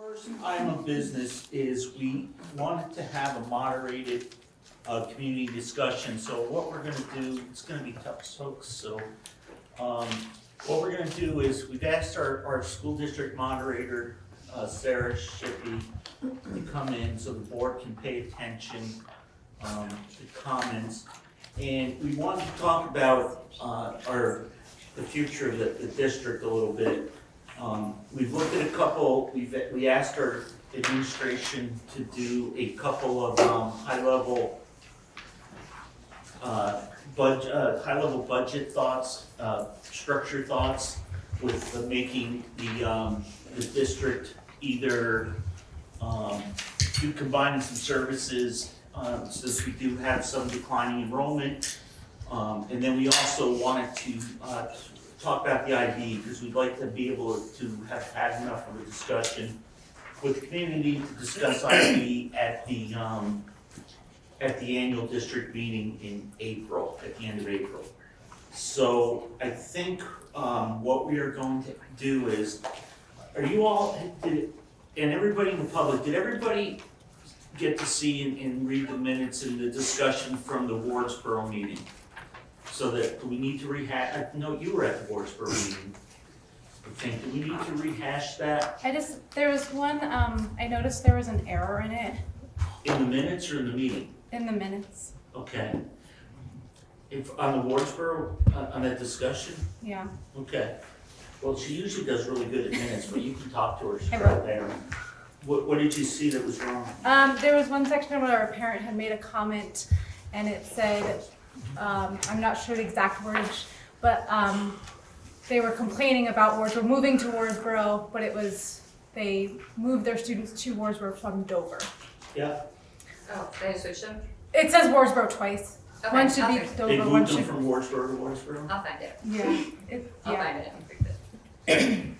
First item of business is we wanted to have a moderated community discussion. So what we're gonna do, it's gonna be tough, folks, so what we're gonna do is we've asked our school district moderator, Sarah Shippey, to come in so the board can pay attention to comments. And we wanted to talk about the future of the district a little bit. We've looked at a couple, we asked our administration to do a couple of high-level budget thoughts, structure thoughts with making the district either do combining some services since we do have some declining enrollment. And then we also wanted to talk about the IB because we'd like to be able to have had enough of a discussion with the community to discuss IB at the annual district meeting in April, at the end of April. So I think what we are going to do is, are you all, and everybody in the public, did everybody get to see and read the minutes and the discussion from the Wardsboro meeting? So that, do we need to rehash, no, you were at the Wardsboro meeting, I think, do we need to rehash that? There was one, I noticed there was an error in it. In the minutes or in the meeting? In the minutes. Okay. If, on the Wardsboro, on that discussion? Yeah. Okay. Well, she usually does really good at minutes, but you can talk to her, she's I right will. there. What did you see that was wrong? There was one section where a parent had made a comment and it said, I'm not sure the exact words, but they were complaining about Wardsboro, moving to Wardsboro, but it was, they moved their students to Wardsboro from Dover. Yeah? Oh, they switched them? It says Wardsboro twice. Okay, One should I'll be fix it. Dover, They one moved them should. from Wardsboro to Wardsboro? I'll find it. Yeah. I'll Yeah. find it and fix it.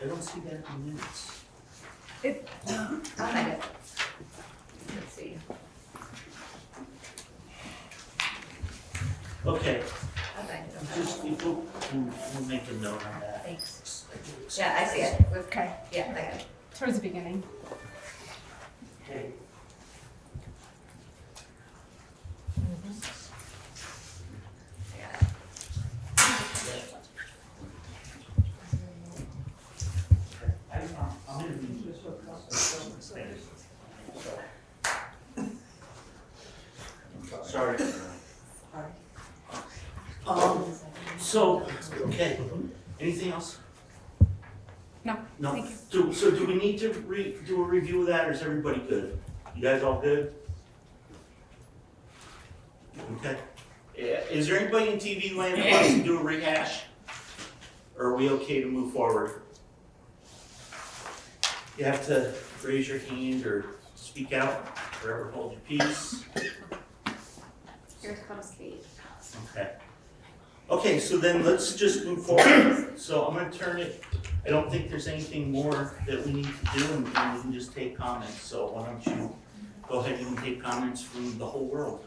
I don't see that in the minutes. I'll find it. Let's see. Okay, I'll find it. just, we'll make a note on that. Thanks. Yeah, I see it. Okay. Yeah, I got it. Towards the beginning. Okay. I got it. I'm gonna be. Sorry. So, okay, anything else? No, No. thank you. So do we need to do a review of that, or is everybody good? You guys all good? Okay. Is there anybody in TV land that wants to do a rehash? Or are we okay to move forward? You have to raise your hand or speak out, forever hold your peace. Here comes Kate. Okay. Okay, so then let's just move forward. So I'm gonna turn it, I don't think there's anything more that we need to do, and we can just take comments. So why don't you go ahead and take comments from the whole world.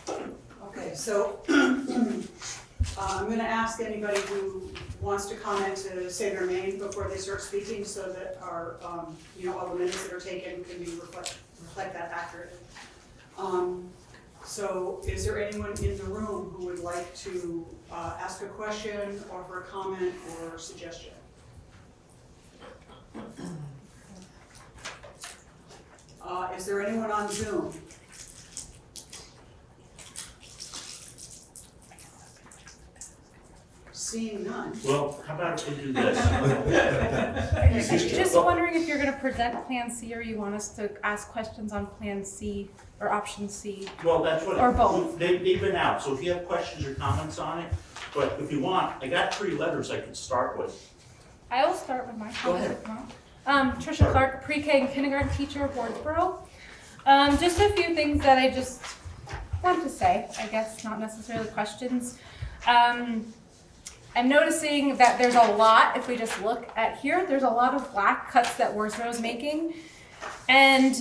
Okay, so I'm going to ask anybody who wants to comment to say their name before they start speaking so that our, all the minutes that are taken can be reflect that accurately. So is there anyone in the room who would like to ask a question, offer a comment, or suggestion? Is there anyone on Zoom? Seeing none. Well, how about if we do this? Just wondering if you're gonna present Plan C or you want us to ask questions on Plan C or Option C. Well, that's what. Or both. They've been out, so if you have questions or comments on it, but if you want, I got 3 letters I could start with. I will start with my Go comment. ahead. Tricia Clark, pre-K and kindergarten teacher of Wardsboro. Just a few things that I just want to say, I guess, not necessarily questions. I'm noticing that there's a lot, if we just look at here, there's a lot of black cuts that Wardsboro is making. And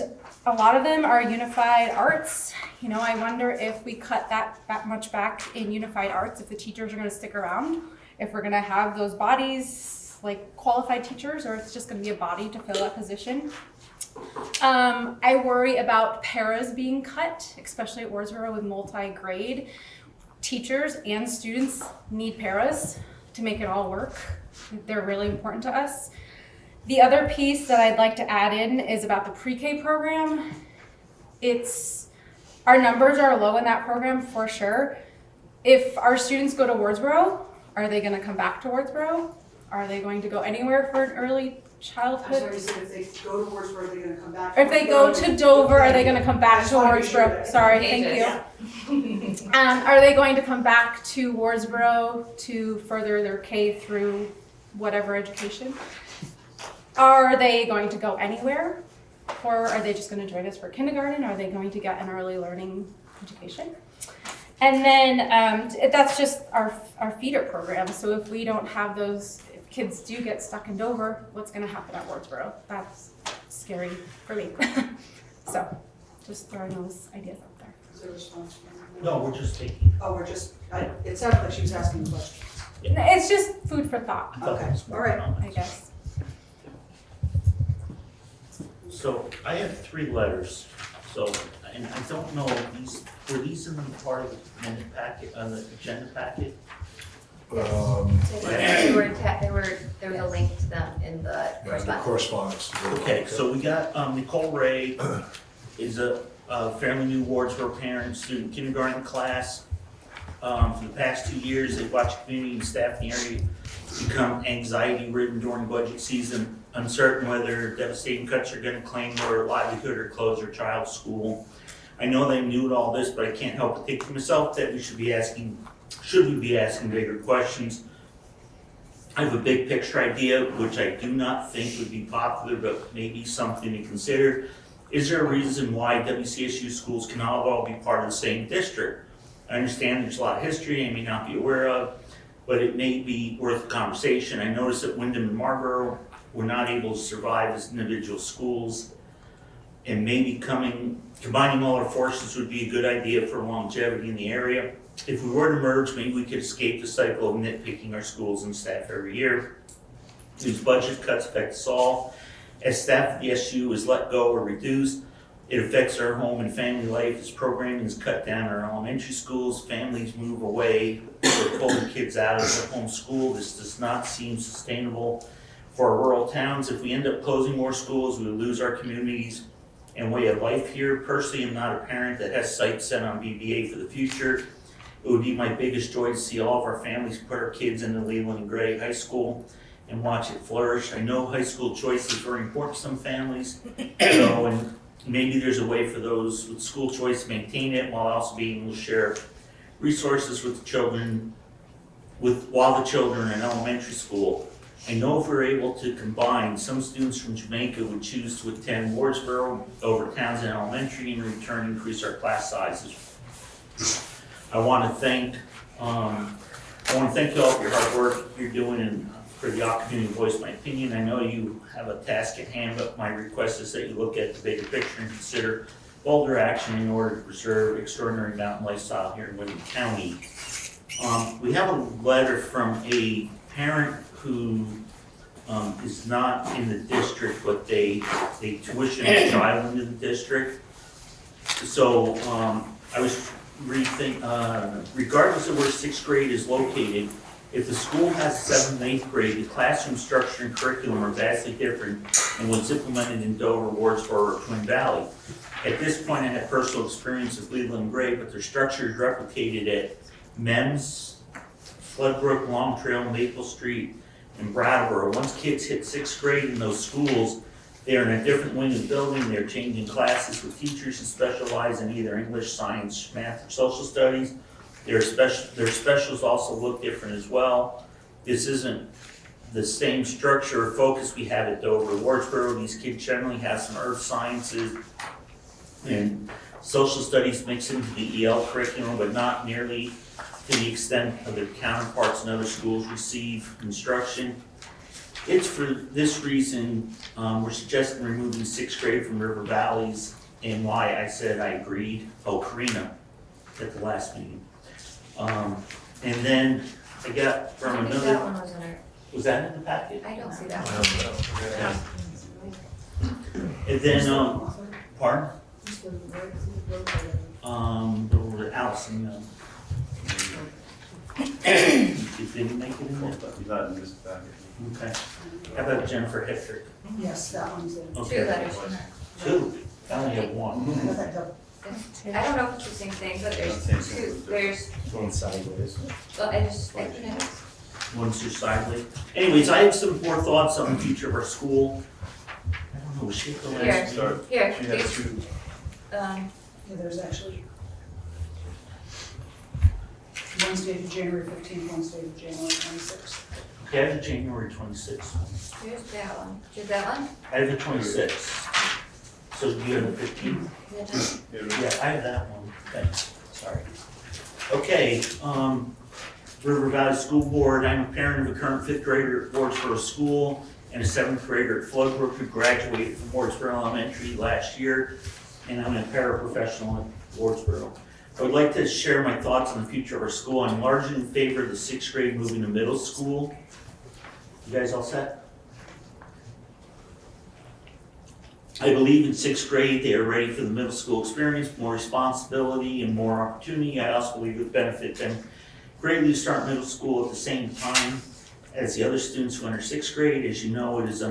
a lot of them are unified arts. You know, I wonder if we cut that much back in unified arts, if the teachers are gonna stick around, if we're gonna have those bodies, like qualified teachers, or it's just gonna be a body to fill that position. I worry about paras being cut, especially at Wardsboro with multi-grade. Teachers and students need paras to make it all work. They're really important to us. The other piece that I'd like to add in is about the pre-K program. Our numbers are low in that program for sure. If our students go to Wardsboro, are they gonna come back to Wardsboro? Are they going to go anywhere for an early I'm childhood? sorry, you said if they go to Wardsboro, are they gonna come back? Or if they go to Dover, are they gonna come back to I just wanna be sure Wardsboro? that- Sorry, Okay, thank you. Are they going to come back to Wardsboro to further their K through whatever education? Are they going to go anywhere? Or are they just gonna join us for kindergarten? Are they going to get an early learning education? And then that's just our feeder program. So if we don't have those, if kids do get stuck in Dover, what's gonna happen at Wardsboro? That's scary for me. So just throwing those ideas out there. Is there a response from? No, we're just taking. Oh, it sounded like she was asking questions. It's just food for thought, Okay, all right. I guess. So I have 3 letters, so, and I don't know, were these in the part of the minute packet, the agenda packet? There was a link to them in the Yeah, the correspondence. Okay, so we got, Nicole Ray is a fairly new Wardsboro parent, student kindergarten class. For the past 2 years, they've watched community and staff in the area become anxiety-ridden during budget season, uncertain whether devastating cuts are gonna claim their livelihood or close their child's school. I know they knew all this, but I can't help but think to myself that should we be asking bigger questions? I have a big picture idea, which I do not think would be popular, but maybe something to consider. Is there a reason why WCSU schools cannot all be part of the same district? I understand there's a lot of history I may not be aware of, but it may be worth a conversation. I noticed that Wyndham and Marlboro were not able to survive as individual schools, and maybe combining all our forces would be a good idea for longevity in the area. If we were to merge, maybe we could escape the cycle of nitpicking our schools and staff every year. These budget cuts affect us all. As staff at the SU is let go or reduced, it affects our home and family life as programming is cut down in our elementary schools. Families move away or pull their kids out of their home school. This does not seem sustainable for our rural towns. If we end up closing more schools, we will lose our communities and way of life here. Personally, I'm not a parent that has sights set on BBA for the future. It would be my biggest joy to see all of our families put our kids into Leland and Gray High School and watch it flourish. I know high school choice is very important to some families, and maybe there's a way for those with school choice to maintain it while also being able to share resources with the children, while the children are in elementary school. I know if we're able to combine, some students from Jamaica would choose to attend Wardsboro over Townsend Elementary and in return increase our class sizes. I want to thank you all for your hard work you're doing and for the opportunity to voice my opinion. I know you have a task at hand, but my request is that you look at the bigger picture and consider bolder action in order to preserve extraordinary mountain lifestyle here in Wyndham County. We have a letter from a parent who is not in the district, but they tuition a child into the district. So I was regardless of where 6th grade is located, if the school has 7th and 8th grade, the classroom structure and curriculum are vastly different than what's implemented in Dover, Wardsboro, or Twin Valley. At this point, I had personal experience with Leland and Gray, but their structure is replicated at MEMS, Floodbrook, Long Trail, Maple Street, and Brattleboro. Once kids hit 6th grade in those schools, they are in a different wing of the building. They're changing classes with teachers who specialize in either English, science, math, or social studies. Their specials also look different as well. This isn't the same structure or focus we have at Dover. Wardsboro, these kids generally have some earth sciences and social studies mixed into the EL curriculum, but not nearly to the extent of their counterparts in other schools receive instruction. It's for this reason we're suggesting removing 6th grade from River Valley's and why I said I agreed. Oh, Karina, at the last meeting. And then I got from I think another, that one was in our, was that in the packet? I don't see that I one. don't know. And then, pardon? Allison, didn't make it in there? He's not in this packet. Okay. How about Jennifer Hector? Yes, that one's in. Two Okay. letters. Two. I only have one. I don't know if it's the same thing, but there's two, there's, Going sideways. well, I think it is. One's just sideways. Anyways, I have some more thoughts on the future of our school. I don't know, was she at the Here. last meeting? Start. Here, She has here's, two. Yeah, there's actually one's dated January 15th, one's dated January 26th. Okay, I have the January 26th one. here's that one. Is that one? I have the 26th. So do you have the 15th? Is that done? Yeah, I have that one. Thanks. Sorry. Okay, River Valley School Board, I'm a parent of a current 5th grader at Wardsboro School and a 7th grader at Floodbrook who graduated from Wardsboro Elementary last year, and I'm a paraprofessional at Wardsboro. I would like to share my thoughts on the future of our school. I'm largely in favor of the 6th grade moving to middle school. You guys all set? I believe in 6th grade, they are ready for the middle school experience, more responsibility and more opportunity. I also believe it would benefit them greatly to start middle school at the same time as the other students who enter 6th grade. As you know, it is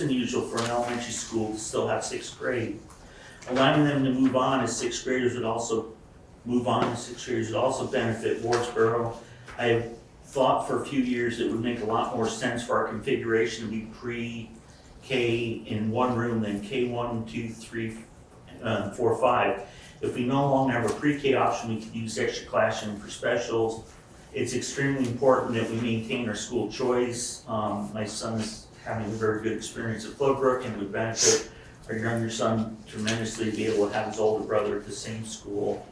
unusual for an elementary school to still have 6th grade. Allowing them to move on as 6th graders would also benefit Wardsboro. I have thought for a few years it would make a lot more sense for our configuration to be pre-K in one room than K1, 2, 3, 4, 5. If we no longer have a pre-K option, we could use extra classroom for specials. It's extremely important that we maintain our school choice. My son is having a very good experience at Floodbrook and would benefit our younger son tremendously to be able to have his older brother at the same school.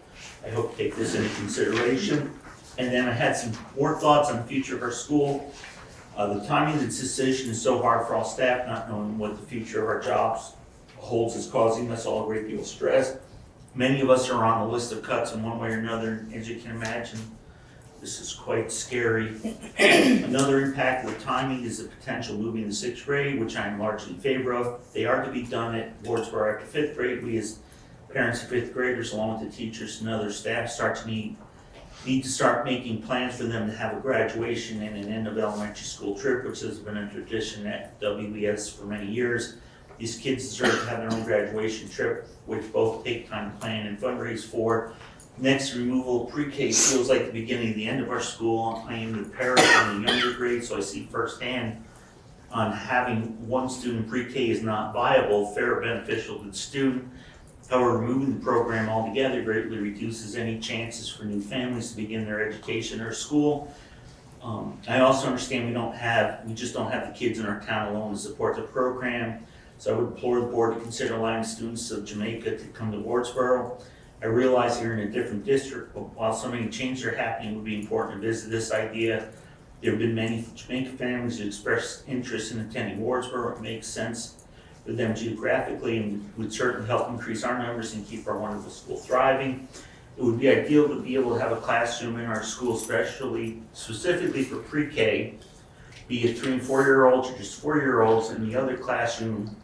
I hope to take this into consideration. And then I had some more thoughts on the future of our school. The timing of this decision is so hard for all staff, not knowing what the future of our jobs holds is causing us all a great deal of stress. Many of us are on a list of cuts in one way or another, as you can imagine. This is quite scary. Another impact of the timing is the potential moving to 6th grade, which I'm largely in favor of. They are to be done at Wardsboro after 5th grade. We as parents of 5th graders, along with the teachers and other staff, need to start making plans for them to have a graduation and an end of elementary school trip, which has been a tradition at WES for many years. These kids deserve to have their own graduation trip, which both take time to plan and fundraise for. Next, removal of pre-K feels like the beginning of the end of our school. I am the parent in the younger grade, so I see firsthand on having one student in pre-K is not viable, fair or beneficial to the student. However, removing the program altogether greatly reduces any chances for new families to begin their education or school. I also understand we just don't have the kids in our town alone to support the program. So I would implore the board to consider allowing students of Jamaica to come to Wardsboro. I realize you're in a different district, but while so many changes are happening, it would be important to visit this idea. There have been many Jamaica families who expressed interest in attending Wardsboro. It makes sense for them geographically and would certainly help increase our numbers and keep our wonderful school thriving. It would be ideal to be able to have a classroom in our school, specifically for pre-K, be it 3 and 4-year-olds or just 4-year-olds, and the other classroom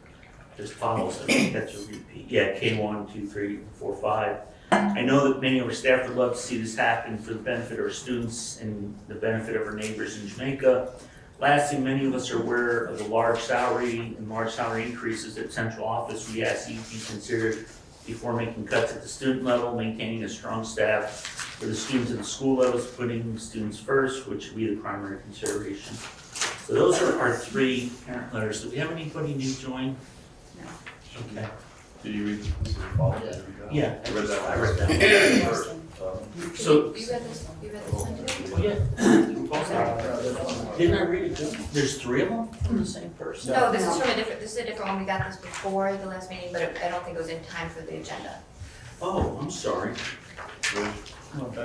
just follows. I think that's a repeat. Yeah, K1, 2, 3, 4, 5. I know that many of our staff would love to see this happen for the benefit of our students and the benefit of our neighbors in Jamaica. Lastly, many of us are aware of the large salary increases at central office. We ask that you be considered before making cuts at the student level, maintaining a strong staff for the students at the school levels, putting students first, which would be the primary consideration. So those are our 3 parent letters. Do we have anybody new join? No. Okay. Did you read this follow? Yeah, I read that. I read that. First. So, You read this one today? didn't I read it good? There's 3 of them from the same person? No, this is a different one. We got this before the last meeting, but I don't think it was in time for the agenda. Oh, I'm sorry. Let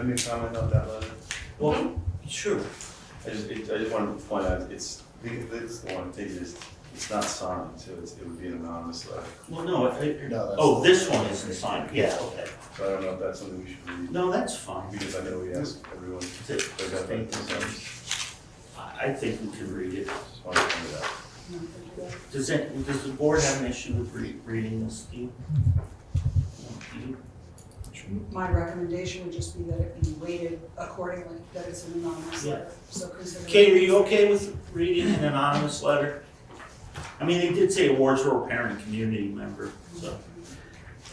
me comment on that letter. Well, sure. I just wanted to point out, it's the one, I think it is It's not signed, so it would be an anonymous letter. Well, no, No, that's- oh, this one isn't signed, yeah, okay. So I don't know if that's something we should read, No, that's fine. because I know we asked everyone. Is it- They got that concerns. I think we can read it. Just wanted to point it out. Does the board have an issue with reading this, Steve? You? My recommendation would just be that it be weighted accordingly, that it's an anonymous Yeah. letter, so consider. Kate, are you okay with reading an anonymous letter? I mean, they did say a Wardsboro parent and community member, so.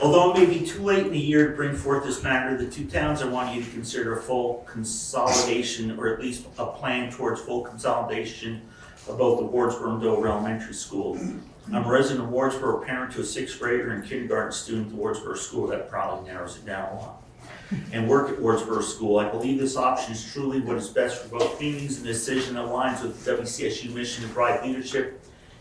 Although it may be too late in the year to bring forth this matter, the two towns, I want you to consider a full consolidation, or at least a plan towards full consolidation of both the Wardsboro and Dover Elementary School. I'm a resident of Wardsboro, parent to a sixth grader and kindergarten student at the Wardsboro School. That probably narrows it down a lot. And work at Wardsboro School. I believe this option is truly what is best for both communities, and the decision aligns with the WCSU mission to provide leadership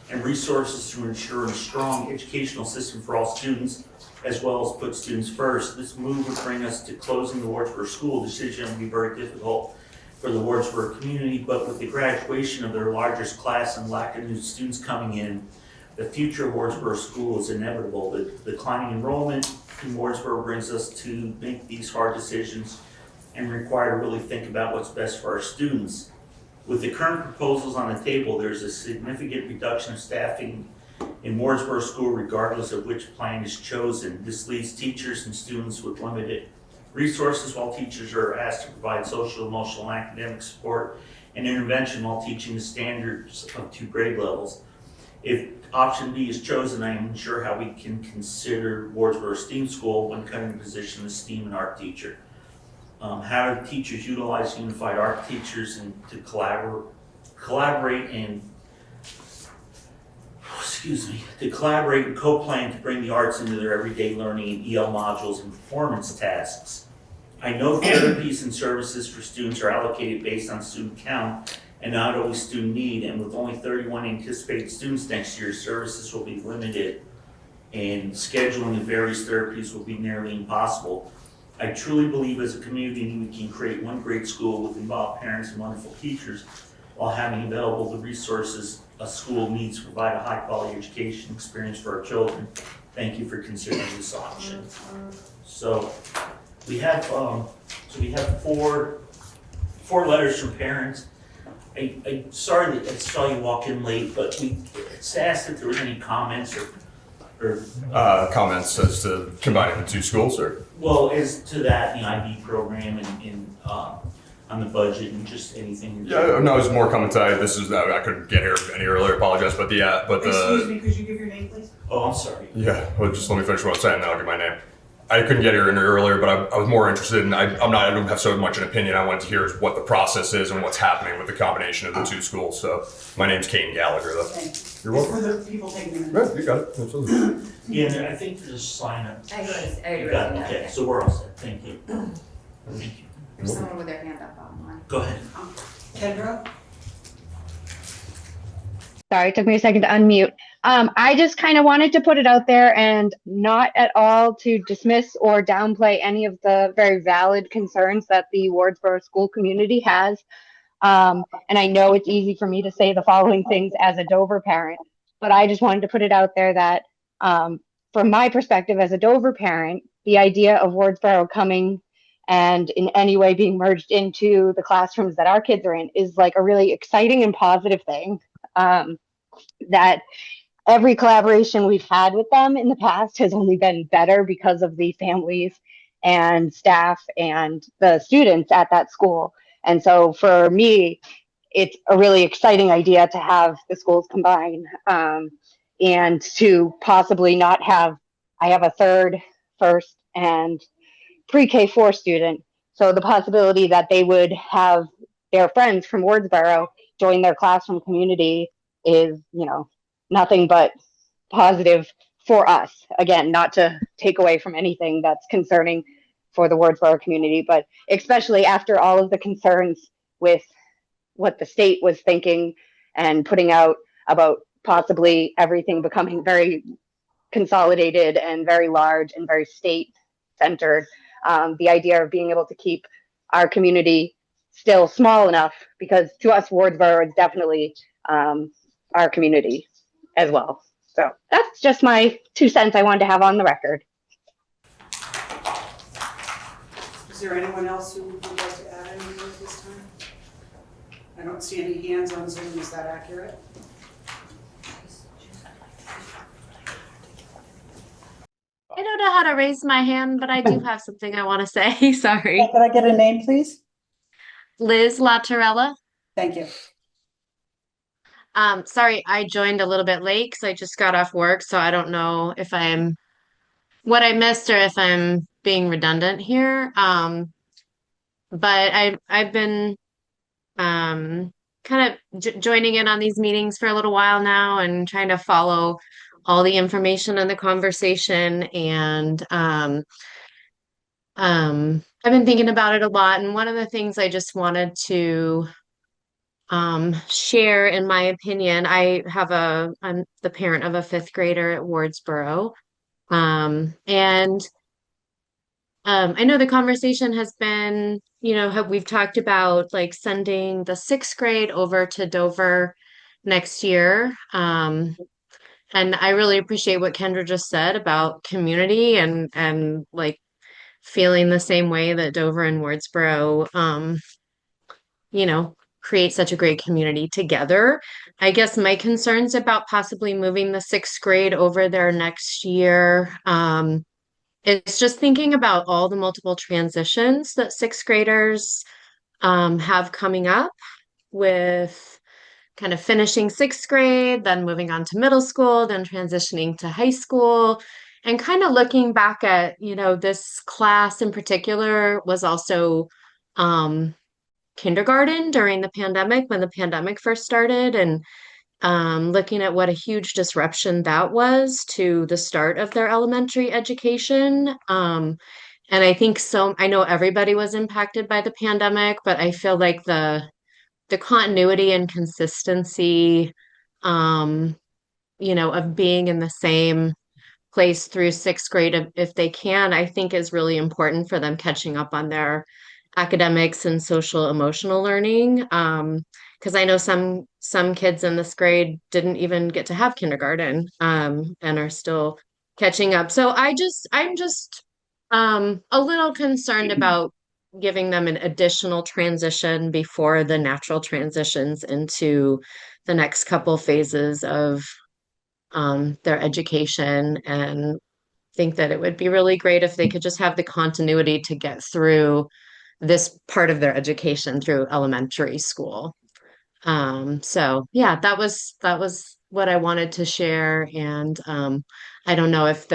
and resources to ensure a strong educational system for all students, as well as put students first. This move would bring us to closing the Wardsboro School. Decision will be very difficult for the Wardsboro community, but with the graduation of their largest class and lack of new students coming in, the future of Wardsboro School is inevitable. The declining enrollment in Wardsboro brings us to make these hard decisions and require to really think about what's best for our students. With the current proposals on the table, there's a significant reduction of staffing in Wardsboro School regardless of which plan is chosen. This leaves teachers and students with limited resources, while teachers are asked to provide social, emotional, and academic support and intervention while teaching the standards of 2 grade levels. If option B is chosen, I am unsure how we can consider Wardsboro STEAM School when cutting the position of STEAM and art teacher. How do teachers utilize unified art teachers and to collaborate and co-plan to bring the arts into their everyday learning in EL modules and performance tasks. I know therapies and services for students are allocated based on student count and not always student need, and with only 31 anticipated students next year, services will be limited and scheduling of various therapies will be nearly impossible. I truly believe as a community we can create one great school with involved parents and wonderful teachers while having available the resources a school needs to provide a high quality education experience for our children. Thank you for considering this option. So we have four letters from parents. I sorry that I saw you walk in late, but it's asked if there was any comments or Comments as to combining the two schools, or? well, as to that, the IB program and on the budget and just anything. Yeah, no, it's more coming to, I couldn't get here any earlier, apologize, but Excuse me, could you give your name, please? Oh, I'm sorry. yeah, well, just let me finish what I'm saying, then I'll give my name. I couldn't get here any earlier, but I was more interested in, I don't have so much an opinion, I wanted to hear what the process is and what's happening with the combination of the two schools, so my name's Kane Gallagher, though. Thanks. You're welcome. For the people taking the minutes. Yeah, you got it, absolutely. Yeah, and I think there's a sign up. I already You wrote got it it, down. okay, so we're all set, thank you. Thank you. There's someone with their hand up online. Go ahead. Kendra? Sorry, it took me a second to unmute. I just kind of wanted to put it out there and not at all to dismiss or downplay any of the very valid concerns that the Wardsboro school community has. And I know it's easy for me to say the following things as a Dover parent, but I just wanted to put it out there that from my perspective as a Dover parent, the idea of Wardsboro coming and in any way being merged into the classrooms that our kids are in is like a really exciting and positive thing. That every collaboration we've had with them in the past has only been better because of the families and staff and the students at that school. And so for me, it's a really exciting idea to have the schools combine and to possibly not have, I have a third, first, and pre-K4 student. So the possibility that they would have their friends from Wardsboro join their classroom community is, nothing but positive for us. Again, not to take away from anything that's concerning for the Wardsboro community, but especially after all of the concerns with what the state was thinking and putting out about possibly everything becoming very consolidated and very large and very state centered. The idea of being able to keep our community still small enough, because to us, Wardsboro is definitely our community. as well. So that's just my 2 cents I wanted to have on the record. Is there anyone else who would like to add anything at this time? I don't see any hands on Zoom, is that accurate? I don't know how to raise my hand, but I do have something I want to say. Sorry. Can I get a name, please? Liz Latorella. Thank you. Sorry, I joined a little bit late because I just got off work, so I don't know if I'm what I missed or if I'm being redundant here. But I've been kind of joining in on these meetings for a little while now and trying to follow all the information in the conversation. And I've been thinking about it a lot. And one of the things I just wanted to share, in my opinion, I'm the parent of a 5th grader at Wardsboro. And I know the conversation has been, we've talked about like sending the 6th grade over to Dover next year. And I really appreciate what Kendra just said about community and like feeling the same way that Dover and Wardsboro, create such a great community together. I guess my concerns about possibly moving the 6th grade over there next year, it's just thinking about all the multiple transitions that 6th graders have coming up with kind of finishing 6th grade, then moving on to middle school, then transitioning to high school, and kind of looking back at, this class in particular was also kindergarten during the pandemic, when the pandemic first started, and looking at what a huge disruption that was to the start of their elementary education. And I think I know everybody was impacted by the pandemic, but I feel like the continuity and consistency, of being in the same place through 6th grade, if they can, I think is really important for them catching up on their academics and social emotional learning. Because I know some kids in this grade didn't even get to have kindergarten, and are still catching up. So I'm just a little concerned about giving them an additional transition before the natural transitions into the next couple phases of their education, and think that it would be really great if they could just have the continuity to get through this part of their education through elementary school. So yeah, that was what I wanted to share. And I don't know if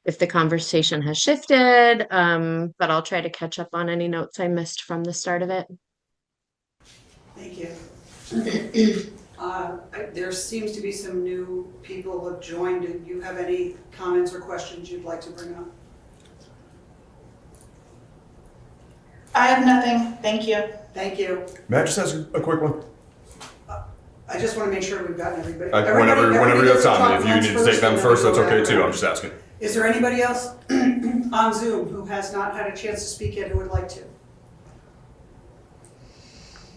if the conversation has shifted, but I'll try to catch up on any notes I missed from the start of it. Thank you. There seems to be some new people have joined. Do you have any comments or questions you'd like to bring up? I have nothing. Thank you. Thank you. May I just ask a quick one? I just want to make sure we've gotten everybody. Whenever you have time, if you need to take them first, that's okay too. I'm just asking. Is there anybody else on Zoom who has not had a chance to speak yet who would like to?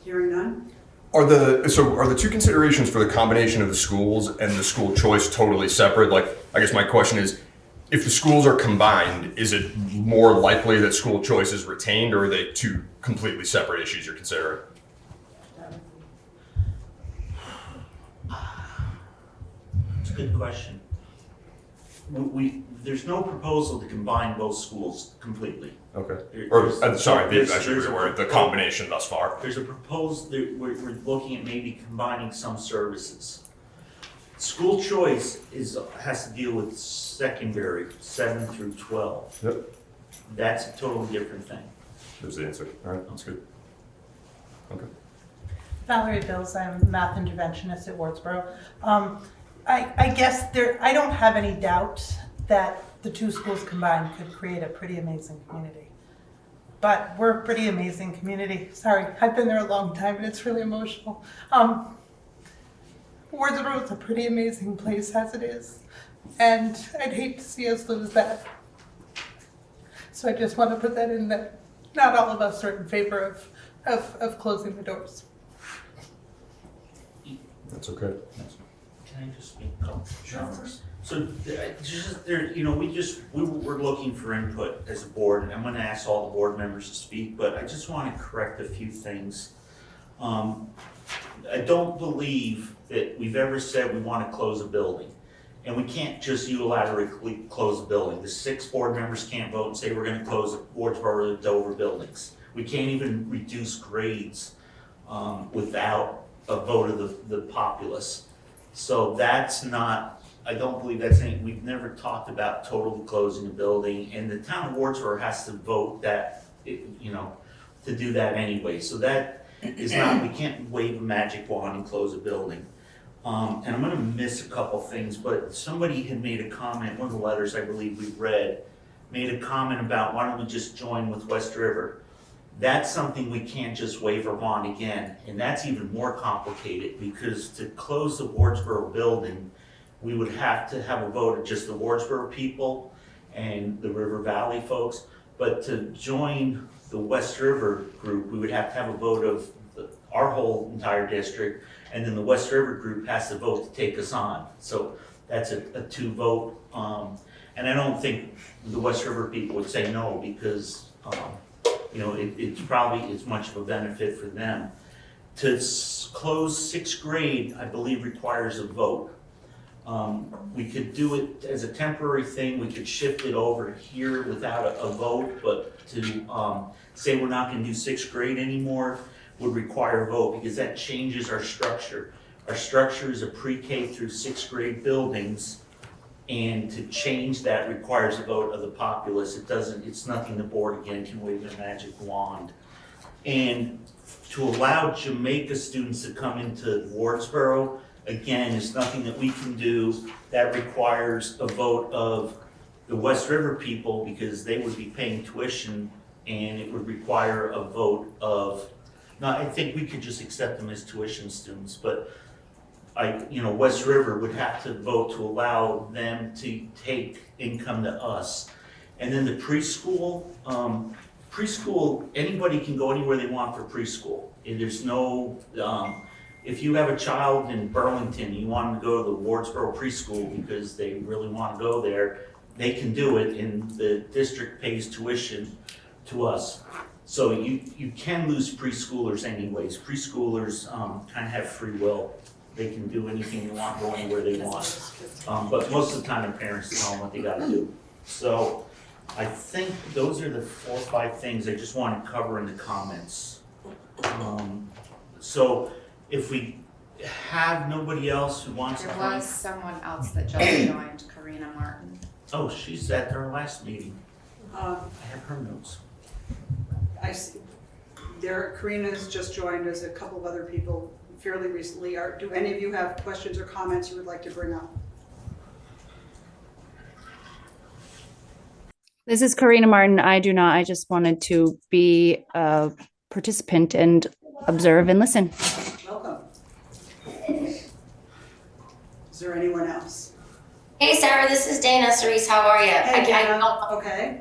Hearing none? Are the 2 considerations for the combination of the schools and the school choice totally separate? Like, I guess my question is, if the schools are combined, is it more likely that school choice is retained, or are they 2 completely separate issues you're considering? It's a good question. There's no proposal to combine both schools completely. Okay. The combination thus far. There's a proposal, we're looking at maybe combining some services. School choice has to deal with secondary, 7 through 12. Yep. That's a totally different thing. There's the answer. All right, that's good. Okay. Valerie Bills, I'm a math interventionist at Wardsboro. I guess I don't have any doubt that the 2 schools combined could create a pretty amazing community. But we're a pretty amazing community. Sorry, I've been there a long time and it's really emotional. Wardsboro is a pretty amazing place as it is. And I'd hate to see us lose that. So I just want to put that in that not all of us are in favor of closing the doors. That's okay. can I just make a couple comments? So, just there, you know, we were looking for input as a board, and I'm gonna ask all the board members to speak, but I just wanna correct a few things. I don't believe that we've ever said we wanna close a building. And we can't just unilaterally close a building. The 6 board members can't vote and say we're gonna close Wardsboro to Dover buildings. We can't even reduce grades without a vote of the populace. So that's not, I don't believe that's anything, we've never talked about totally closing a building, and the town of Wardsboro has to vote that, you know, to do that anyway. So that is not, we can't wave a magic wand and close a building. And I'm gonna miss a couple things, but somebody had made a comment, one of the letters I believe we read, made a comment about why don't we just join with West River? That's something we can't just wave a wand again, and that's even more complicated, because to close the Wardsboro building, we would have to have a vote of just the Wardsboro people and the River Valley folks, but to join the West River group, we would have to have a vote of our whole entire district, and then the West River group has to vote to take us on. So that's a 2 vote, and I don't think the West River people would say no, because you know, it's probably as much of a benefit for them. To close 6th grade, I believe requires a vote. We could do it as a temporary thing, we could shift it over here without a vote, but to say we're not gonna do 6th grade anymore would require a vote, because that changes our structure. Our structure is a pre-K through 6th grade buildings, and to change that requires a vote of the populace. It doesn't, it's nothing the board again can wave a magic wand. And to allow Jamaica students to come into Wardsboro, again, is nothing that we can do. That requires a vote of the West River people, because they would be paying tuition, and it would require a vote of, now I think we could just accept them as tuition students, but West River would have to vote to allow them to take income to us. And then the preschool, anybody can go anywhere they want for preschool. And there's no, if you have a child in Burlington, you want them to go to the Wardsboro preschool because they really want to go there, they can do it, and the district pays tuition to us. So you can lose preschoolers anyways. Preschoolers kind of have free will. They can do anything they want, go anywhere they want. But most of the time, their parents tell them what they got to do. So I think those are the 4 or 5 things I just want to cover in the comments. So if we have nobody else who wants to There comment. was someone else that just joined, Karina Martin. Oh, she's at our last meeting. Uh, I have her notes. I see, Karina's just joined, as a couple of other people fairly recently. Do any of you have questions or comments you would like to bring up? This is Karina Martin. I do not. I just wanted to be a participant and observe and listen. Welcome. Is there anyone else? Hey Sarah, this is Dana Cerise. How are you? Hey, Dana. Okay.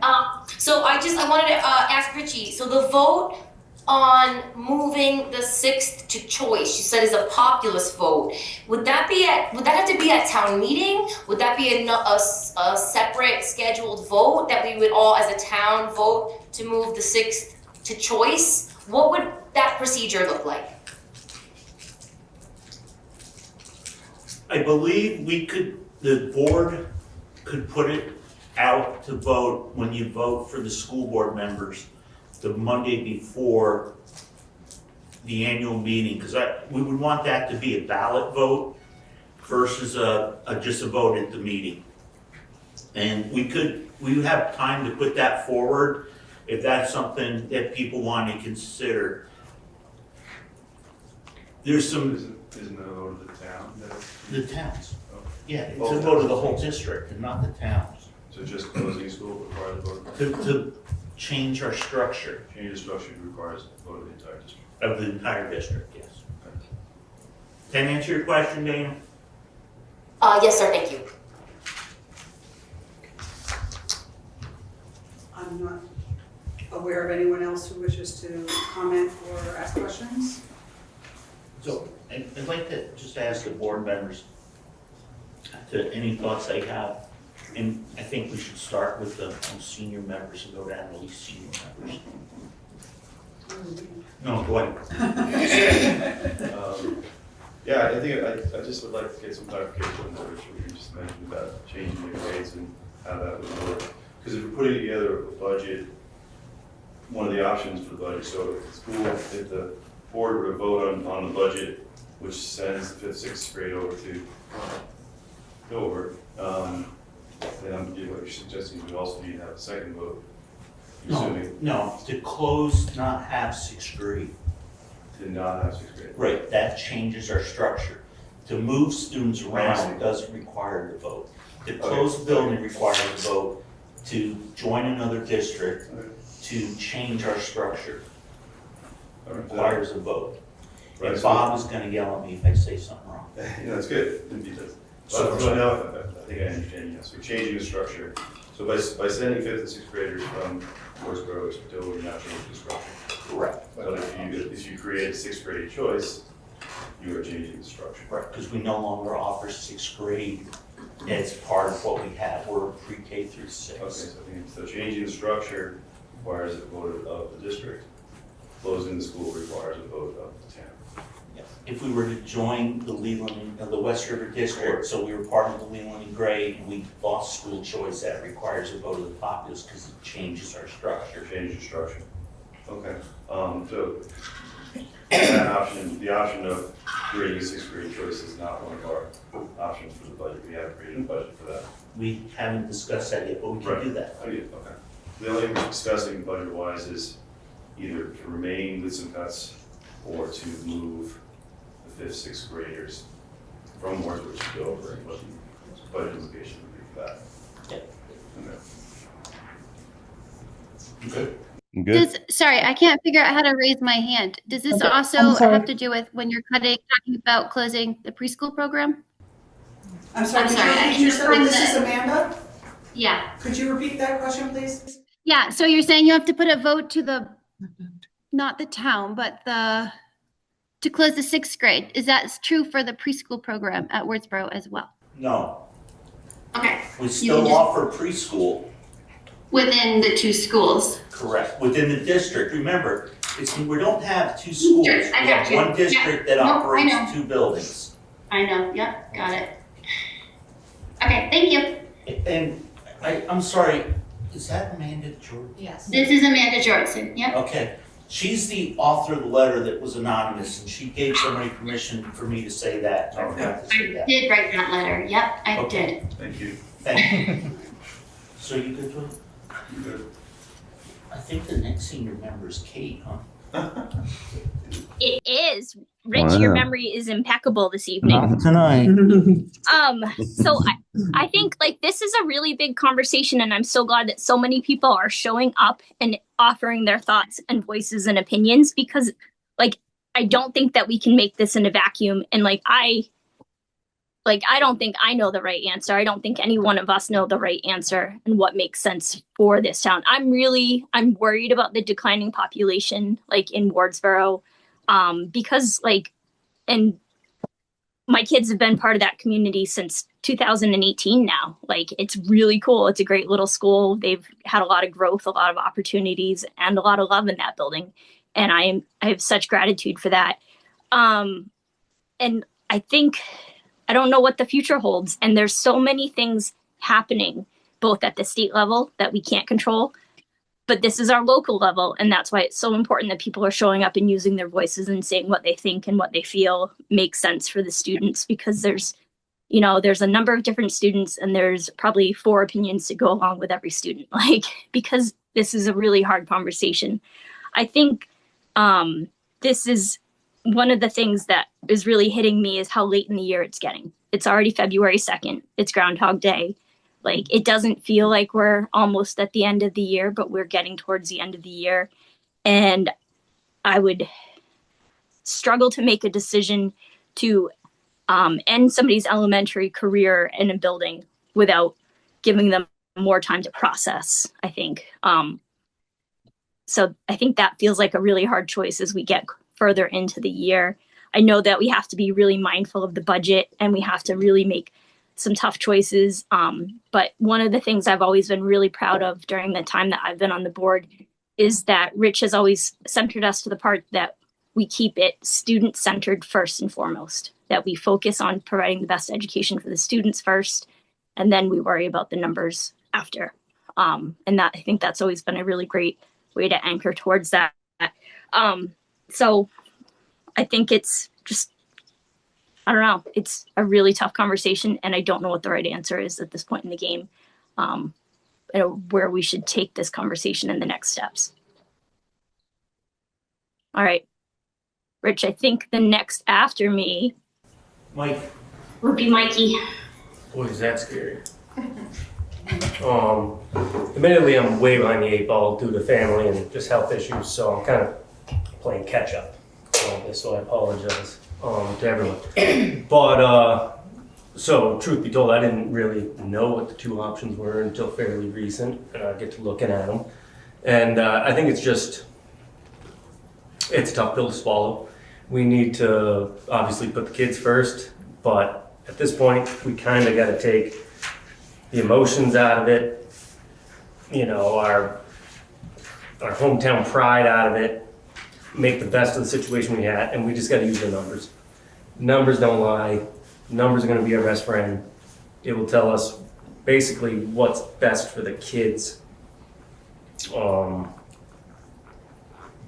So I wanted to ask Richie. So the vote on moving the 6th to choice, you said is a populist vote. Would that have to be at town meeting? Would that be a separate scheduled vote that we would all as a town vote to move the 6th to choice? What would that procedure look like? I believe the board could put it out to vote when you vote for the school board members the Monday before the annual meeting, because we would want that to be a ballot vote versus just a vote at the meeting. And we would have time to put that forward if that's something that people want to consider. There's some. Isn't it a vote of the town? The towns. Okay. Yeah, it's a vote of the whole district and not the towns. So just closing school requires a vote? To change our structure. Change the structure requires a vote of the entire district? Of the entire district, yes. Can I answer your question, Dana? Yes, sir. Thank you. I'm not aware of anyone else who wishes to comment or ask questions. So I'd like to just ask the board members, to any thoughts they have. And I think we should start with the senior members and go down to the least senior members. No, go ahead. Yeah, I think I just would like to get some clarification on what you just mentioned about changing the grades and how that would work. Because if we're putting together a budget, one of the options for the budget, so if the school, if the board were to vote on the budget, which sends the 5th, 6th grade over to Dover, then what you're suggesting would also be to have a second vote. No, to close, not have 6th grade. To not have 6th grade. Right, that changes our structure. To move students around doesn't require a vote. To close the building requires a vote. To join another district, to change our structure, requires a vote. Right, And Bob is gonna yell at me if I say something wrong. Yeah, that's good. So now I think I understand, yes. We're changing the structure. So by sending 5th and 6th graders from Wardsboro to Dover, you're not changing the structure. Correct. But if you create a 6th grade choice, you are changing the structure. Right, because we no longer offer 6th grade as part of what we have. We're pre-K through 6. Okay, so changing the structure requires a vote of the district. Closing the school requires a vote of the town. Yes. If we were to join the Leland, the West River District, so we were part of the Leland and Gray, and we lost school choice, that requires a vote of the populace because it changes our structure. Changes the structure. Okay. So that option, the option of creating a 6th grade choice is not one of our options for the budget. We haven't created a budget for that. We haven't discussed that yet, but we can do that. Oh, yeah, okay. The only thing we're discussing budget-wise is either to remain with some cuts or to move the 5th, 6th graders from Wardsboro to Dover, and what the budget implication would be for that. Yeah. Okay. Good. Sorry, I can't figure out how to raise my hand. Does this also have to do with when you're talking about closing the preschool program? I'm sorry, I can you repeat this is Amanda? Yeah. Could you repeat that question, please? Yeah, so you're saying you have to put a vote to not the town, but to close the 6th grade. Is that true for the preschool program at Wardsboro as well? No. Okay. We still offer preschool. Within the 2 schools. Correct. Within the district. Remember, we don't have 2 schools. Sure, We I have got you. one district that No, I operates know. 2 buildings. I know, yep, got it. Okay, thank you. And I'm sorry, is that Amanda Jordan? Yes. This is Amanda Jordan, yep. Okay. She's the author of the letter that was anonymous, and she gave somebody permission for me to say that. I forgot to say that. I did write that letter, yep, I did. Thank you. Thank you. So you good with it? Good. I think the next senior member is Kate, huh? It is. Rich, your memory is impeccable this evening. Not tonight. So I think like this is a really big conversation, and I'm so glad that so many people are showing up and offering their thoughts and voices and opinions, because like I don't think that we can make this in a vacuum. And I don't think I know the right answer. I don't think any one of us know the right answer and what makes sense for this town. I'm worried about the declining population in Wardsboro, because and my kids have been part of that community since 2018 now. It's really cool. It's a great little school. They've had a lot of growth, a lot of opportunities, and a lot of love in that building. And I have such gratitude for that. And I think, I don't know what the future holds. And there's so many things happening, both at the state level that we can't control, but this is our local level. And that's why it's so important that people are showing up and using their voices and saying what they think and what they feel makes sense for the students, because there's a number of different students, and there's probably 4 opinions to go along with every student, because this is a really hard conversation. I think this is one of the things that is really hitting me is how late in the year it's getting. It's already February 2nd. It's Groundhog Day. It doesn't feel like we're almost at the end of the year, but we're getting towards the end of the year. And I would struggle to make a decision to end somebody's elementary career in a building without giving them more time to process, I think. So I think that feels like a really hard choice as we get further into the year. I know that we have to be really mindful of the budget, and we have to really make some tough choices. But one of the things I've always been really proud of during the time that I've been on the board is that Rich has always centered us to the part that we keep it student-centered first and foremost, that we focus on providing the best education for the students first, and then we worry about the numbers after. And that, I think that's always been a really great way to anchor towards that. So I think it's just, I don't know, it's a really tough conversation, and I don't know what the right answer is at this point in the game, where we should take this conversation in the next steps. All right. Rich, I think the next after me Mike, would be Mikey. boy, is that scary. Admittedly, I'm way behind the 8 ball due to family and just health issues, so I'm kind of playing catch up on this, so I apologize to everyone. But, so truth be told, I didn't really know what the 2 options were until fairly recent, and I get to looking at them. And I think it's a tough pill to swallow. We need to obviously put the kids first, but at this point, we kind of got to take the emotions out of it, you know, our hometown pride out of it, make the best of the situation we had, and we just got to use the numbers. Numbers don't lie. Numbers are going to be our best friend. It will tell us basically what's best for the kids.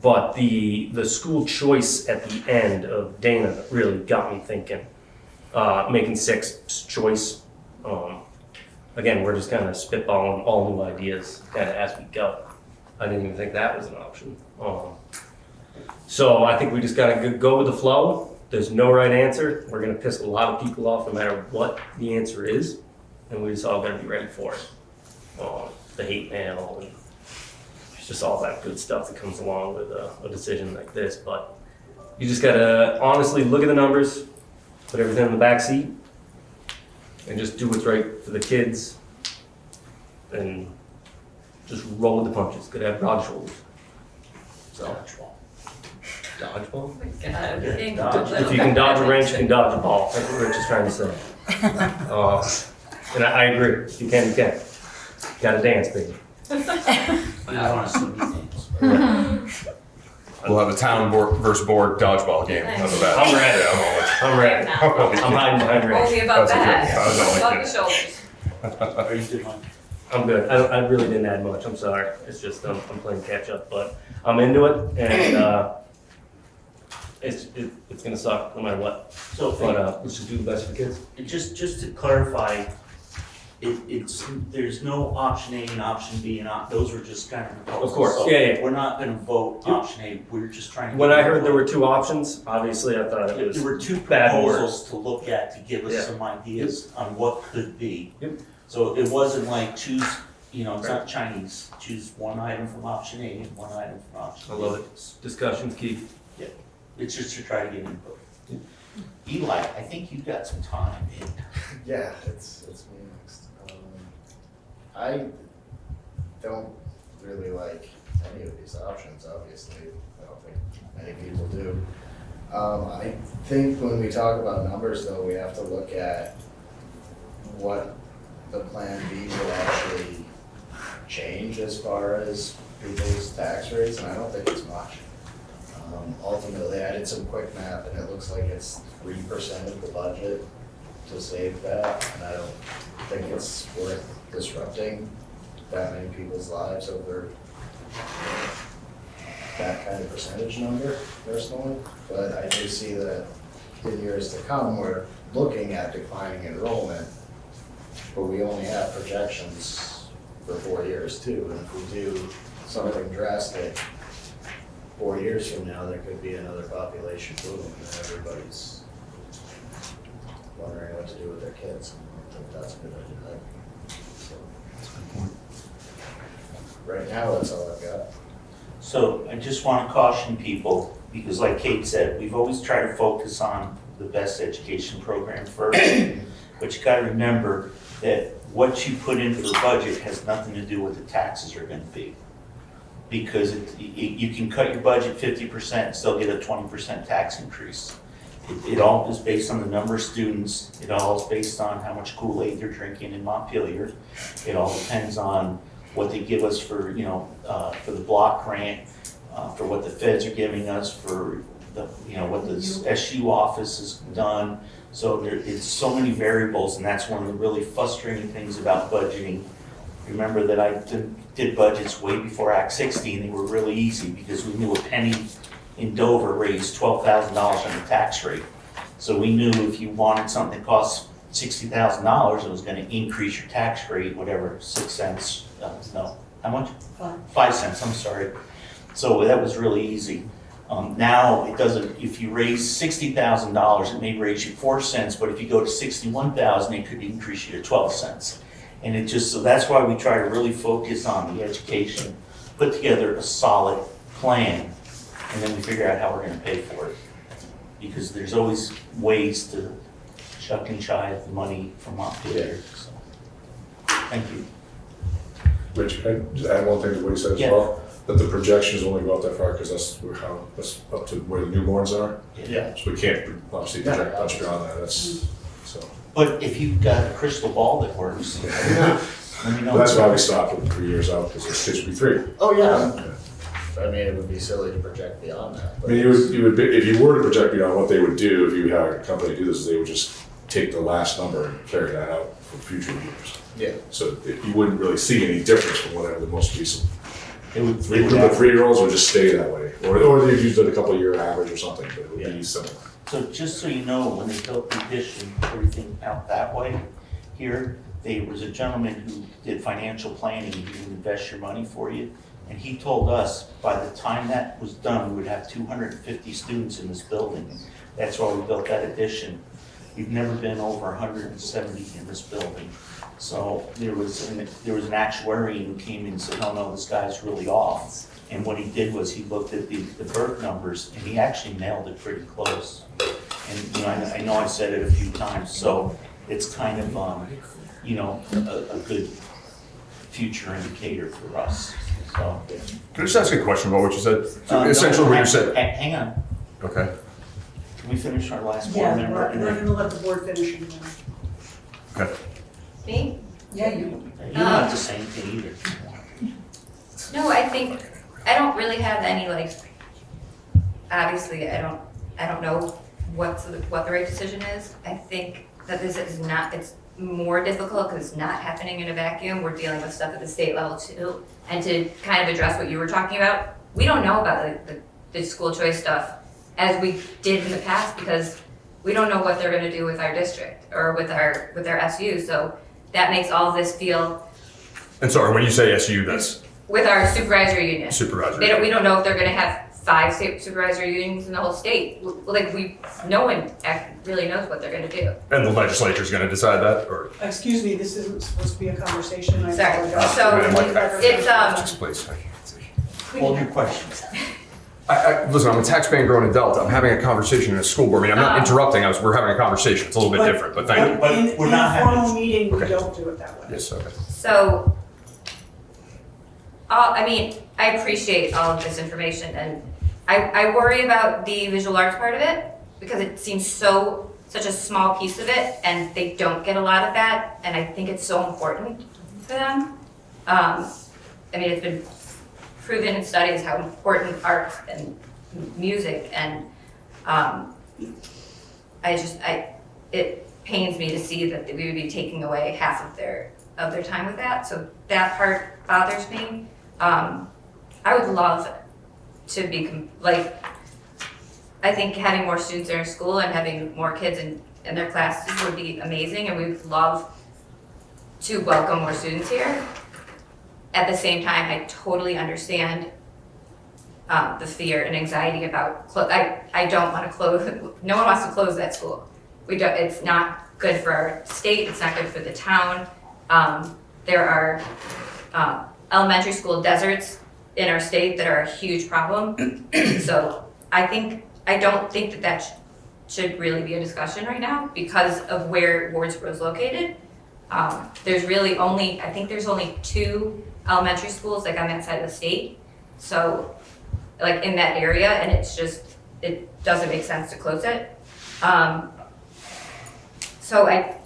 But the school choice at the end of Dana really got me thinking. Making 6 choice. Again, we're just kind of spitballing all new ideas kind of as we go. I didn't even think that was an option. So I think we just got to go with the flow. There's no right answer. We're going to piss a lot of people off no matter what the answer is. And we just all got to be ready for it. The hate mail and just all that good stuff that comes along with a decision like this. But you just got to honestly look at the numbers, put everything in the back seat, and just do what's right for the kids, and just roll with the punches. Gotta have broad shoulders. So, dodgeball? If you can dodge a wrench, you can dodge a ball. That's what Rich is trying to say. And I agree. If you can, you can. Gotta dance, baby. I want to see these things. We'll have a town board versus board dodgeball game. How's that? I'm ready. Yeah, I'm ready. I'm hiding behind Rich. Only about That's that. okay. Shrug the shoulders. I'm good. I really didn't add much. I'm sorry. It's just I'm playing catch up, but I'm into it, and it's gonna suck no matter what. So, But let's just do the best for the kids. just to clarify, there's no option A and option B, and those were just kind of proposals. Of course, So yeah. We're not gonna vote option A, we're just trying to. When I heard there were 2 options, obviously I thought it was There were 2 bad proposals to look at to give us Yeah. some ideas on what could be. Yep. So it wasn't like choose, it's not Chinese, choose one item from option A and one item from option B. I love it. Discussion's key. Yeah, it's just to try to get input. Eli, I think you've got some time, man. Yeah, it's me next. I don't really like any of these options, obviously. I don't think many people do. I think when we talk about numbers, though, we have to look at what the plan B will actually change as far as people's tax rates, and I don't think it's much. Ultimately, I did some quick math, and it looks like it's 3% of the budget to save that, and I don't think it's worth disrupting that many people's lives over that kind of percentage number, personally. But I do see that in years to come, we're looking at declining enrollment, but we only have projections for 4 years too. And if we do something drastic 4 years from now, there could be another population boom, and everybody's wondering what to do with their kids. I think that's a good idea. So, right now, that's all I've got. So I just want to caution people, because like Kate said, we've always tried to focus on the best education program first. But you got to remember that what you put in for the budget has nothing to do with the taxes are going to be. Because you can cut your budget 50% and still get a 20% tax increase. It all is based on the number of students. It all is based on how much Kool-Aid they're drinking in Montpelier. It all depends on what they give us for, for the block grant, for what the feds are giving us, for the, what the SU office has done. So it's so many variables, and that's one of the really frustrating things about budgeting. Remember that I did budgets way before Act 60, and they were really easy because we knew a penny in Dover raised $12,000 on the tax rate. So we knew if you wanted something that cost $60,000, it was going to increase your tax rate, whatever, 6 cents. No, how much? 5 cents, I'm sorry. So that was really easy. Now it doesn't, if you raise $60,000, it may raise you 4 cents, but if you go to 61,000, it could increase you to 12 cents. And it just, so that's why we try to really focus on the education, put together a solid plan, and then we figure out how we're gonna pay for it. Because there's always ways to shuck and chive the money from Montpelier, so. Thank you. Rich, can I just add one thing to what he said as Yeah. well? That the projections only go up that far because that's up to where the newborns are. Yeah. So we can't obviously project much beyond that, that's, so. But if you've got a crystal ball that works, let me know. But that's why we stopped with 3 years out, because the kids would be 3. Oh, yeah. I mean, it would be silly to project beyond that. I mean, you would, if you were to project beyond, what they would do if you had a company do this, is they would just take the last number and carry that out for future years. Yeah. So you wouldn't really see any difference from whatever the most recent. It would, The 3-year-olds would just stay that way, or they'd use a couple year average or something, but it would be similar. So just so you know, when they built the addition, everything out that way, here, there was a gentleman who did financial planning, he would invest your money for you. And he told us by the time that was done, we would have 250 students in this building. That's why we built that addition. We've never been over 170 in this building. So there was an actuarian who came in and said, oh no, this guy's really off. And what he did was he looked at the birth numbers and he actually nailed it pretty close. And I know I've said it a few times, so it's kind of a good future indicator for us. So. Can I just ask a question about what you said? So essentially what you said. Hang on. Okay. Can we finish our last board member? We're gonna let the board finish. Okay. Me? Yeah, you. You don't have to say anything either. No, I don't really have any, obviously, I don't know what the right decision is. I think that this is not, it's more difficult because it's not happening in a vacuum. We're dealing with stuff at the state level too. And to kind of address what you were talking about, we don't know about the school choice stuff as we did in the past because we don't know what they're gonna do with our district or with our SU. So that makes all of this feel. And sorry, when you say SU, that's? With our supervisory union. Supervisory. We don't know if they're gonna have 5 supervisory unions in the whole state. No one really knows what they're gonna do. And the legislature's gonna decide that, or? Excuse me, this isn't supposed to be a conversation. I Sorry. apologize. So it's Just please. Hold your questions. Listen, I'm a taxpaying grown adult. I'm having a conversation in a school board meeting. I'm not interrupting. We're having a conversation. It's a little bit different, but thank you. But we're not in a formal having. meeting, we Okay. don't do it that way. Yes, okay. So, I appreciate all of this information and I worry about the visual arts part of it because it seems such a small piece of it and they don't get a lot of that and I think it's so important for them. It's been proven in studies how important art and music and it pains me to see that we would be taking away half of their time with that. So that part bothers me. I would love to be I think having more students in our school and having more kids in their classes would be amazing and we would love to welcome more students here. At the same time, I totally understand the fear and anxiety about I don't want to close. No one wants to close that school. It's not good for our state. It's not good for the town. There are elementary school deserts in our state that are a huge problem. So I don't think that should really be a discussion right now because of where Wardsboro is located. There's only 2 elementary schools on that side of the state. So in that area and it doesn't make sense to close it. So I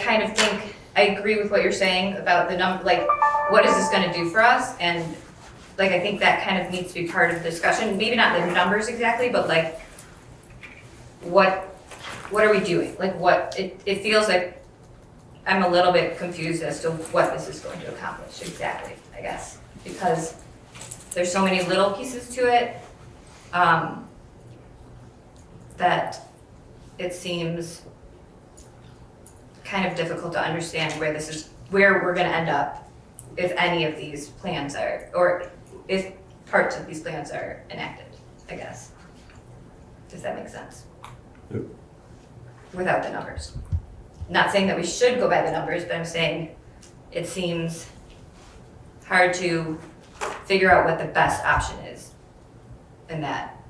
kind of think, I agree with what you're saying about the number, like, what is this gonna do for us? And like, I think that kind of needs to be part of the discussion, maybe not the numbers exactly, but like, what are we doing? Like it feels like I'm a little bit confused as to what this is going to accomplish exactly, I guess, because there's so many little pieces to it, that it seems kind of difficult to understand where we're gonna end up if any of these plans are, or if parts of these plans are enacted, I guess. Does that make sense? Yep. Without the numbers. Not saying that we should go by the numbers, but I'm saying it seems hard to figure out what the best option is in that,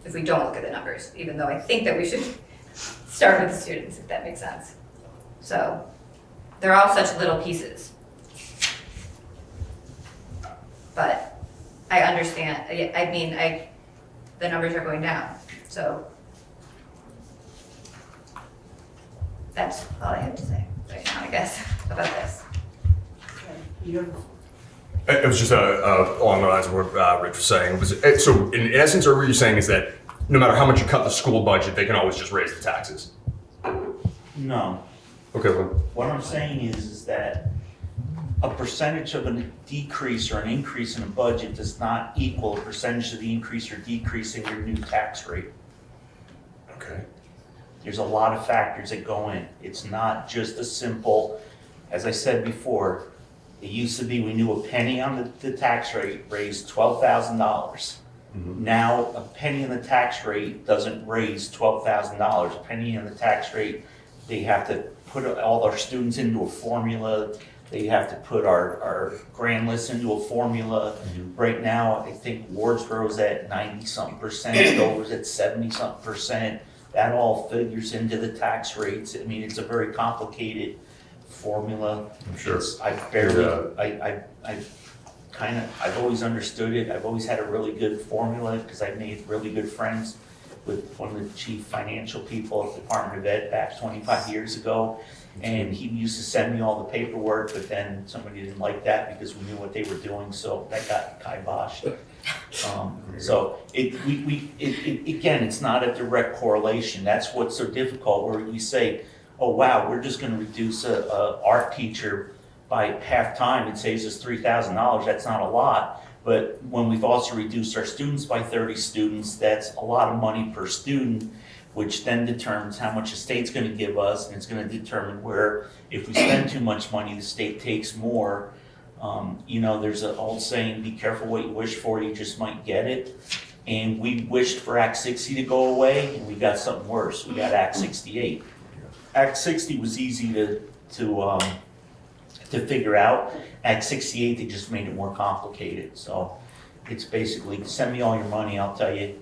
if we don't look at the numbers, even though I think that we should start with the students, if that makes sense. So they're all such little pieces. But I understand, I mean, the numbers are going down, so that's all I have to say right now, I guess, about this. It was just along the lines of what Rich was saying. So in essence, what you're saying is that no matter how much you cut the school budget, they can always just raise the taxes? No. Okay, well. What I'm saying is that a percentage of a decrease or an increase in a budget does not equal a percentage of the increase or decrease in your new tax rate. Okay. There's a lot of factors that go in. It's not just a simple, as I said before, it used to be we knew a penny on the tax rate raised $12,000. Mm-hmm. Now a penny in the tax rate doesn't raise $12,000. A penny in the tax rate, they have to put all our students into a formula. They have to put our grand list into a formula. Mm-hmm. Right now, I think Wardsboro's at 90-something%, Dover's at 70-something%. That all figures into the tax rates. I mean, it's a very complicated formula. I'm sure. I've always understood it. I've always had a really good formula because I made really good friends with one of the chief financial people at the Department of Ed back 25 years ago. And he used to send me all the paperwork, but then somebody didn't like that because we knew what they were doing, so that got kiboshed. So again, it's not a direct correlation. That's what's so difficult, where we say, oh wow, we're just gonna reduce a art teacher by half-time, it saves us $3,000, that's not a lot. But when we've also reduced our students by 30 students, that's a lot of money per student, which then determines how much the state's gonna give us, and it's gonna determine where, if we spend too much money, the state takes more. There's an old saying, be careful what you wish for, you just might get it. And we wished for Act 60 to go away, and we got something worse, we got Act 68. Act 60 was easy to figure out. Act 68, they just made it more complicated. So it's basically, send me all your money, I'll tell you,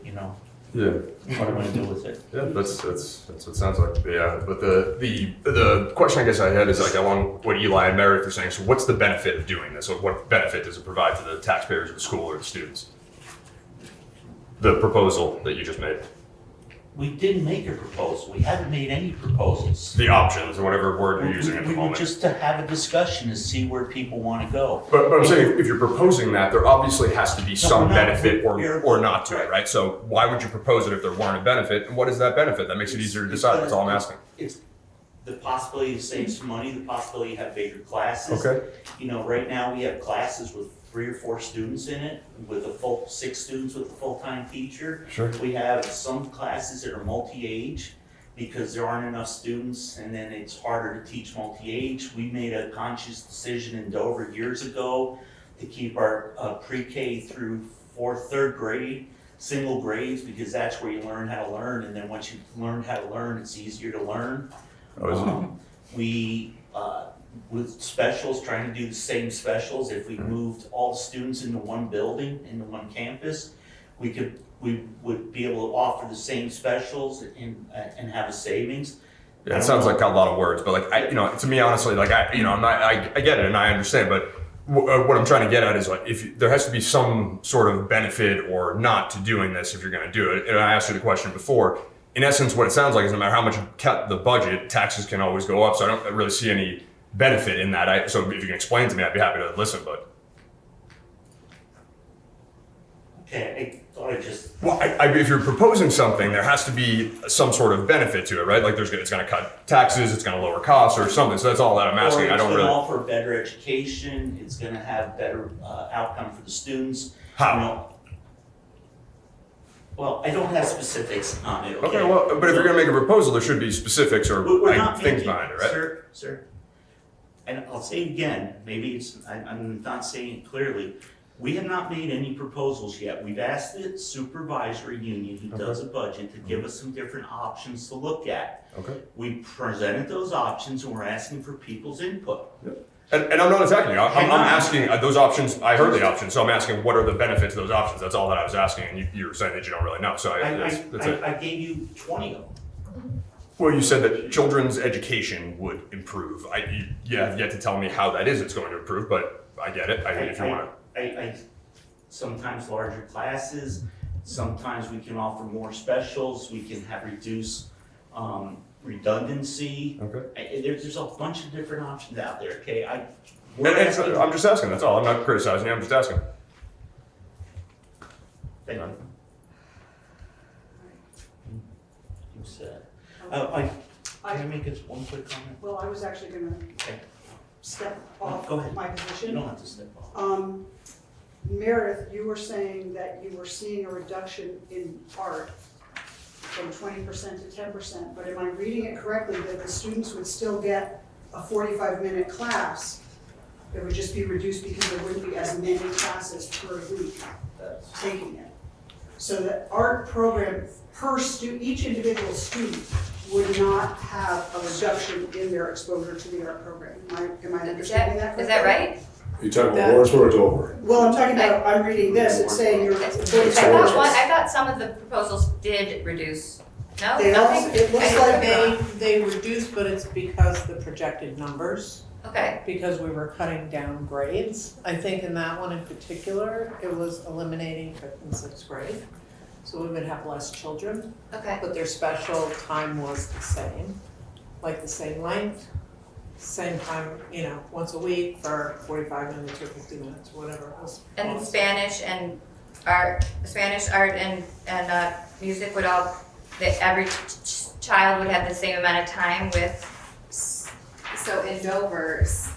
Yeah. what I'm gonna do with it. Yeah, that's what it sounds like. Yeah, but the question I guess I had is like along what Eli and Meredith are saying. So what's the benefit of doing this? Or what benefit does it provide to the taxpayers of the school or the students? The proposal that you just made. We didn't make a proposal. We haven't made any proposals. The options or whatever word you're using at the We were moment. just to have a discussion to see where people want to go. But I'm saying if you're proposing that, there obviously has to be some we're not. benefit or not to it, right? So why would you propose it if there weren't a benefit? And what is that benefit? That makes it easier to decide. That's all I'm asking. It's the possibility to save some money, the possibility to have bigger classes. Okay. Right now we have classes with 3 or 4 students in it, with 6 students with a full-time teacher. Sure. We have some classes that are multi-age because there aren't enough students, and then it's harder to teach multi-age. We made a conscious decision in Dover years ago to keep our pre-K through 3rd grade single grades, because that's where you learn how to learn, and then once you learn how to learn, it's easier to learn. Oh, is it? We with specials, trying to do the same specials. If we moved all the students into one building, into one campus, we would be able to offer the same specials and have a savings. Yeah, it sounds like a lot of words, but to me, honestly, I get it and I understand, but What I'm trying to get at is like, if there has to be some sort of benefit or not to doing this if you're going to do it. And I asked you the question before. In essence, what it sounds like is no matter how much you cut the budget, taxes can always go up. So I don't really see any benefit in that. So if you can explain to me, I'd be happy to listen. But Okay, I thought I just. well, if you're proposing something, there has to be some sort of benefit to it, right? Like it's going to cut taxes, it's going to lower costs or something. So that's all that I'm asking. I don't really. It's going to offer better education. It's going to have better outcome for the students. How? You know, well, I don't have specifics on it. Okay, well, but if you're going to make a proposal, there should be specifics or We're not things making, behind it, right? Sir, and I'll say it again, maybe I'm not saying it clearly. We have not made any proposals yet. We've asked the supervisory union who does a budget to give us some different options to look at. Okay. We presented those options and we're asking for people's input. Yep. And I'm not attacking you. I'm asking those options. I heard the options, so I'm asking what are the benefits of those options. That's all that I was asking, and you were saying that you don't really know. So that's it. I gave you 20 of them. Well, you said that children's education would improve. You have yet to tell me how that is. It's going to improve, but I get it. If you want to. Sometimes larger classes. Sometimes we can offer more specials. We can have reduced redundancy. Okay. There's a bunch of different options out there. Okay. I'm just asking. That's all. I'm not criticizing you. I'm just asking. Thank you. You said. Can I make just one quick comment? Well, I was actually gonna step off Go ahead. my position. You don't have to step off. Meredith, you were saying that you were seeing a reduction in art from 20% to 10%, but am I reading it correctly that the students would still get a 45-minute class? It would just be reduced because there wouldn't be as many classes per week taking it. So the art program per each individual student would not have a reduction in their exposure to the art program. Am I understanding that correctly? Is that right? You talking about Wardsboro or Dover? Well, I'm talking about, I'm reading this, it's saying you're. I thought some of the proposals did reduce. No, They nothing? also, it looks like They reduced, but it's because the projected numbers. Okay. Because we were cutting down grades. I think in that one in particular, it was eliminating 5th and 6th grade. So we would have less children. Okay. But their special time was the same, like the same length, same time, once a week for 45 minutes or 50 minutes, whatever it was. And Spanish art and music would all, that every child would have the same amount of time with. So in Dover's,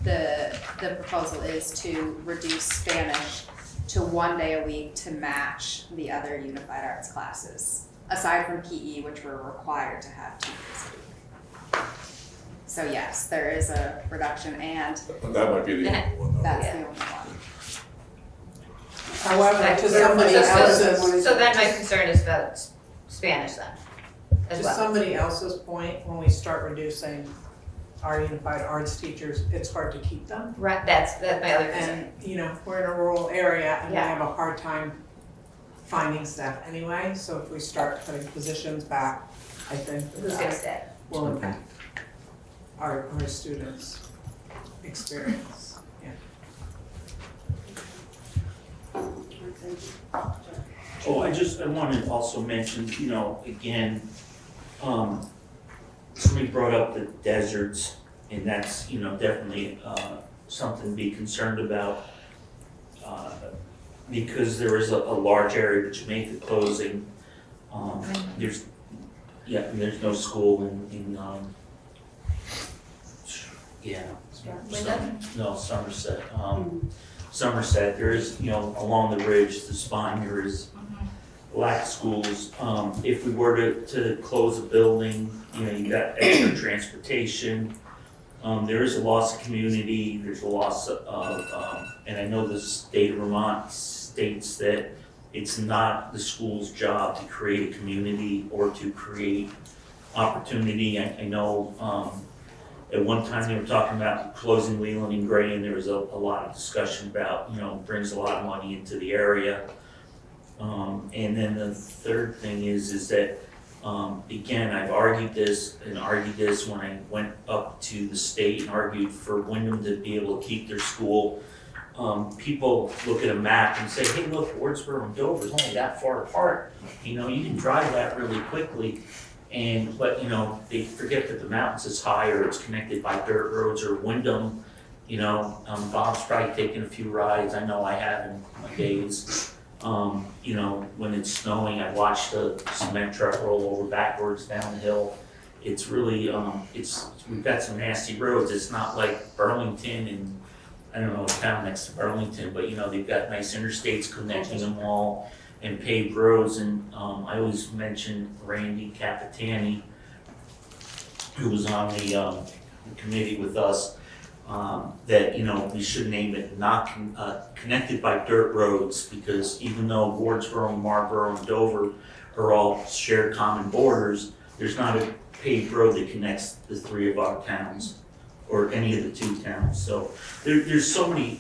the proposal is to reduce Spanish to 1 day a week to match the other unified arts classes, aside from PE, which we're required to have 2 days a week. So yes, there is a reduction, and That might be the only one, though. that's the only one. However, to somebody else's. So then my concern is about Spanish then, as To well. somebody else's point, when we start reducing our unified arts teachers, it's hard to keep them. Right, that's my other concern. And, we're in a rural area and we Yeah. have a hard time finding staff anyway, so if we start cutting positions back, I think Who's gonna stay? will impact our students' experience, yeah. Oh, I wanted to also mention, again, somebody brought up the deserts, and that's, definitely, something to be concerned about. Because there is a large area of Jamaica closing, there's no school in Somerset. Somerset, there is, along the ridge, the spine, there is lack schools. If we were to close a building, you got extra transportation. There is a loss of community, there's a loss of, and I know the state of Vermont states that it's not the school's job to create a community or to create opportunity. I know at one time they were talking about closing Leland and Gray, and there was a lot of discussion about, brings a lot of money into the area. And then the third thing is that Again, I've argued this when I went up to the state and argued for Wyndham to be able to keep their school. People look at a map and say, hey, look, Wardsboro and Dover's only that far apart. You know, you can drive that really quickly. But, you know, they forget that the mountains is high or it's connected by dirt roads or Wyndham. You know, Bob's probably taken a few rides. I know I have in my days. You know, when it's snowing, I watch the cement truck roll over backwards down the hill. It's really, we've got some nasty roads. It's not like Burlington and, I don't know, a town next to Burlington, but you know, they've got nice interstates connecting them all and paved roads. And I always mention Randy Capitani, who was on the committee with us, that, you know, we should name it not connected by dirt roads, because even though Wardsboro, Marlboro, and Dover are all shared common borders, there's not a paved road that connects the three of our towns or any of the two towns. So there's so many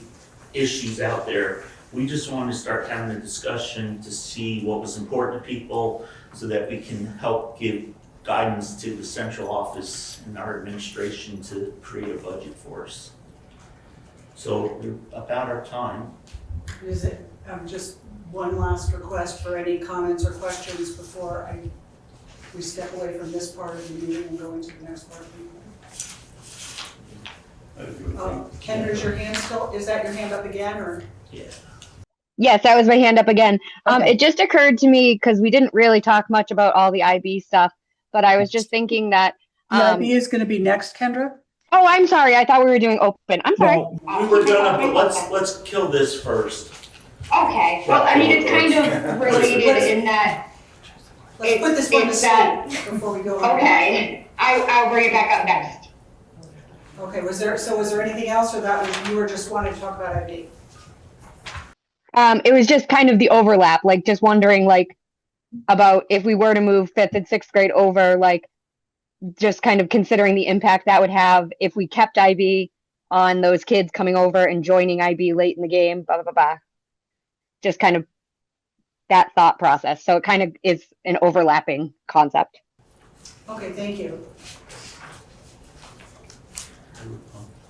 issues out there. We just want to start having a discussion to see what was important to people so that we can help give guidance to the central office and our administration to create a budget for us. So we're about our time. Is it, just one last request for any comments or questions before we step away from this part of the meeting and go into the next part of the meeting? Kendra, is your hand still, is that your hand up again, or? Yeah. Yes, that was my hand up again. Okay. It just occurred to me, because we didn't really talk much about all the IB stuff, but I was just thinking that. The IB is going to be next, Kendra? Oh, I'm sorry. I thought we were doing open. I'm sorry. We were done, but let's kill this first. Okay. Well, I mean, it's kind of related in that. Let's put this one to sleep before we go on. Okay. I'll bring it back up next. Okay, was there anything else, or that was, you were just wanting to talk about IB? It was just kind of the overlap, like just wondering, like, about if we were to move 5th and 6th grade over, like, just kind of considering the impact that would have if we kept IB on those kids coming over and joining IB late in the game, blah, blah, blah. Just kind of that thought process. So it kind of is an overlapping concept. Okay, thank you.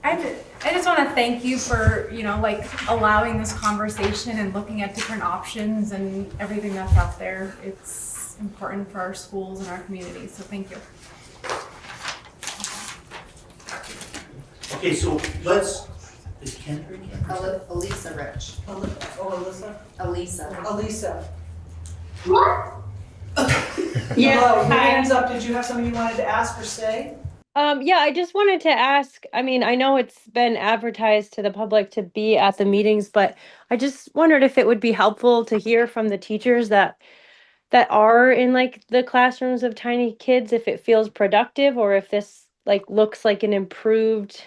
I just want to thank you for, you know, like allowing this conversation and looking at different options and everything that's out there. It's important for our schools and our communities, so thank you. Okay, so is Kendra here? Elisa Rich. Alyssa? Elisa. What? Yeah. Hello, your Hi. hand's up. Did you have something you wanted to ask or say? Yeah, I just wanted to ask, I mean, I know it's been advertised to the public to be at the meetings, but I just wondered if it would be helpful to hear from the teachers that are in like the classrooms of tiny kids, if it feels productive, or if this like looks like an improved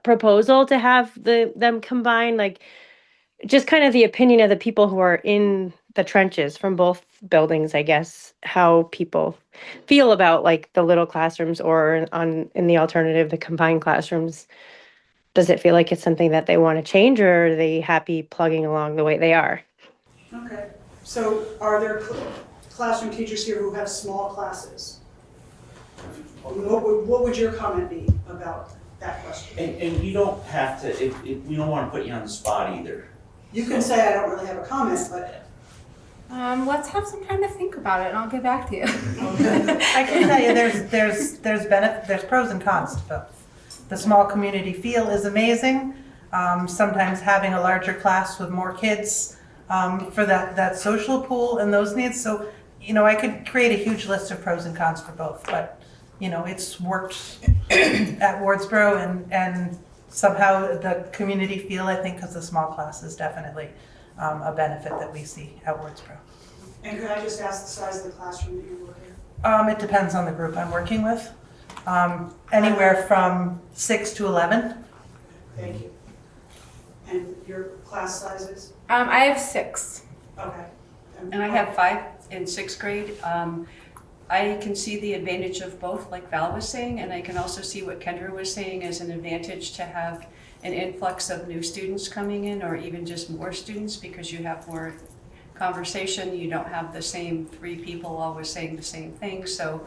proposal to have them combined, like just kind of the opinion of the people who are in the trenches from both buildings, I guess, how people feel about like the little classrooms or in the alternative, the combined classrooms. Does it feel like it's something that they want to change, or are they happy plugging along the way they are? Okay, so are there classroom teachers here who have small classes? What would your comment be about that question? And you don't have to, we don't want to put you on the spot either. You can say I don't really have a comment, but. Let's have some time to think about it and I'll get back to you. I can tell you there's pros and cons to both. The small community feel is amazing. Sometimes having a larger class with more kids for that social pool and those needs. So, you know, I could create a huge list of pros and cons for both, but, you know, it's worked at Wardsboro and somehow the community feel, I think, because the small class is definitely a benefit that we see at Wardsboro. And could I just ask the size of the classroom that you work in? It depends on the group I'm working with. Anywhere from 6 to 11. Thank you. And your class sizes? I have 6. Okay. And I have 5 in 6th grade. I can see the advantage of both, like Val was saying, and I can also see what Kendra was saying as an advantage to have an influx of new students coming in, or even just more students, because you have more conversation. You don't have the same three people always saying the same thing. So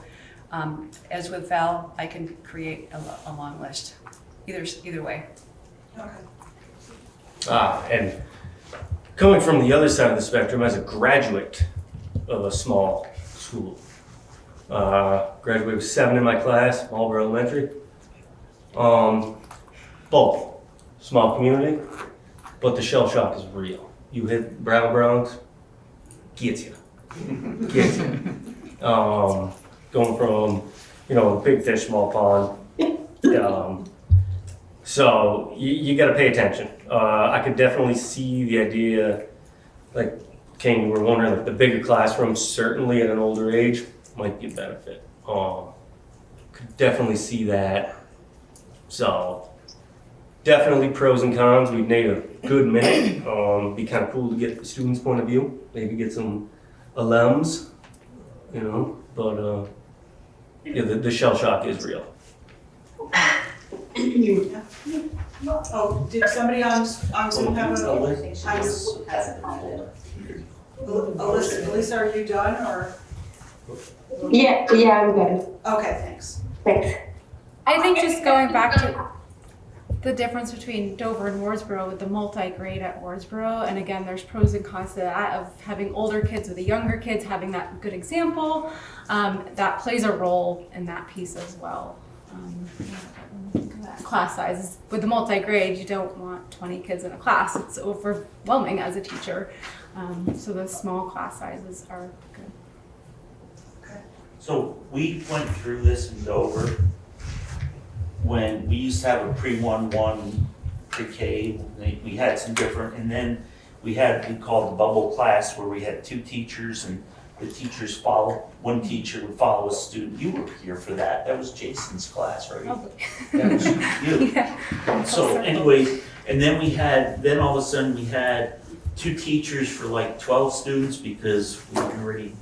as with Val, I can create a long list, either way. Okay. And coming from the other side of the spectrum, as a graduate of a small school, graduated with 7 in my class, Marlboro Elementary. Both small community, but the shell shock is real. You hit Brattleboro, gets you. Going from, big fish, small pond. So you got to pay attention. I could definitely see the idea, like Kane, you were wondering, like the bigger classrooms, certainly at an older age, might be a benefit. Could definitely see that. So definitely pros and cons. We'd need a good minute. Be kind of cool to get the students' point of view. Maybe get some alums, but yeah, the shell shock is real. Oh, did somebody on Zoom have a? Alyssa, are you done or? Yeah, I'm good. Okay, thanks. Thanks. I think just going back to the difference between Dover and Wardsboro with the multi-grade at Wardsboro, and again, there's pros and cons to that of having older kids with the younger kids, having that good example, that plays a role in that piece as well. Class sizes with the multi-grade, you don't want 20 kids in a class. It's overwhelming as a teacher. So the small class sizes are good. So we went through this in Dover when we used to have a pre-1-1 pre-K. We had some different, and then we called the bubble class where we had 2 teachers and the teachers one teacher would follow a student. You were here for that. That was Jason's class, right? That was you. Yeah. So anyways, and then all of a sudden we had 2 teachers for like 12 students because we already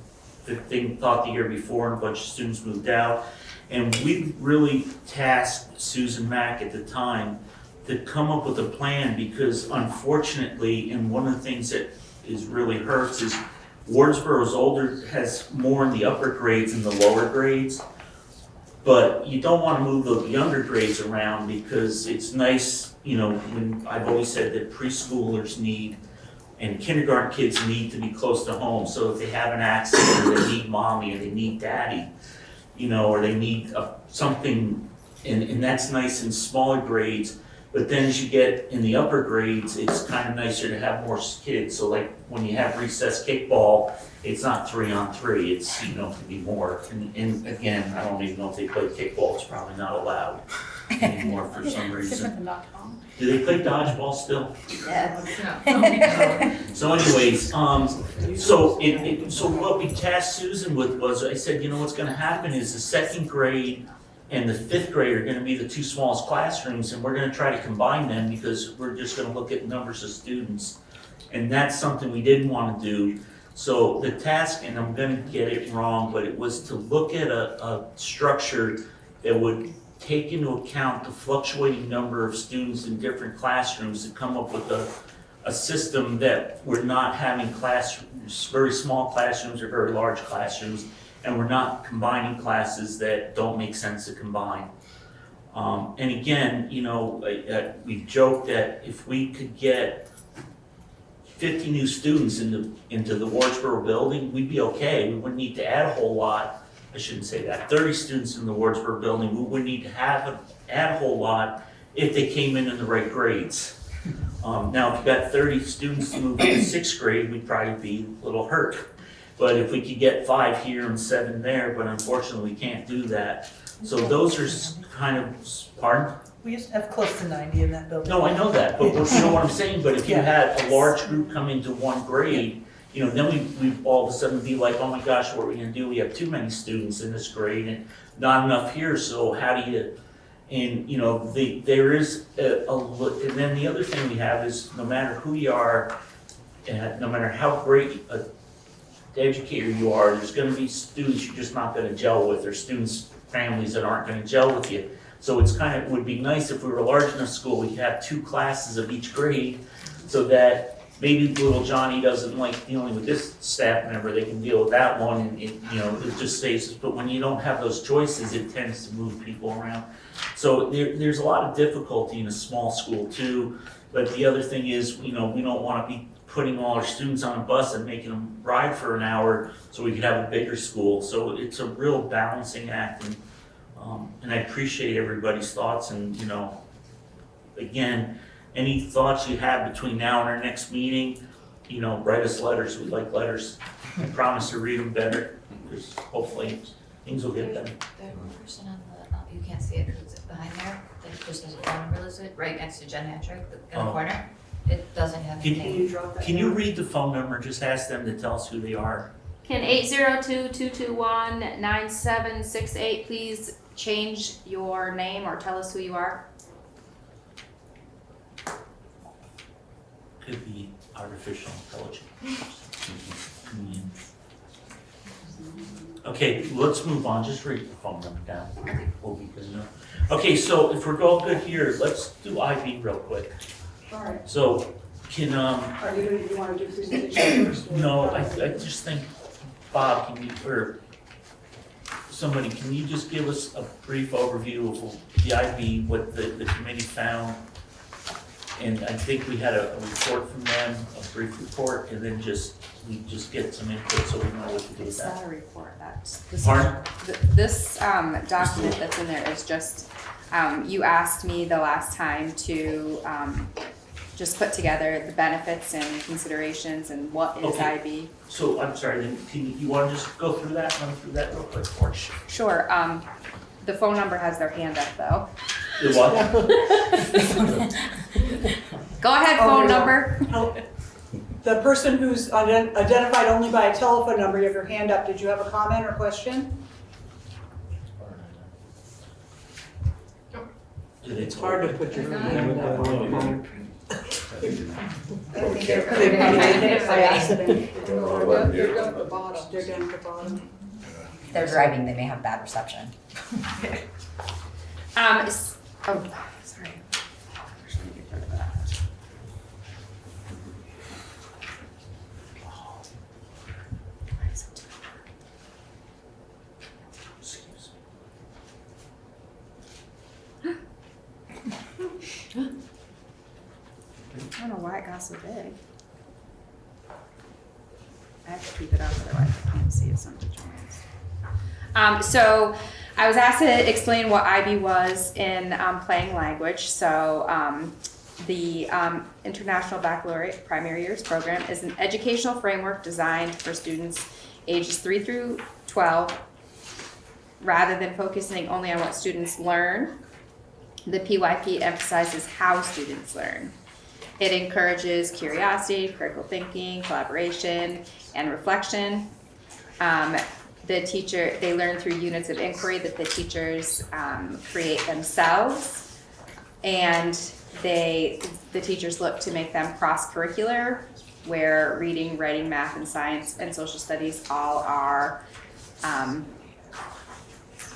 thought the year before and a bunch of students moved out. And we really tasked Susan Mack at the time to come up with a plan because unfortunately, and one of the things that really hurts is Wardsboro's has more in the upper grades than the lower grades. But you don't want to move the younger grades around because it's nice, when I've always said that preschoolers need and kindergarten kids need to be close to home. So if they have an accident or they need mommy or they need daddy, or they need something, and that's nice in smaller grades. But then as you get in the upper grades, it's kind of nicer to have more kids. So like when you have recess kickball, it's not 3-on-3, it's, it can be more. And again, I don't even know if they play kickball, it's probably not allowed anymore for some reason. Do they play dodgeball still? Yes. So anyways, so what we tasked Susan with was, I said, what's gonna happen is the 2nd grade and the 5th grade are gonna be the 2 smallest classrooms, and we're gonna try to combine them because we're just gonna look at numbers of students. And that's something we didn't wanna do. So the task, and I'm gonna get it wrong, but it was to look at a structure that would take into account the fluctuating number of students in different classrooms to come up with a system that we're not having classrooms, very small classrooms or very large classrooms, and we're not combining classes that don't make sense to combine. And again, we joked that if we could get 50 new students into the Wardsboro building, we'd be okay. We wouldn't need to add a whole lot. I shouldn't say that. 30 students in the Wardsboro building, we wouldn't need to add a whole lot if they came in the right grades. Now, if you got 30 students to move into 6th grade, we'd probably be a little hurt. But if we could get 5 here and 7 there, but unfortunately we can't do that. So those are kind of, pardon? We used to have close to 90 in that building. No, I know that, but you know what I'm saying? But if you had a large group come into one grade, then we all of a sudden be like, oh my gosh, what are we gonna do? We have too many students in this grade and not enough here, so how do you, and there is and then the other thing we have is no matter who you are, no matter how great the educator you are, there's gonna be students you're just not gonna gel with, or students, families that aren't gonna gel with you. So it would be nice if we were a large enough school, we could have 2 classes of each grade so that maybe little Johnny doesn't like dealing with this staff member, they can deal with that one, and it, you know, it just saves us. But when you don't have those choices, it tends to move people around. So there's a lot of difficulty in a small school too. But the other thing is, you know, we don't want to be putting all our students on a bus and making them ride for an hour so we could have a bigger school. So it's a real balancing act, and I appreciate everybody's thoughts. And, you know, again, any thoughts you have between now and our next meeting, you know, write us letters. We like letters. I promise to read them better, because hopefully things will get better. There's one person on the, you can't see it because it's behind there, that just has a phone number listed, right next to Jen Hattrick in the corner. It doesn't have anything. Can you read the phone number? Just ask them to tell us who they are. Can 802-221-9768 please change your name or tell us who you are? Could be artificial intelligence. Okay, let's move on. Just write the phone number down. We'll be good enough. Okay, so if we're all good here, let's do IB real quick. All right. So, can Are you want to do presentation first? no, I just think, Bob, can you, or somebody, can you just give us a brief overview of the IB, what the committee found? And I think we had a report from them, a brief report, and then we just get some input so we know what to do with It's that. not a report, that's, Pardon? this document that's in there is just, you asked me the last time to just put together the benefits and considerations and what is Okay. IB. So, I'm sorry, then you want to just go through that, run through that real quick for us? Sure, the phone number has their hand up though. The what? Go ahead, phone number. The person who's identified only by a telephone number, you have your hand up. Did you have a comment or question? It's hard to put your hand up. They're down at the bottom. They're down at the bottom. If they're driving, they may have bad reception. Sorry. I don't know why it got so big. I have to keep it up, otherwise I can't see if something joins. So I was asked to explain what IB was in plain language. So the International Baccalaureate Primary Years Program is an educational framework designed for students ages 3 through 12. Rather than focusing only on what students learn, the PYP emphasizes how students learn. It encourages curiosity, critical thinking, collaboration, and reflection. They learn through units of inquiry that the teachers create themselves, and the teachers look to make them cross-curricular, where reading, writing, math, and science, and social studies all are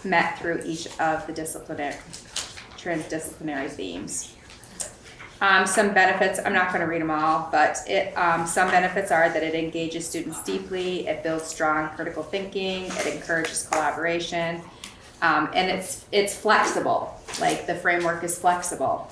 met through each of the transdisciplinary themes. Some benefits, I'm not going to read them all, but some benefits are that it engages students deeply, it builds strong critical thinking, it encourages collaboration, and it's flexible, like the framework is flexible.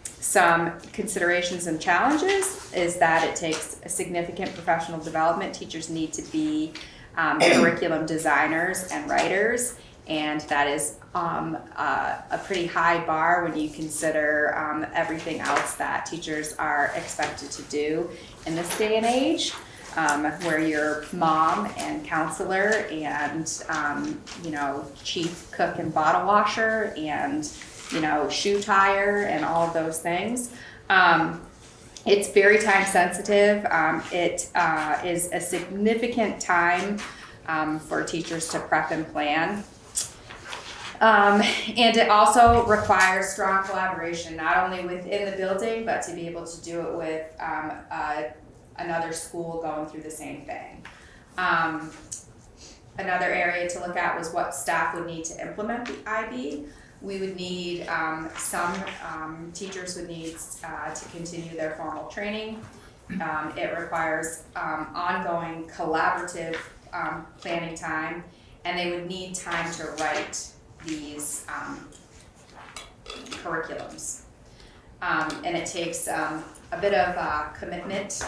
Some considerations and challenges is that it takes a significant professional development. Teachers need to be curriculum designers and writers, and that is a pretty high bar when you consider everything else that teachers are expected to do in this day and age, where you're mom and counselor and chief cook and bottle washer and shoe tire and all of those things. It's very time sensitive. It is a significant time for teachers to prep and plan. And it also requires strong collaboration, not only within the building, but to be able to do it with another school going through the same thing. Another area to look at was what staff would need to implement the IB. We would need, some teachers would need to continue their formal training. It requires ongoing collaborative planning time, and they would need time to write these curriculums. And it takes a bit of commitment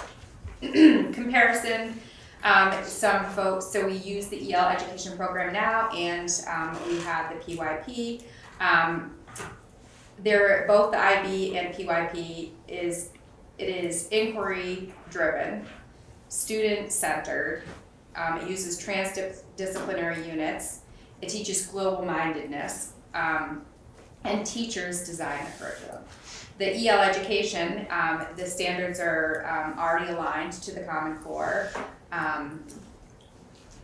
comparison. Some folks, so we use the EL education program now, and we have the PYP. Both the IB and PYP is inquiry driven, student centered. It uses transdisciplinary units. It teaches global mindedness, and teachers design the curriculum. The EL education, the standards are already aligned to the Common Core.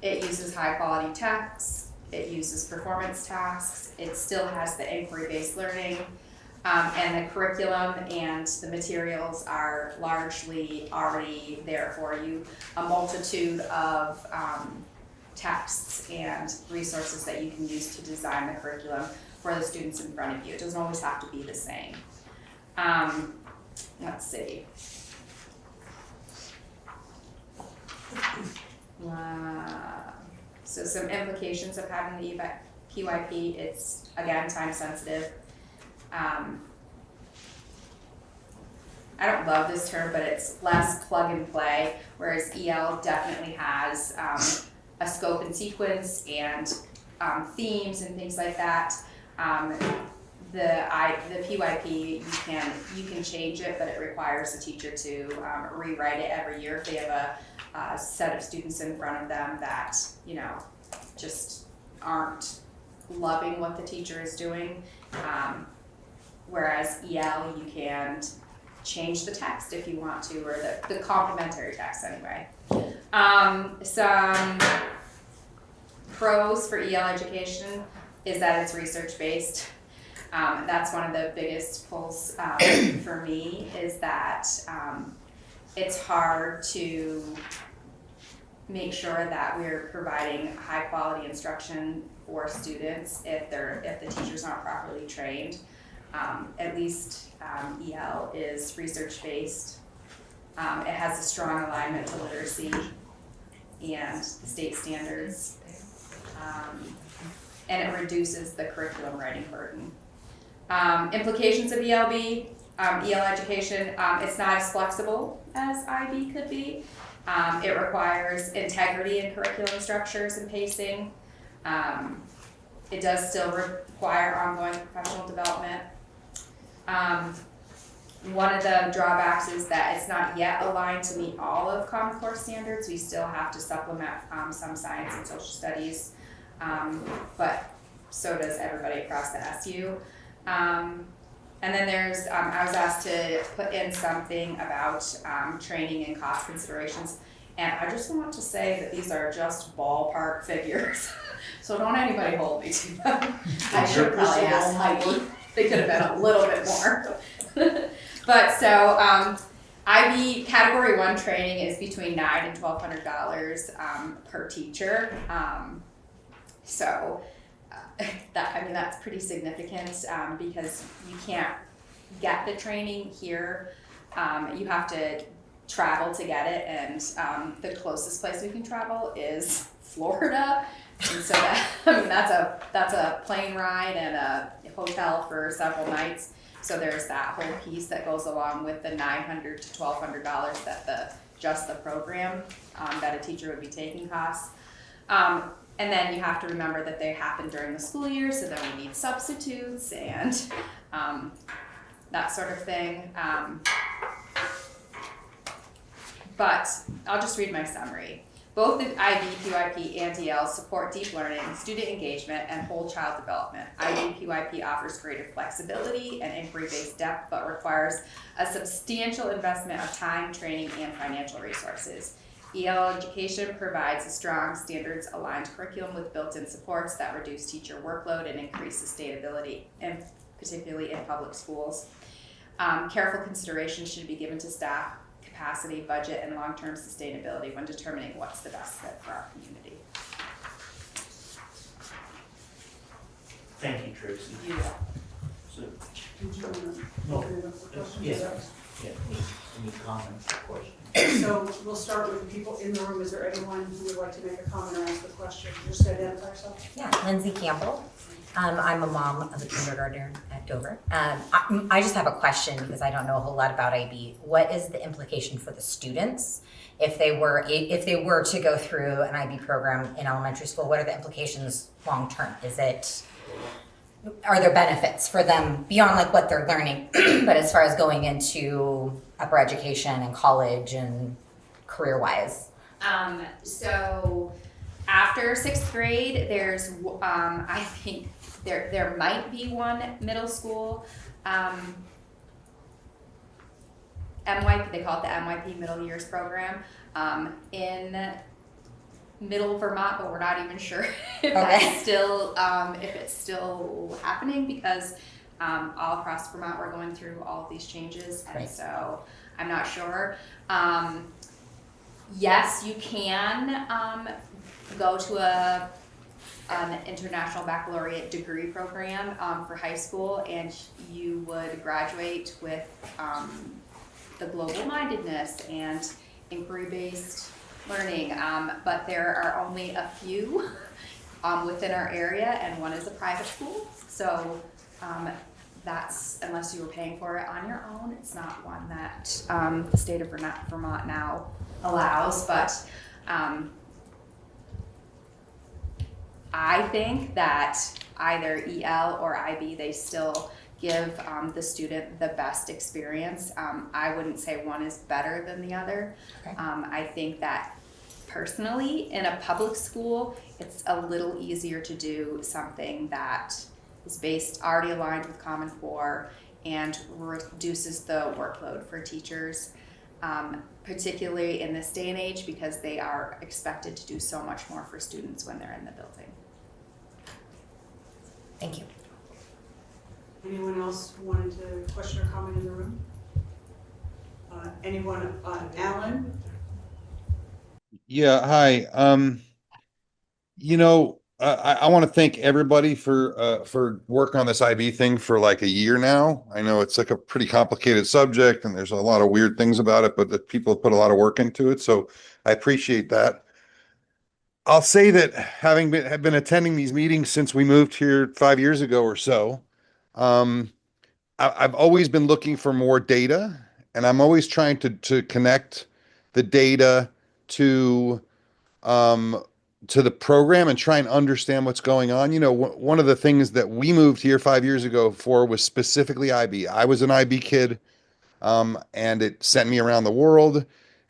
It uses high quality texts. It uses performance tasks. It still has the inquiry-based learning. And the curriculum and the materials are largely already there for you. A multitude of texts and resources that you can use to design the curriculum for the students in front of you. It doesn't always have to be the same. Let's see. So some implications of having the PYP, it's again time sensitive. I don't love this term, but it's less plug and play, whereas EL definitely has a scope and sequence and themes and things like that. The PYP, you can change it, but it requires the teacher to rewrite it every year if they have a set of students in front of them that, just aren't loving what the teacher is doing. Whereas EL, you can change the text if you want to, or the complementary text anyway. Some pros for EL education is that it's research-based. That's one of the biggest pulls for me, is that it's hard to make sure that we're providing high quality instruction for students if the teachers aren't properly trained. At least EL is research-based. It has a strong alignment to literacy and the state standards. And it reduces the curriculum writing burden. Implications of EL education, it's not as flexible as IB could be. It requires integrity in curriculum structures and pacing. It does still require ongoing professional development. One of the drawbacks is that it's not yet aligned to meet all of Common Core standards. We still have to supplement some science and social studies, but so does everybody across the SU. And then there's, I was asked to put in something about training and cost considerations. And I just want to say that these are just ballpark figures. So don't anybody hold me to them. I should probably ask Heidi. They could have been a little bit more. But so IB Category 1 training is between $900 and $1,200 per teacher. That's pretty significant because you can't get the training here. You have to travel to get it, and the closest place we can travel is Florida. And so that's a plane ride and a hotel for several nights. So there's that whole piece that goes along with the $900 to $1,200 that just the program that a teacher would be taking costs. And then you have to remember that they happen during the school year, so then we need substitutes and that sort of thing. But I'll just read my summary. Both the IB, PYP, and EL support deep learning, student engagement, and whole child development. IB, PYP offers greater flexibility and inquiry-based depth, but requires a substantial investment of time, training, and financial resources. EL education provides a strong standards-aligned curriculum with built-in supports that reduce teacher workload and increase sustainability, and particularly in public schools. Careful consideration should be given to staff capacity, budget, and long-term sustainability when determining what's the best fit for our community. Thank you, Tracy. Yeah. So, Did you want to no, open it up for questions? yes. Yeah, any comments or questions? So we'll start with the people in the room. Is there anyone who would like to make a comment or ask a question? Just identify yourself. Yeah, Lindsay Campbell. I'm a mom of a kindergartner at Dover. I just have a question because I don't know a whole lot about IB. What is the implication for the students if they were to go through an IB program in elementary school? What are the implications long term? Are there benefits for them beyond like what they're learning, but as far as going into upper education and college and career wise? So after 6th grade, there's, I think there might be one middle school, MYP, they call it the MYP Middle Years Program, in Middle Vermont, but we're not even sure if that's still, if it's still happening because all across Vermont we're going through all of these changes, and so I'm not sure. Yes, you can go to an international baccalaureate degree program for high school, and you would graduate with the global mindedness and inquiry-based learning, but there are only a few within our area, and one is a private school, so that's, unless you were paying for it on your own, it's not one that the state of Vermont now allows, but I think that either EL or IB, they still give the student the best experience. I wouldn't say one is better than the other. I think that personally in a public school, it's a little easier to do something that is based, already aligned with Common Core and reduces the workload for teachers, particularly in this day and age because they are expected to do so much more for students when they're in the building. Thank you. Anyone else wanted to question or comment in the room? Anyone, Alan? Yeah, hi. I want to thank everybody for work on this IB thing for like a year now. I know it's like a pretty complicated subject and there's a lot of weird things about it, but the people have put a lot of work into it, so I appreciate that. I'll say that having been attending these meetings since we moved here 5 years ago or so, I've always been looking for more data, and I'm always trying to connect the data to the program and try and understand what's going on. You know, one of the things that we moved here 5 years ago for was specifically IB. I was an IB kid, and it sent me around the world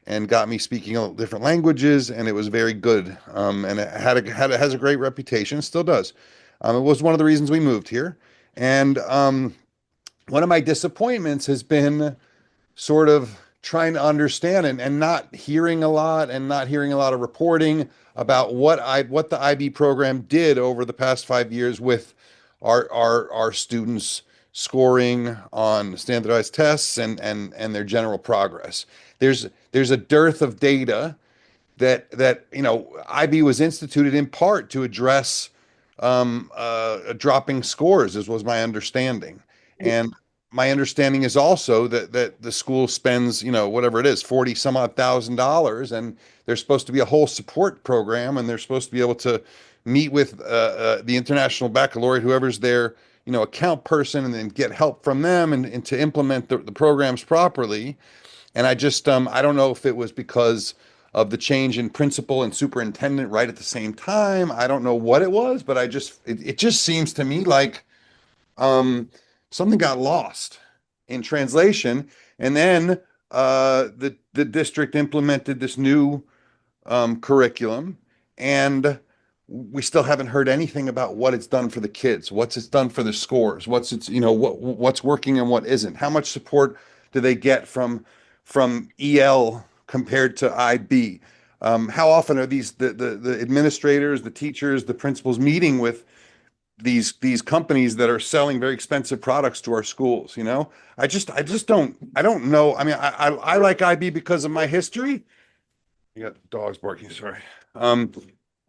and got me speaking different languages, and it was very good. And it has a great reputation, still does. It was one of the reasons we moved here. And one of my disappointments has been sort of trying to understand and not hearing a lot of reporting about what the IB program did over the past 5 years with our students scoring on standardized tests and their general progress. There's a dearth of data that IB was instituted in part to address dropping scores, as was my understanding. And my understanding is also that the school spends, whatever it is, 40 some odd $1,000, and there's supposed to be a whole support program, and they're supposed to be able to meet with the International Baccalaureate, whoever's their, account person, and then get help from them and to implement the programs properly. And I just, I don't know if it was because of the change in principal and superintendent right at the same time. I don't know what it was, but it just seems to me like something got lost in translation. And then the district implemented this new curriculum, and we still haven't heard anything about what it's done for the kids, what's it's done for the scores, what's working and what isn't. How much support do they get from EL compared to IB? How often are the administrators, the teachers, the principals meeting with these companies that are selling very expensive products to our schools? I don't know. I mean, I like IB because of my history. You got dogs barking, sorry.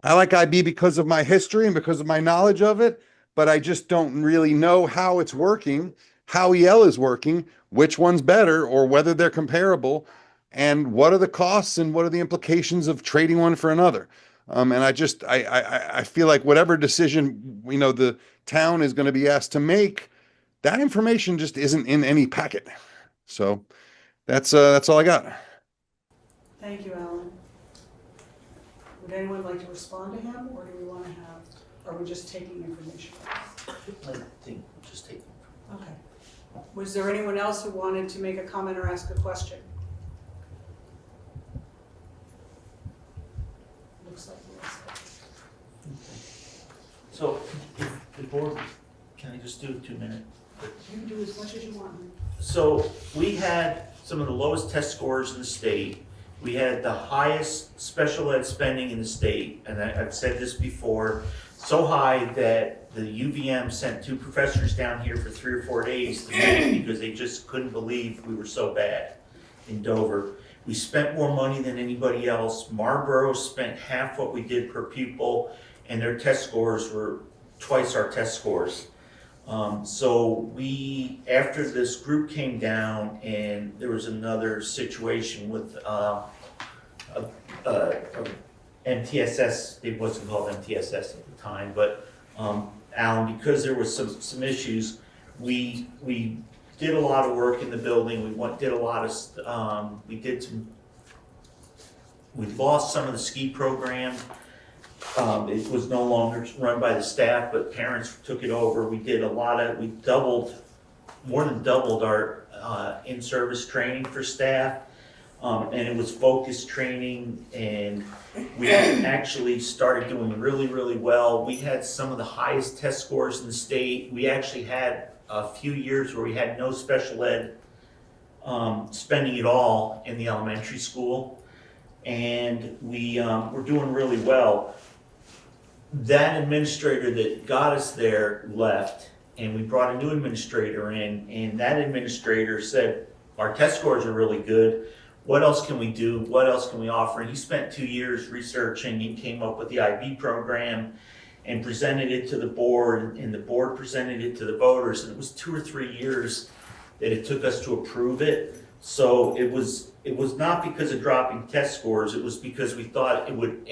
I like IB because of my history and because of my knowledge of it, but I just don't really know how it's working how EL is working, which one's better, or whether they're comparable, and what are the costs and what are the implications of trading one for another. And I feel like whatever decision, the town is going to be asked to make, that information just isn't in any packet. So that's all I got. Thank you, Alan. Would anyone like to respond to him, or do we want to have, are we just taking information? I think we'll just take. Okay. Was there anyone else who wanted to make a comment or ask a question? Looks like we're all set. So, if the board, can I just do a 2-minute? You can do as much as you want. So, we had some of the lowest test scores in the state. We had the highest special ed spending in the state, and I've said this before, so high that the UVM sent 2 professors down here for 3 or 4 days to meet because they just couldn't believe we were so bad in Dover. We spent more money than anybody else. Marlboro spent half what we did per pupil, and their test scores were twice our test scores. So we, after this group came down, and there was another situation with MTSS, it wasn't called MTSS at the time, but Alan, because there was some issues, we did a lot of work in the building. Did a lot of we lost some of the ski program. It was no longer run by the staff, but parents took it over. We more than doubled our in-service training for staff. And it was focused training, and we actually started doing really, really well. We had some of the highest test scores in the state. We actually had a few years where we had no special ed spending at all in the elementary school, and we were doing really well. That administrator that got us there left, and we brought a new administrator in, and that administrator said, our test scores are really good. What else can we do? What else can we offer? And he spent 2 years researching. He came up with the IB program and presented it to the board, and the board presented it to the voters. And it was 2 or 3 years that it took us to approve it. So it was not because of dropping test scores. It was because we thought it would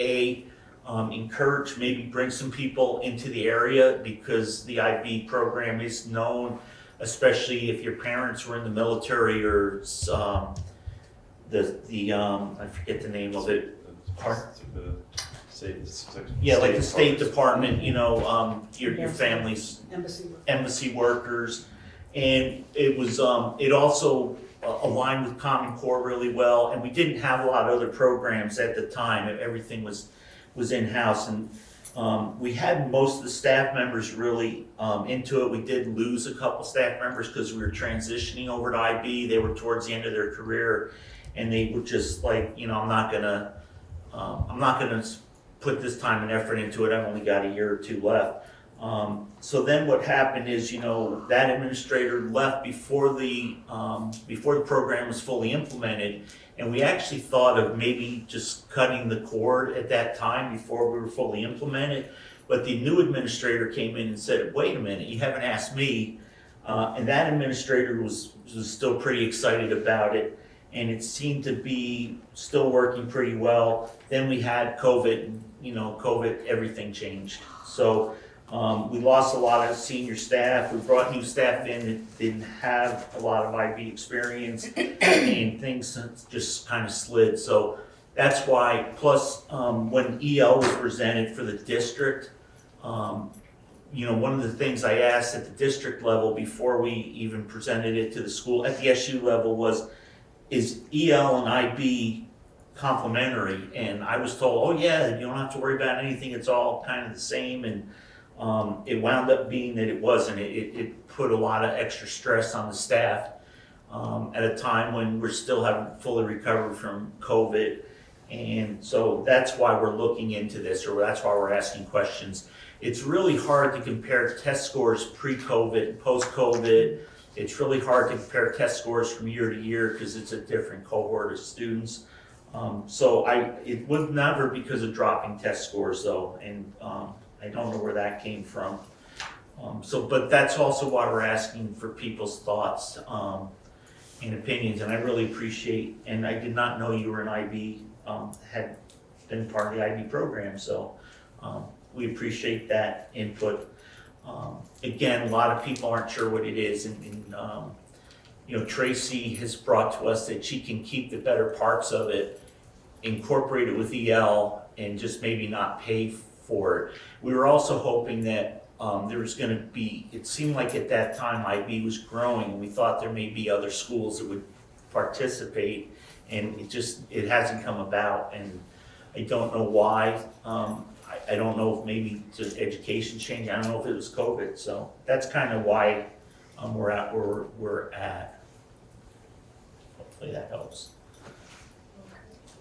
encourage, maybe bring some people into the area, because the IB program is known, especially if your parents were in the military or I forget the name of it. Yeah, like the State Department, your family's embassy workers. And it was, it also aligned with Common Core really well, and we didn't have a lot of other programs at the time. Everything was in-house, and we had most of the staff members really into it. We did lose a couple staff members because we were transitioning over to IB. They were towards the end of their career, and they were just like, I'm not gonna put this time and effort into it. I've only got a year or 2 left. So then what happened is, that administrator left before the program was fully implemented, and we actually thought of maybe just cutting the cord at that time before we were fully implemented. But the new administrator came in and said, wait a minute, you haven't asked me. And that administrator was still pretty excited about it, and it seemed to be still working pretty well. Then we had COVID, and COVID, everything changed. So we lost a lot of senior staff. We brought new staff in that didn't have a lot of IB experience, and things just kind of slid. So that's why, plus when EL was presented for the district, one of the things I asked at the district level before we even presented it to the school, at the SU level, was, is EL and IB complementary? And I was told, oh yeah, you don't have to worry about anything, it's all kind of the same. And it wound up being that it wasn't. It put a lot of extra stress on the staff at a time when we're still haven't fully recovered from COVID. And so that's why we're looking into this, or that's why we're asking questions. It's really hard to compare test scores pre-COVID and post-COVID. It's really hard to compare test scores from year to year because it's a different cohort of students. So it would never because of dropping test scores though, and I don't know where that came from. But that's also why we're asking for people's thoughts and opinions, and I really appreciate, and I did not know you were an IB, had been part of the IB program, so we appreciate that input. Again, a lot of people aren't sure what it is, and Tracy has brought to us that she can keep the better parts of it, incorporate it with EL, and just maybe not pay for it. We were also hoping that there was going to be, it seemed like at that time IB was growing, and we thought there may be other schools that would participate, and it hasn't come about, and I don't know why. I don't know if maybe just education changed. I don't know if it was COVID, so that's kind of why we're at where we're at. Hopefully that helps.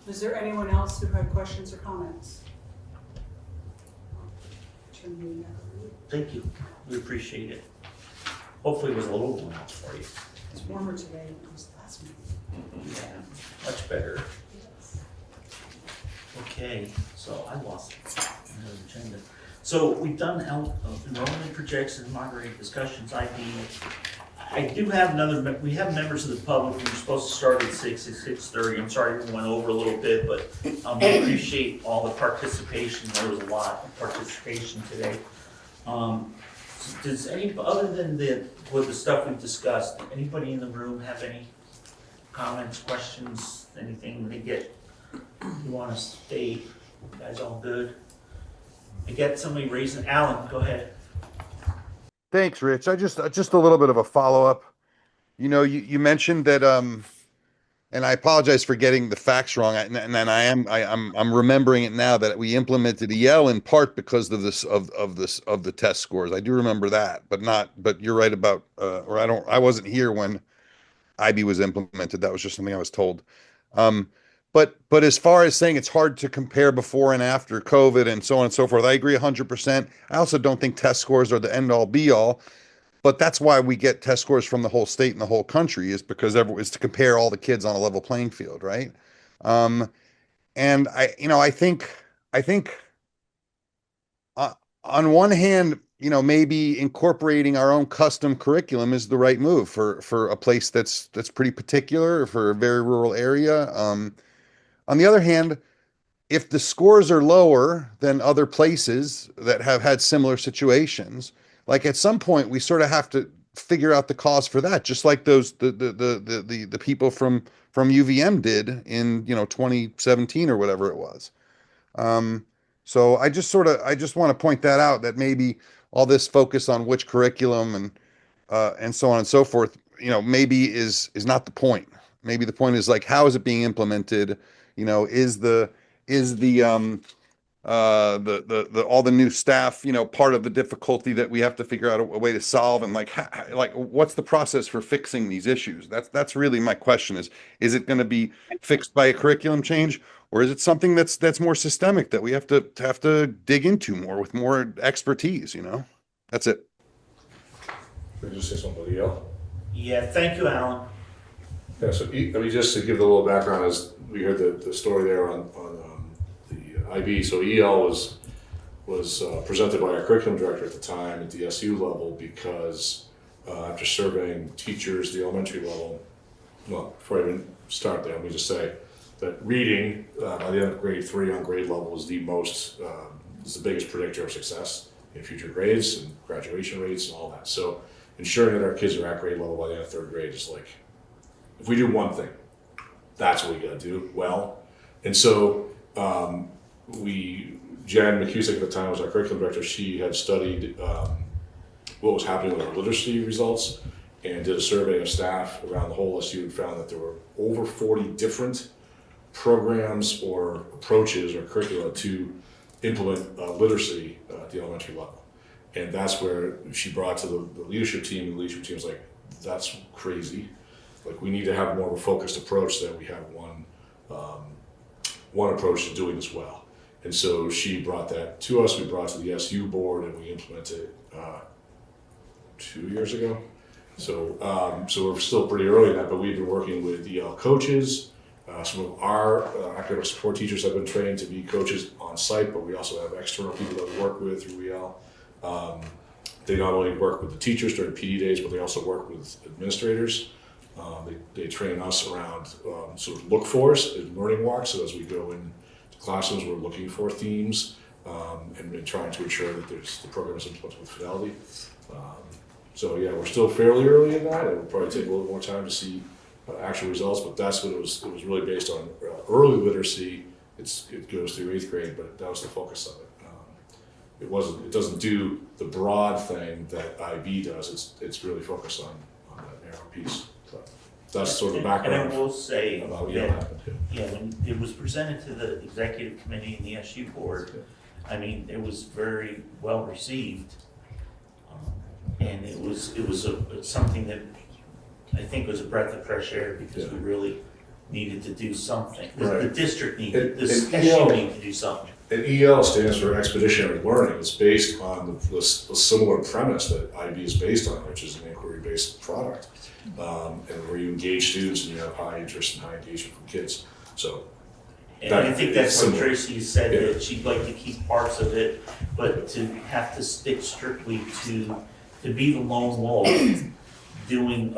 Is there anyone else who had questions or comments? Turn the meeting over. Thank you. We appreciate it. Hopefully it was a little warm out for you. It's warmer today than it was last week. Yeah, much better. Okay, so I lost another agenda. So we've done enrollment projections, moderated discussions, IB. I do have we have members of the public. We were supposed to start at 6:30. I'm sorry we went over a little bit, but I appreciate all the participation. There was a lot of participation today. Does other than the stuff we've discussed, anybody in the room have any comments, questions, anything you want to state? You guys all good? I get somebody raising. Alan, go ahead. Thanks, Rich. I just a little bit of a follow-up. You mentioned that and I apologize for getting the facts wrong. And I'm remembering it now that we implemented EL in part because of the test scores. I do remember that, but you're right about I wasn't here when IB was implemented. That was just something I was told. But as far as saying it's hard to compare before and after COVID and so on and so forth, I agree 100%. I also don't think test scores are the end all be all, but that's why we get test scores from the whole state and the whole country is because it's to compare all the kids on a level playing field, right? And I think on one hand, maybe incorporating our own custom curriculum is the right move for a place that's pretty particular, for a very rural area. On the other hand, if the scores are lower than other places that have had similar situations, like at some point we sort of have to figure out the cause for that, just like the people from UVM did in 2017 or whatever it was. So I just want to point that out, that maybe all this focus on which curriculum and so on and so forth, maybe is not the point. Maybe the point is like, how is it being implemented? Is the all the new staff, part of the difficulty that we have to figure out a way to solve, and like what's the process for fixing these issues? That's really my question is it going to be fixed by a curriculum change, or is it something that's more systemic that we have to dig into more with more expertise? That's it. Can I just say something about EL? Yeah, thank you, Alan. Yeah, so just to give a little background, as we heard the story there on the IB. So EL was presented by our curriculum director at the time at the SU level because after surveying teachers, the elementary level, well, before I even start there, let me just say that reading by the end of grade 3 on grade level is the biggest predictor of success in future grades and graduation rates and all that. So ensuring that our kids are at grade level by the end of 3rd grade is like, if we do one thing, that's what we gotta do well. And so Jen McCusick at the time was our curriculum director. She had studied what was happening with our literacy results and did a survey of staff around the whole SU and found that there were over 40 different programs or approaches or curricula to implement literacy at the elementary level. And that's where she brought to the leadership team. The leadership team was like, that's crazy. Like, we need to have more of a focused approach, that we have one approach to doing this well. And so she brought that to us. We brought it to the SU board, and we implemented it 2 years ago. So we're still pretty early in that, but we've been working with EL coaches. Some of our academic support teachers have been trained to be coaches on site, but we also have external people that we work with through EL. They not only work with the teachers during PD days, but they also work with administrators. They train us around sort of look-fors and learning walks. So as we go into classrooms, we're looking for themes and trying to ensure that the program is implemented with fidelity. So yeah, we're still fairly early in that. It will probably take a little more time to see actual results, but that's what it was really based on. Early literacy, it goes through 8th grade, but that was the focus of it. It doesn't do the broad thing that IB does. It's really focused on that narrow piece. So that's sort of the background. And I will say about what that, happened. yeah, when it was presented to the executive committee and the SU board, I mean, it was very well received. And it was something that I think was a breath of fresh air because we really needed to do something. The district needed, the SU needed to do something. And EL stands for Expeditionary Learning. It's based on the similar premise that IB is based on, which is an inquiry-based product, and where you engage students and you have high interest and high engagement from kids. So, and I think that's what Tracy said, that she'd like to keep parts of it, but to have to stick strictly to be the lone wolf doing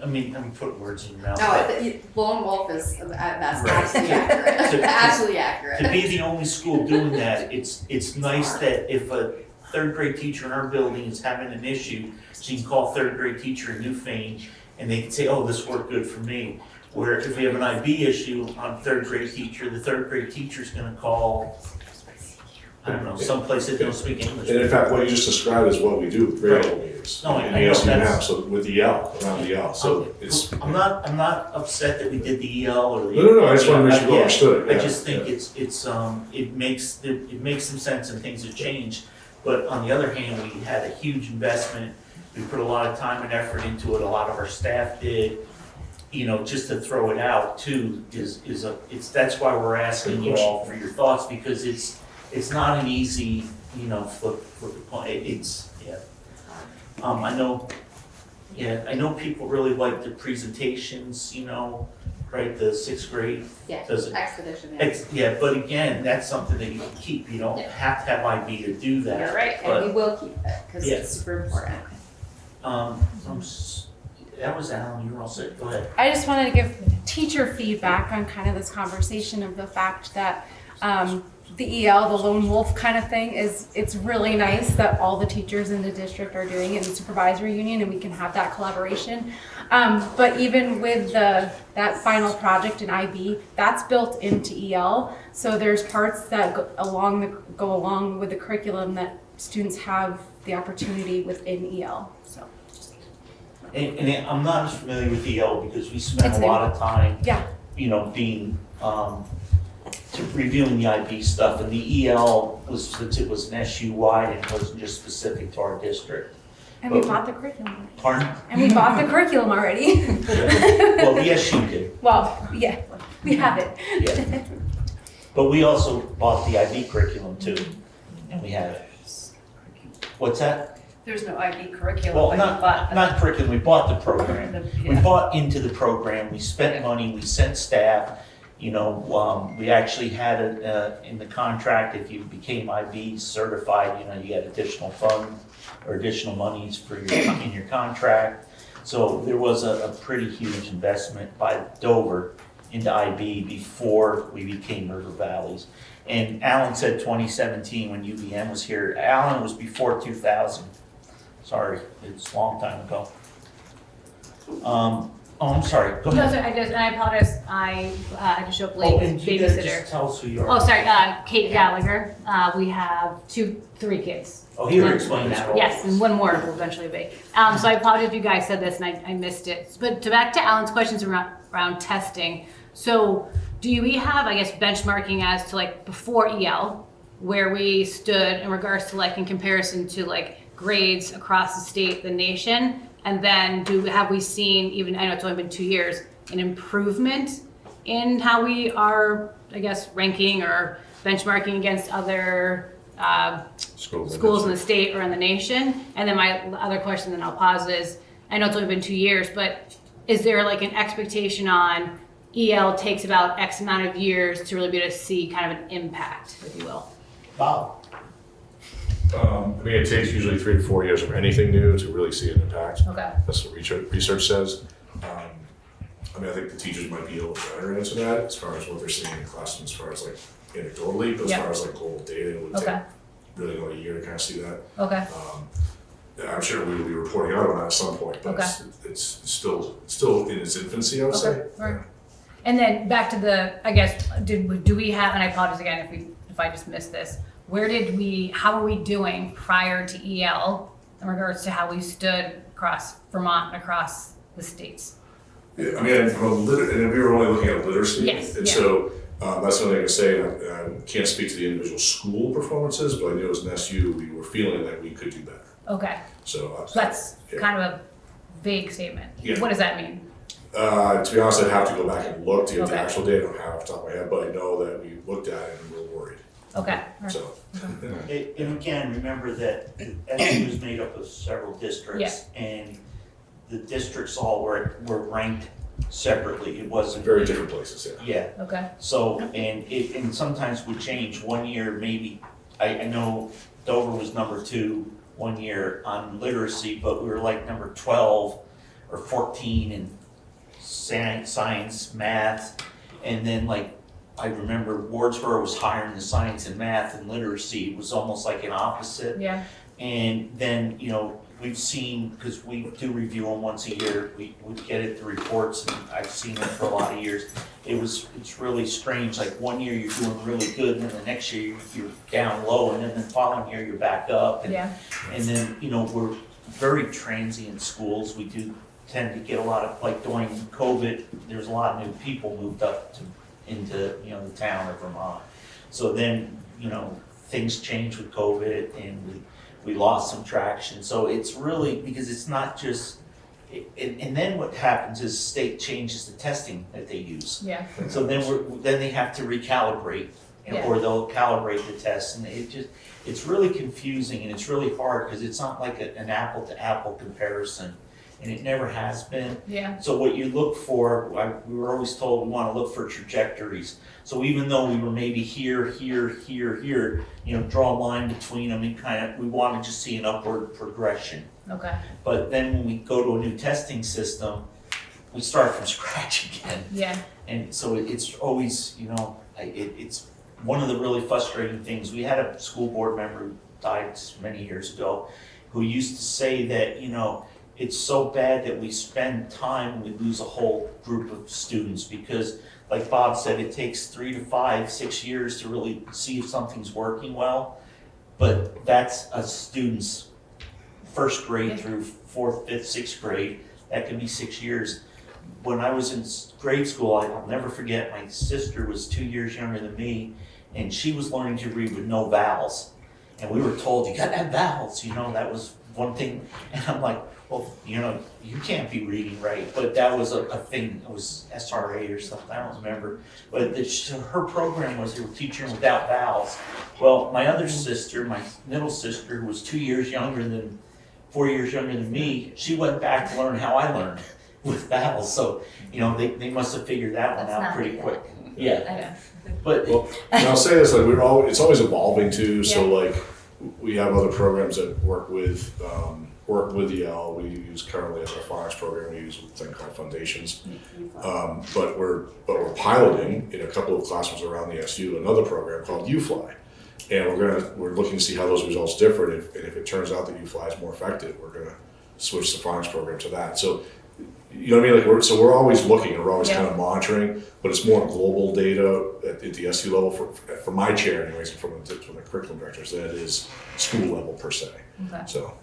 I mean, I'm putting words in your mouth. No, lone wolf is, that's absolutely accurate. Absolutely accurate. To be the only school doing that, it's nice that if a 3rd grade teacher in our building is having an issue, she can call 3rd grade teacher in Newfane and they can say, oh, this worked good for me. Where if we have an IB issue on 3rd grade teacher, the 3rd grade teacher's gonna call, I don't know, someplace that don't speak English. And in fact, what you just described is what we do with grade level meetings. No, in I the know SU now, that's- so with the EL, around the EL. So it's. I'm not upset that we did the EL or the. No, I just want to make sure you understood. I just think it makes some sense and things have changed. But on the other hand, we had a huge investment. We put a lot of time and effort into it. A lot of our staff did. You know, just to throw it out too that's why we're asking you all for your thoughts, because it's not an easy, flip the coin. I know people really like the presentations, right, the 6th grade. Yeah, does it. expedition. But again, that's something that you can keep. You don't have to have IB to do that. You're right, and we will keep it, because it's super important. That was Alan, you were all set, go ahead. I just wanted to give teacher feedback on kind of this conversation of the fact that the EL, the lone wolf kind of thing, it's really nice that all the teachers in the district are doing it in the supervisory union and we can have that collaboration. But even with that final project in IB, that's built into EL. So there's parts that go along with the curriculum that students have the opportunity within EL, so. And I'm not as familiar with EL because we spent a lot of time, being, reviewing the IB stuff, and the EL since it was an SU-wide, and it wasn't just specific to our district. And we bought the curriculum. Pardon? And we bought the curriculum already. Well, the SU did. Well, yeah, we have it. Yeah. But we also bought the IB curriculum too, and we have it. What's that? There's no IB curriculum. Well, but not curriculum, we bought the program. We Yeah. bought into the program, we spent money, we sent staff. We actually had it in the contract, if you became IB certified, you had additional funds or additional monies in your contract. So there was a pretty huge investment by Dover into IB before we became River Valleys. And Alan said 2017 when UVM was here. Alan was before 2000. Sorry, it's a long time ago. I'm sorry, go ahead. I apologize, I had to show up late as and you gotta babysitter. just tell us who you are. Oh, sorry, Kate Gallagher. We have three kids. Oh, he would explain that. Yes, and one more will eventually be. So I apologize if you guys said this and I missed it. But back to Alan's questions around testing. So do we have, I guess, benchmarking as to like before EL, where we stood in regards to like in comparison to like grades across the state, the nation? And then have we seen, even, I know it's only been 2 years, an improvement in how we are, I guess, ranking or benchmarking against other schools in the state or in the nation? And then my other question, then I'll pause, is, I know it's only been 2 years, but is there like an expectation on EL takes about X amount of years to really be able to see kind of an impact, if you will? Wow. I mean, it takes usually 3 to 4 years of anything new to really see an impact. Okay. That's what research says. I mean, I think the teachers might be able to better answer that as far as what they're seeing in the classroom, as far as like anecdotally, but as Yeah. far as like global data, it would Okay. take really about a year to kind of see that. Okay. I'm sure we will be reporting out on that at some point, but Okay. it's still in its infancy, I would say. Right. And then back to the, I guess, do we have, and I apologize again if I just missed this, how are we doing prior to EL in regards to how we stood across Vermont and across the states? Yeah, I mean, and we were only looking at literacy. Yes, And yeah. so that's something I can say. I can't speak to the individual school performances, but I knew as an SU, we were feeling that we could do better. Okay. So That's yeah. kind of a vague statement. Yeah. What does that mean? To be honest, I'd have to go back and look to get the Okay. actual data. I don't have it off the top of my head, but I know that we looked at it and we were worried. Okay. So. And again, remember that SU is made up of several districts, and the districts all were ranked separately. It wasn't very different places. Yeah. Okay. So and sometimes would change. One year maybe I know Dover was number 2 one year on literacy, but we were like number 12 or 14 in science, math, and then like I remember Wardsboro was higher in the science and math and literacy. It was almost like an opposite. Yeah. And then, you know, we've seen, because we do review them once a year, we get it, the reports, and I've seen them for a lot of years. It's really strange, like one year you're doing really good, and then the next year you're down low, and then the following year you're back up. And, Yeah. and then, you know, we're very transient schools. We do tend to get a lot of, like during COVID, there's a lot of new people moved up into, you know, the town of Vermont. So then, you know, things change with COVID, and we lost some traction. So it's really, because it's not just, and then what happens is state changes the testing that they use. Yeah. So then they have to recalibrate, or they'll calibrate the tests, and it's really confusing, and it's really hard because it's not like an apple to apple comparison, and it never has been. Yeah. So what you look for, we were always told we want to look for trajectories. So even though we were maybe here, you know, draw a line between them, and we want to just see an upward progression. Okay. But then when we go to a new testing system, we start from scratch again. Yeah. And so it's always, you know, it's one of the really frustrating things. We had a school board member who died many years ago who used to say that, you know, it's so bad that we spend time and we lose a whole group of students because, like Bob said, it takes 3 to 5, 6 years to really see if something's working well. But that's a student's first grade through 4th, 5th, 6th grade. That can be 6 years. When I was in grade school, I'll never forget, my sister was 2 years younger than me, and she was learning to read with no vowels. And we were told, you got to have vowels, you know, that was one thing. And I'm like, well, you know, you can't be reading right. But that was a thing, it was SRA or something, I don't remember. But her program was they were teaching without vowels. Well, my other sister, my middle sister, who was 2 years younger than, 4 years younger than me, she went back to learn how I learned with vowels. So, you know, they must have figured that one out pretty quick. Yeah. But well, and I'll say this, like it's always evolving too. So like we have other programs that work with EL. We use currently as our phonics program. We use a thing called Foundations. But we're piloting in a couple of classrooms around the SU another program called UFly, and we're looking to see how those results differ. And if it turns out that UFly is more effective, we're gonna switch the phonics program to that. So. You know what I mean? Like we're always looking and we're always kind of monitoring, but it's more global data at the SU level for my chair, anyways, from the curriculum directors than it is school level per se. Okay. So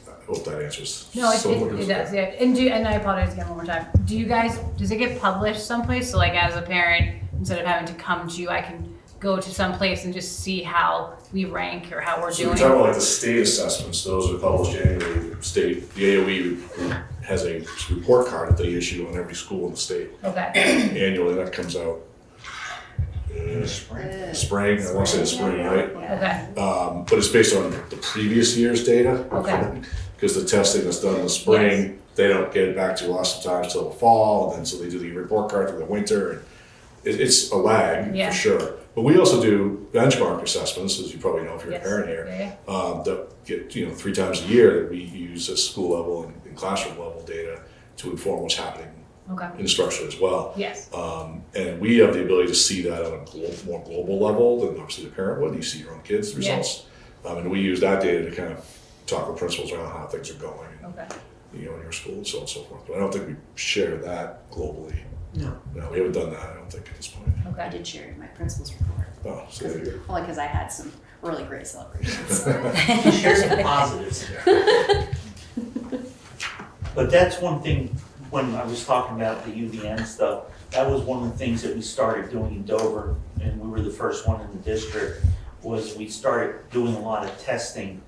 I hope that answers. No, it does. Yeah. And I apologize again one more time. Does it get published someplace? So like as a parent, instead of having to come to you, I can go to some place and just see how we rank or how we're doing. So we're talking about like the state assessments. Those are published annually. The AOE has a report card that they issue on every school in the state. Okay. Annually, that comes out spring. I want to say the spring, right? Okay. But it's based on the previous year's data. Okay. Because the testing that's done in the spring, they don't get it back to us sometimes till the fall, and then so they do the report card for the winter. And it's a lag for sure. But we also do benchmark assessments, as you probably know if you're Yes. a parent here, Yeah. that get 3 times a year that we use at school level and classroom level data to inform what's happening Okay. instruction as well. Yes. And we have the ability to see that on a more global level than obviously the parent would. You see your own kids' results. And we use that data to kind of talk with principals around how things are going, Okay. in your school and so on and so forth. But I don't think we share that globally. No. No, we haven't done that, I don't think, at this point. Okay. I did share it in my principal's report. Oh, so there you go. Only because I had some really great celebrations. Share some positives there. But that's one thing, when I was talking about the UVM stuff, that was one of the things that we started doing in Dover, and we were the first one in the district, was we started doing a lot of testing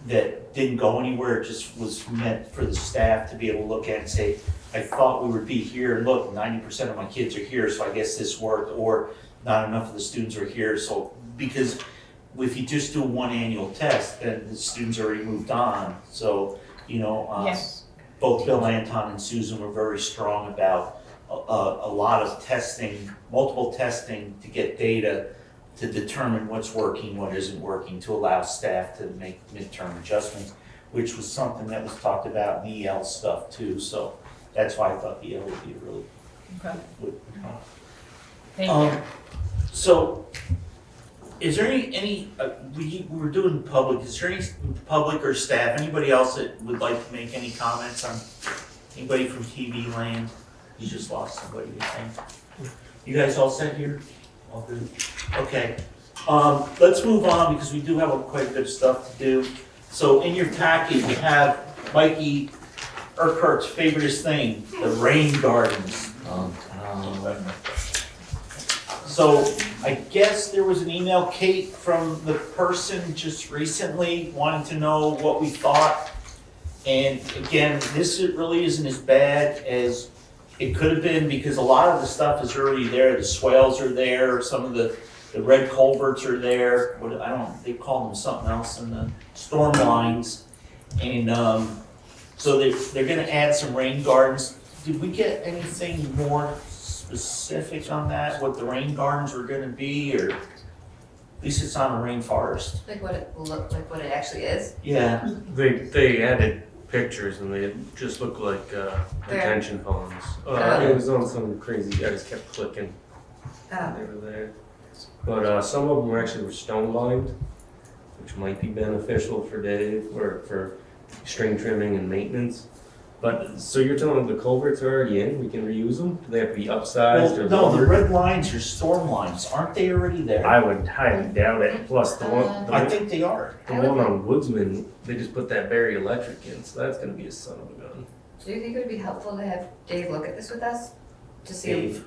that didn't go anywhere. It just was meant for the staff to be able to look at and say, I thought we would be here, and look, 90% of my kids are here, so I guess this worked, or not enough of the students are here. So, because if you just do one annual test, then the students already moved on. So, Yes. both Bill Anton and Susan were very strong about a lot of testing, multiple testing to get data to determine what's working, what isn't working, to allow staff to make midterm adjustments, which was something that was talked about in the EL stuff too. So that's why I thought EL would be a really Okay. good. Thank you. So, is there any we were doing public, is there any public or staff, anybody else that would like to make any comments on, anybody from TV land? You just lost somebody, I think. You guys all set here? All good? Okay. Let's move on because we do have quite a bit of stuff to do. So in your packet, you have Mikey Urquhart's favoriteest thing, the rain gardens. So I guess there was an email, Kate, from the person just recently wanting to know what we thought. And again, this really isn't as bad as it could have been because a lot of the stuff is already there. The swales are there, some of the red culverts are there. They call them something else in the storm lines. And so they're gonna add some rain gardens. Did we get anything more specific on that, what the rain gardens were gonna be, or at least it's on a rainforest? Like what it will look like, what it actually is? Yeah. They added pictures and they just look like detention ponds. It was on some crazy, I just kept clicking. They were there. But some of them were stone lined, which might be beneficial for Dave or for string trimming and maintenance. But so you're telling me the culverts are already in? We can reuse them? Do they have to be upsized or No, the lowered? red lines are storm lines. Aren't they already there? I would highly doubt it. Plus the one, I think they are. the one on Woodsman, they just put that Barry Electric in, so that's gonna be a son of a gun. Do you think it would be helpful to have Dave look at this with us? To see. Dave.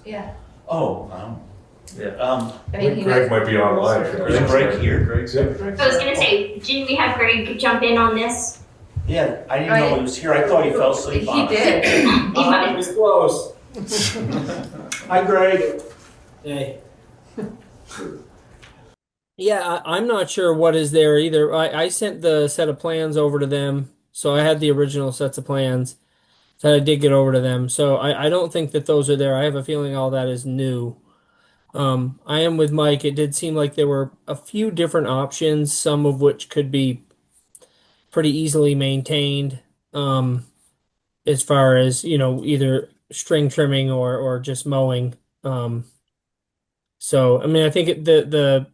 Yeah. Oh, yeah. I mean, he Greg might be online. Is Greg here? Greg's I was gonna say, didn't we have Greg jump in on this? Yeah, I didn't know he was here. I thought he fell asleep on us. He did. He was close. Hi, Greg. Hey. Yeah, I'm not sure what is there either. I sent the set of plans over to them, so I had the original sets of plans that I did get over to them. So I don't think that those are there. I have a feeling all that is new. I am with Mike. It did seem like there were a few different options, some of which could be pretty easily maintained. As far as, either string trimming or just mowing. So I mean, I think the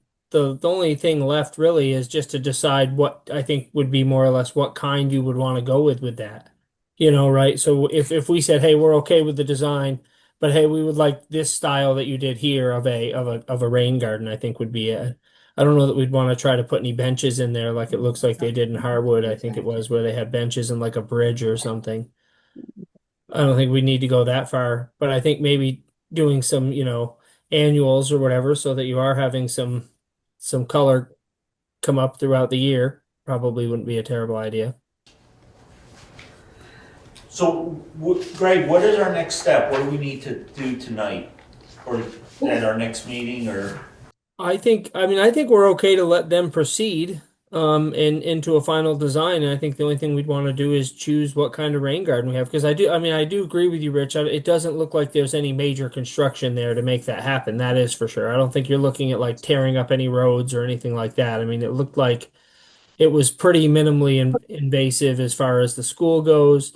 only thing left really is just to decide what I think would be more or less what kind you would want to go with that. Right? So if we said, hey, we're okay with the design, but hey, we would like this style that you did here of a rain garden, I think would be it. I don't know that we'd want to try to put any benches in there like it looks like they did in Harwood, I think it was, where they had benches and like a bridge or something. I don't think we need to go that far, but I think maybe doing some, annuals or whatever so that you are having some color come up throughout the year probably wouldn't be a terrible idea. So, Greg, what is our next step? What do we need to do tonight? Or at our next meeting, or? I think we're okay to let them proceed. and into a final design. And I think the only thing we'd want to do is choose what kind of rain garden we have. Because I do agree with you, Rich. It doesn't look like there's any major construction there to make that happen. That is for sure. I don't think you're looking at like tearing up any roads or anything like that. I mean, it looked like it was pretty minimally invasive as far as the school goes.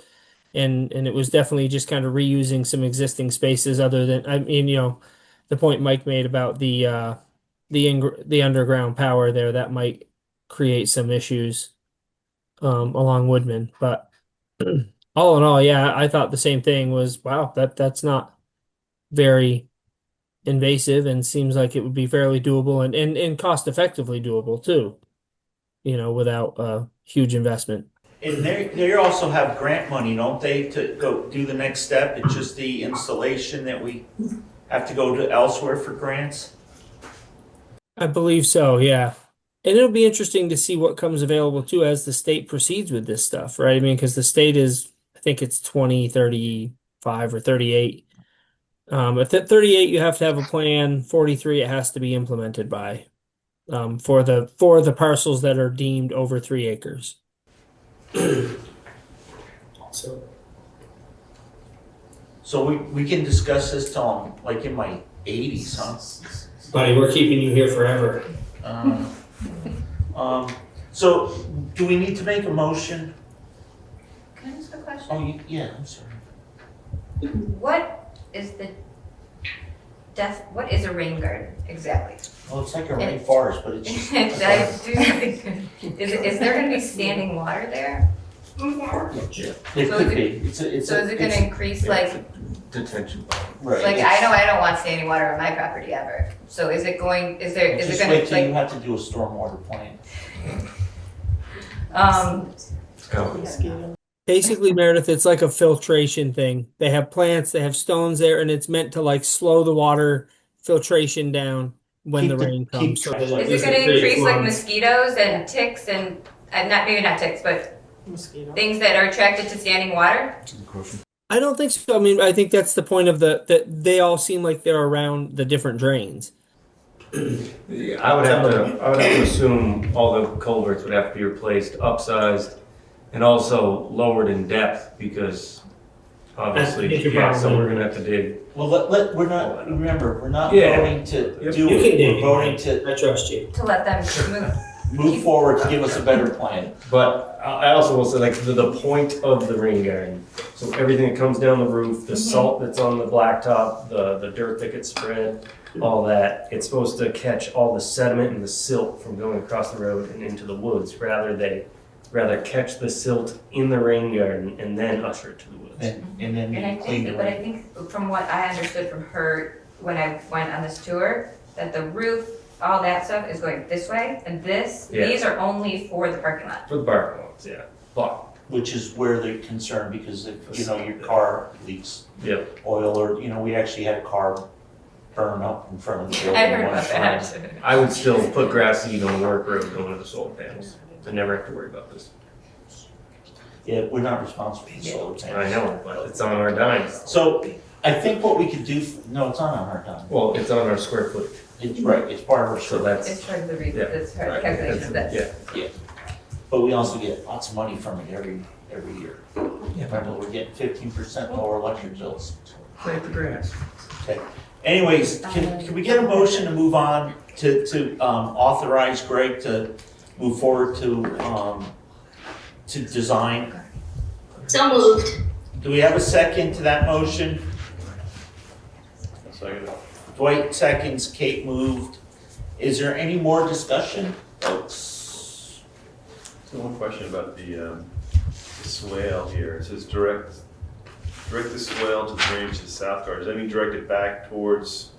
And it was definitely just kind of reusing some existing spaces other than, I mean, the point Mike made about the underground power there, that might create some issues along Woodman. But all in all, yeah, I thought the same thing was, wow, that's not very invasive and seems like it would be fairly doable and cost effectively doable too, without a huge investment. And they also have grant money, don't they, to go do the next step? It's just the installation that we have to go to elsewhere for grants? I believe so, yeah. And it'll be interesting to see what comes available too as the state proceeds with this stuff, right? I mean, because the state is, I think it's 2035 or 38. At 38, you have to have a plan. 43, it has to be implemented by for the parcels that are deemed over 3 acres. So we can discuss this till I'm like in my 80s, huh? Buddy, we're keeping you here forever. So do we need to make a motion? Can I ask a question? Oh, yeah, I'm sorry. What is what is a rain garden exactly? Well, it's like a rainforest, but it's just. Is there gonna be standing water there? It could be. So is it gonna increase like, Detention pond. Right. like I know I don't want standing water on my property ever. So is it going, is it Just gonna wait till you like, have to do a stormwater plan. Basically, Meredith, it's like a filtration thing. They have plants, they have stones there, and it's meant to like slow the water filtration down when the rain comes. So is it gonna increase like mosquitoes and ticks and, maybe not ticks, but things that are attracted to standing water? I don't think so. I mean, I think that's the point of that they all seem like they're around the different drains. I would have to assume all the culverts would have to be replaced, upsized, and also lowered in depth because obviously, so we're gonna have to dig. Well, we're not Yeah. voting to do You it. can dig. We're voting to I trust you. To let them move forward to give us a better plan. But I also will say, like, the point of the rain garden, so everything that comes down the roof, the salt that's on the blacktop, the dirt that gets spread, all that, it's supposed to catch all the sediment and the silt from going across the road and into the woods, rather catch the silt in the rain garden and then usher it to the woods. And then And I clean the think, but I rain. think from what I understood from her when I went on this tour, that the roof, all that stuff is going this way, and these are only for the parking lot. For the parking lots, yeah. But Which is where they're concerned, because if, your car leaks oil, or, we actually had a car burn up in front of the building. I heard one about time. that. I would still put grass seed on the work road going to the solar panels. I never have to worry about this. Yeah, we're not responsible for solar panels. I know, but it's on our dime. So I think what we could do, no, it's not on our dime. Well, it's on our square footage. It's right, it's part of our. So that's. It's part of the reason, Yeah. it's part of the Right. calculation of this. Yeah. But we also get lots of money from it every year. Remember, we're getting 15% lower electric bills. Plant the grass. Okay. Anyways, can we get a motion to move on to authorize Greg to move forward to design? So moved. Do we have a second to that motion? Second. Dwight seconds, Kate moved. Is there any more discussion, folks? So one question about the swale here. It says direct the swale to the drainage to the south garden. Does that mean direct it back towards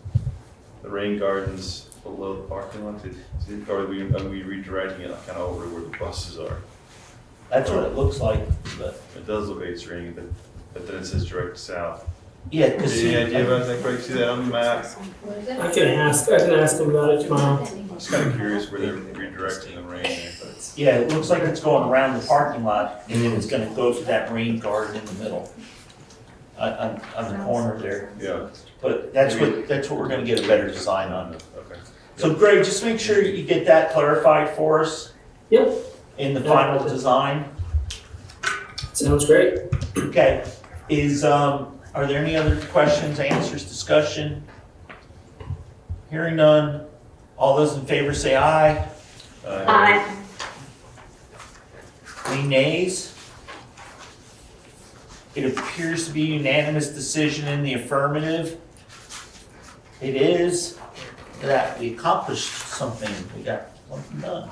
the rain gardens below the parking lot? Or are we redirecting it kind of over where the buses are? That's what it looks like, but. It does look like it's raining, but then it says direct south. Yeah, Any idea about that, Greg? See that on the map? I can ask them about it tomorrow. I'm just kind of curious where they're redirecting the rain there, but it's. Yeah, it looks like it's going around the parking lot, and then it's gonna go to that rain garden in the middle. On the corner there. Yeah. But that's what we're gonna get a better design on. Okay. So Greg, just make sure you get that clarified for us. Yep. In the final design? Sounds great. Okay, are there any other questions, answers, discussion? Hearing none, all those in favor say aye. Aye. Any nays? It appears to be unanimous decision in the affirmative. It is that we accomplished something, we got one done.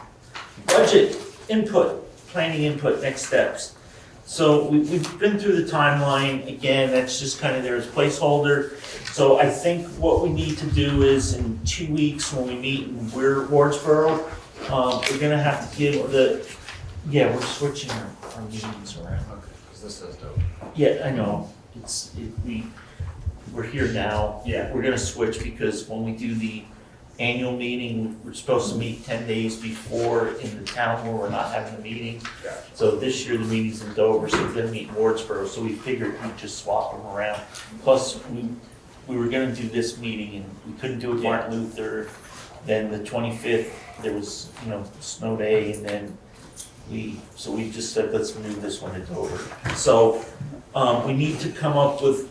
Budget input, planning input, next steps. So we've been through the timeline, again, that's just kind of there as placeholder. So I think what we need to do is in 2 weeks when we meet in Wardsboro, we're gonna have to give we're switching our meetings around. Because this says no. Yeah, I know, we're here now. Yeah. We're gonna switch because when we do the annual meeting, we're supposed to meet 10 days before in the town where we're not having a meeting. Gotcha. So this year the meeting's in Dover, so we're gonna meet in Wardsboro, so we figured we'd just swap them around. Plus, we were gonna do this meeting and we couldn't do it Martin Luther. Then the 25th, there was, snow day, and then we just said, let's move this one to Dover. So, we need to come up with,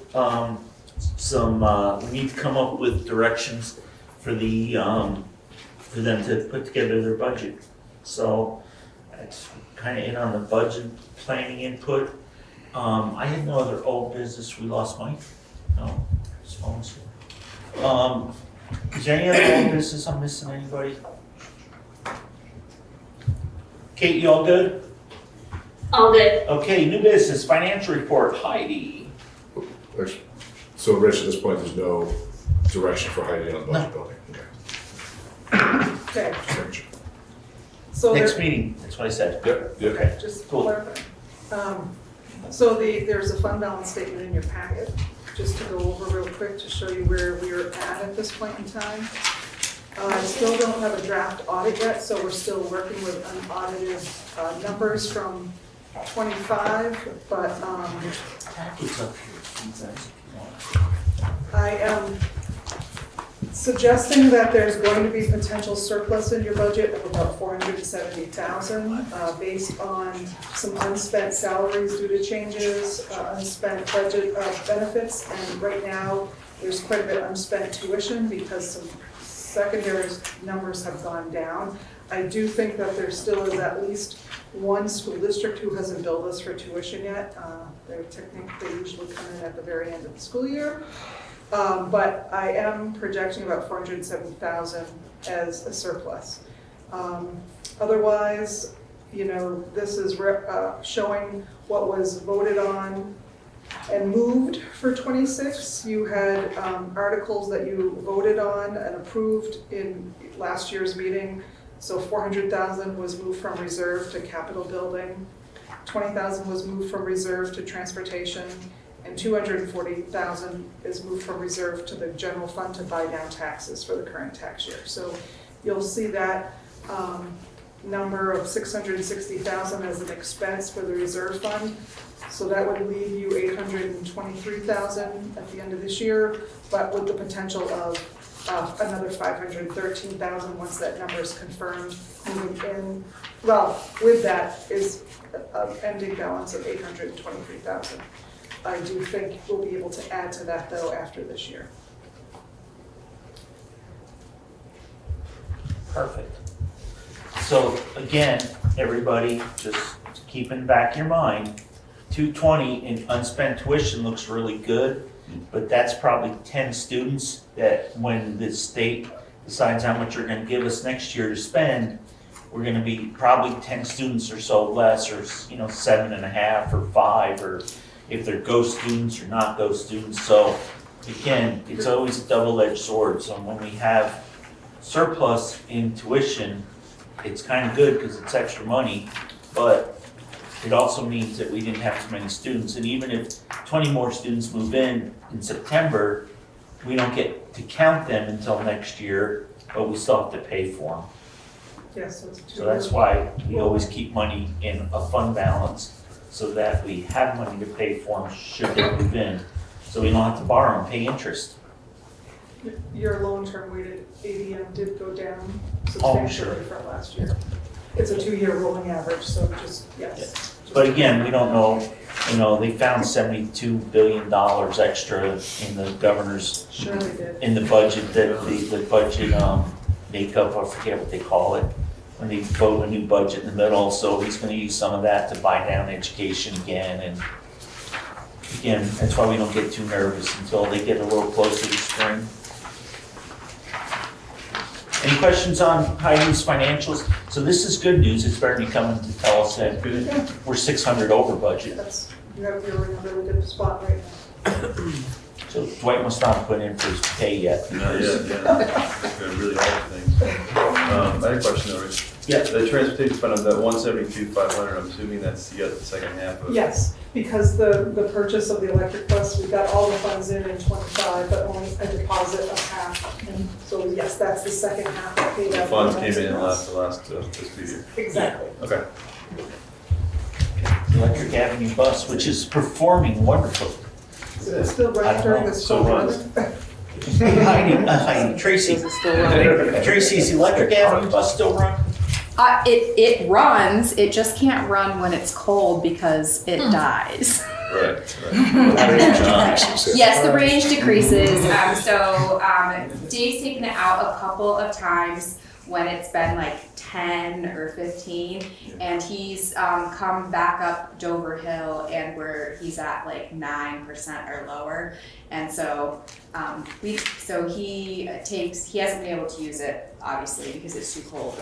directions for for them to put together their budget. So that's kind of it on the budget planning input. I had no other old business. We lost Mike? No, his phone's here. Is there any other old business I'm missing, anybody? Kate, you all good? All good. Okay, new business, financial report, Heidi. So Rich, at this point, there's no direction for Heidi on the budget building? Okay. Okay. So Next meeting, that's what I said. Yep, yep. Okay, just cool. clarify. So there's a fund balance statement in your packet, just to go over real quick to show you where we're at this point in time. I still don't have a draft audit yet, so we're still working with unaudited numbers from 25, but Packet's up here, you guys, if you want. I am suggesting that there's going to be potential surplus in your budget of about 470,000 based on some unspent salaries due to changes, unspent budget benefits, and right now there's quite a bit unspent tuition because some secondary numbers have gone down. I do think that there still is at least one school district who hasn't billed us for tuition yet. They usually come in at the very end of the school year. But I am projecting about 470,000 as a surplus. Otherwise, this is showing what was voted on and moved for 26. You had articles that you voted on and approved in last year's meeting. So 400,000 was moved from reserve to capital building. 20,000 was moved from reserve to transportation. And 240,000 is moved from reserve to the general fund to buy down taxes for the current tax year. So you'll see that number of 660,000 as an expense for the reserve fund. So that would leave you 823,000 at the end of this year, but with the potential of another 513,000 once that number is confirmed moving in. Well, with that is an ending balance of 823,000. I do think we'll be able to add to that though after this year. Perfect. So again, everybody, just keep in the back of your mind, 220 in unspent tuition looks really good, but that's probably 10 students that when the state decides how much they're gonna give us next year to spend, we're gonna be probably 10 students or so less, or 7.5 or 5, or if they're ghost students or not ghost students. So again, it's always a double-edged sword. So when we have surplus in tuition, it's kind of good because it's extra money, but it also means that we didn't have too many students. And even if 20 more students move in September, we don't get to count them until next year, but we still have to pay for them. Yes, so that's why we always keep money in a fund balance, so that we have money to pay for them should they move in, so we don't have to borrow and pay interest. Your long-term weighted ADM did go down Oh, substantially sure. from last year. It's a 2-year rolling average, so just, yes. But again, we don't know, they found $72 billion extra in the governor's, Sure they did. in the budget, the budget, makeup, I forget what they call it, when they vote a new budget in the middle, so he's gonna use some of that to buy down education again, and again, that's why we don't get too nervous until they get a little closer to spring. Any questions on Heidi's financials? So this is good news, it's better than coming to tell us that we're 600 over budget. You're in a really good spot right now. So Dwight must not have put in for his pay yet. No, They're really all things. I had a question though, Rich. Yeah. The transportation fund of that 172,500, I'm assuming that's the second half of. Yes, because the purchase of the electric bus, we got all the funds in 25, but only a deposit of half. And so yes, that's the second half that paid The out. funds came in the last fiscal year. Exactly. Okay. Electric Avenue bus, which is performing wonderfully. Is it still I running don't during know. the So storm? runs. Heidi, Tracy. Tracy, is the Electric Avenue bus still running? It runs, it just can't run when it's cold because it dies. Right. Yes, the range decreases. Dave's taken it out a couple of times when it's been like 10 or 15, and he's come back up Dover Hill and where he's at like 9% or lower, and so he hasn't been able to use it obviously because it's too cold.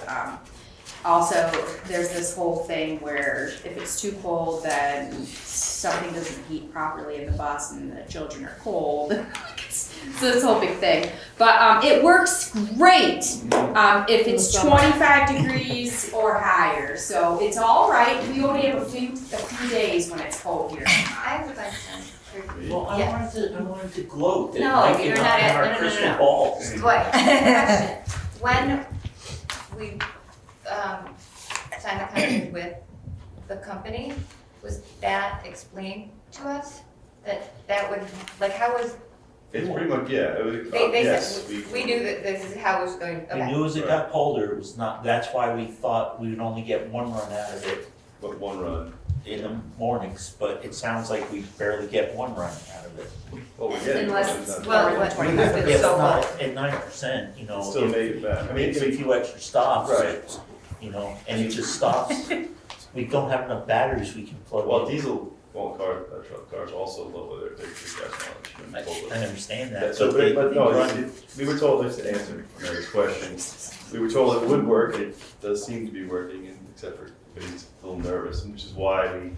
Also, there's this whole thing where if it's too cold, then something doesn't heat properly in the bus and the children are cold. So this whole big thing. But it works great if it's 25 degrees or higher. So it's all right. We only have a few days when it's cold here. I would like to. Well, I wanted to gloat. that No, Mike you're and not I have our no. crystal balls. What? Question. When we signed the contract with the company, was that explained to us? That would, like, how was? It's pretty much, yeah, it was, They yes. said, we knew that this is how it was going, We okay. knew as it got colder, it was not, that's why we thought we would only get one run out of it. But one run. In the mornings, but it sounds like we barely get one run out of it. Well, we get it. Unless, It's well, not- what, If it's it's so not cold. at 9%, Still if- made it back. I mean, It's a few extra stops. Right. And it just stops. We don't have enough batteries we can plug Well, in. diesel, truck cars also lower their gas mileage. I understand that. So, they- but they no, run- we were told, just to answer Mary's question, we were told it would work, it does seem to be working, and except for, but he's a little nervous, and which is why we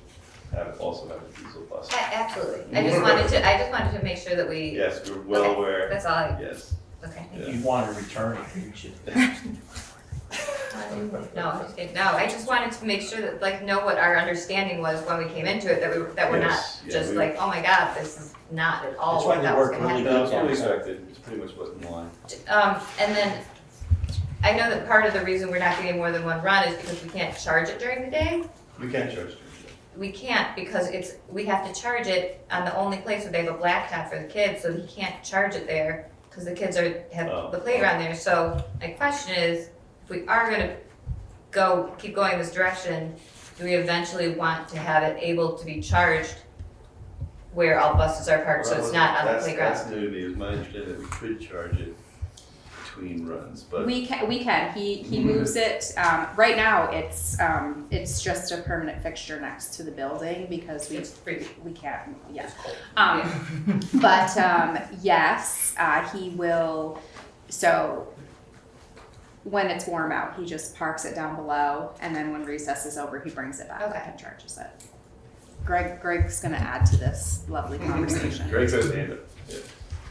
also have a diesel bus. Absolutely. I just wanted to make sure that we. Yes, we're well Okay, aware. that's all I. Yes. Okay. Yeah. You want to return it, you should. No, I'm just kidding. No, I just wanted to make sure that, like, know what our understanding was when we came into it, that we're not Yes, yeah, just like, oh my God, this is not at all That's why what they that was work gonna really happen. That's what we expected, it's pretty much what's in line. And then, I know that part of the reason we're not getting more than one run is because we can't charge it during the day. We can charge it. We can't because we have to charge it on the only place where they have a blacktop for the kids, so he can't charge it there because the kids have the playground there. So my question is, if we are gonna keep going this direction, do we eventually want to have it able to be charged where all buses are parked, so it's not on the playground? That's new to me, it was my understanding that we could charge it between runs, but. We can. He moves it. Right now, it's just a permanent fixture next to the building because we can't. Yeah. But yes, he will. So when it's warm out, he just parks it down below, and then when recess is over, he brings it back up and charges it. Greg's gonna add to this lovely conversation. Greg says hand it. Yeah.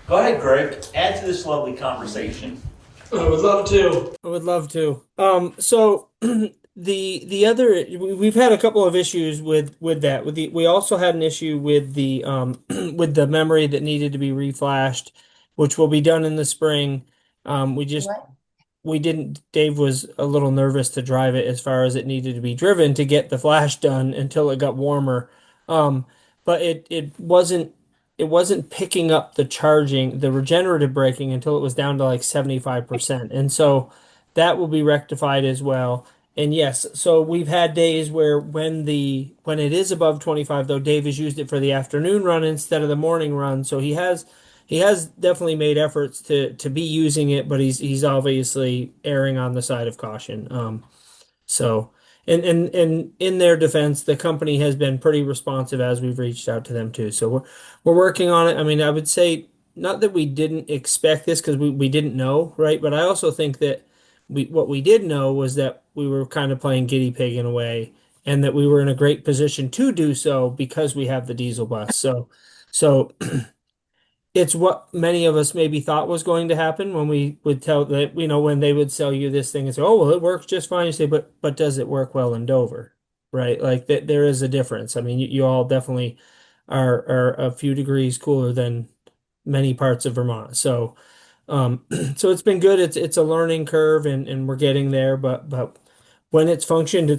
Go ahead, Greg, add to this lovely conversation. I would love to. I would love to. So the other, we've had a couple of issues with that. We also had an issue with the with the memory that needed to be reflashed, which will be done in the spring. We didn't. Dave was a little nervous to drive it as far as it needed to be driven to get the flash done until it got warmer. But it wasn't picking up the regenerative braking until it was down to like 75%. And so that will be rectified as well. And yes, so we've had days where when it is above 25 though, Dave has used it for the afternoon run instead of the morning run. So he has definitely made efforts to be using it, but he's obviously erring on the side of caution. So and in their defense, the company has been pretty responsive as we've reached out to them too. So we're working on it. I mean, I would say not that we didn't expect this because we didn't know, right? But I also think that what we did know was that we were kind of playing guinea pig in a way, and that we were in a great position to do so because we have the diesel bus. So it's what many of us maybe thought was going to happen when we would tell that, when they would sell you this thing and say, oh, well, it works just fine. You say, but does it work well in Dover? Right? Like that, there is a difference. I mean, you all definitely are a few degrees cooler than many parts of Vermont. So, so it's been good. It's a learning curve and we're getting there, but when it's functioned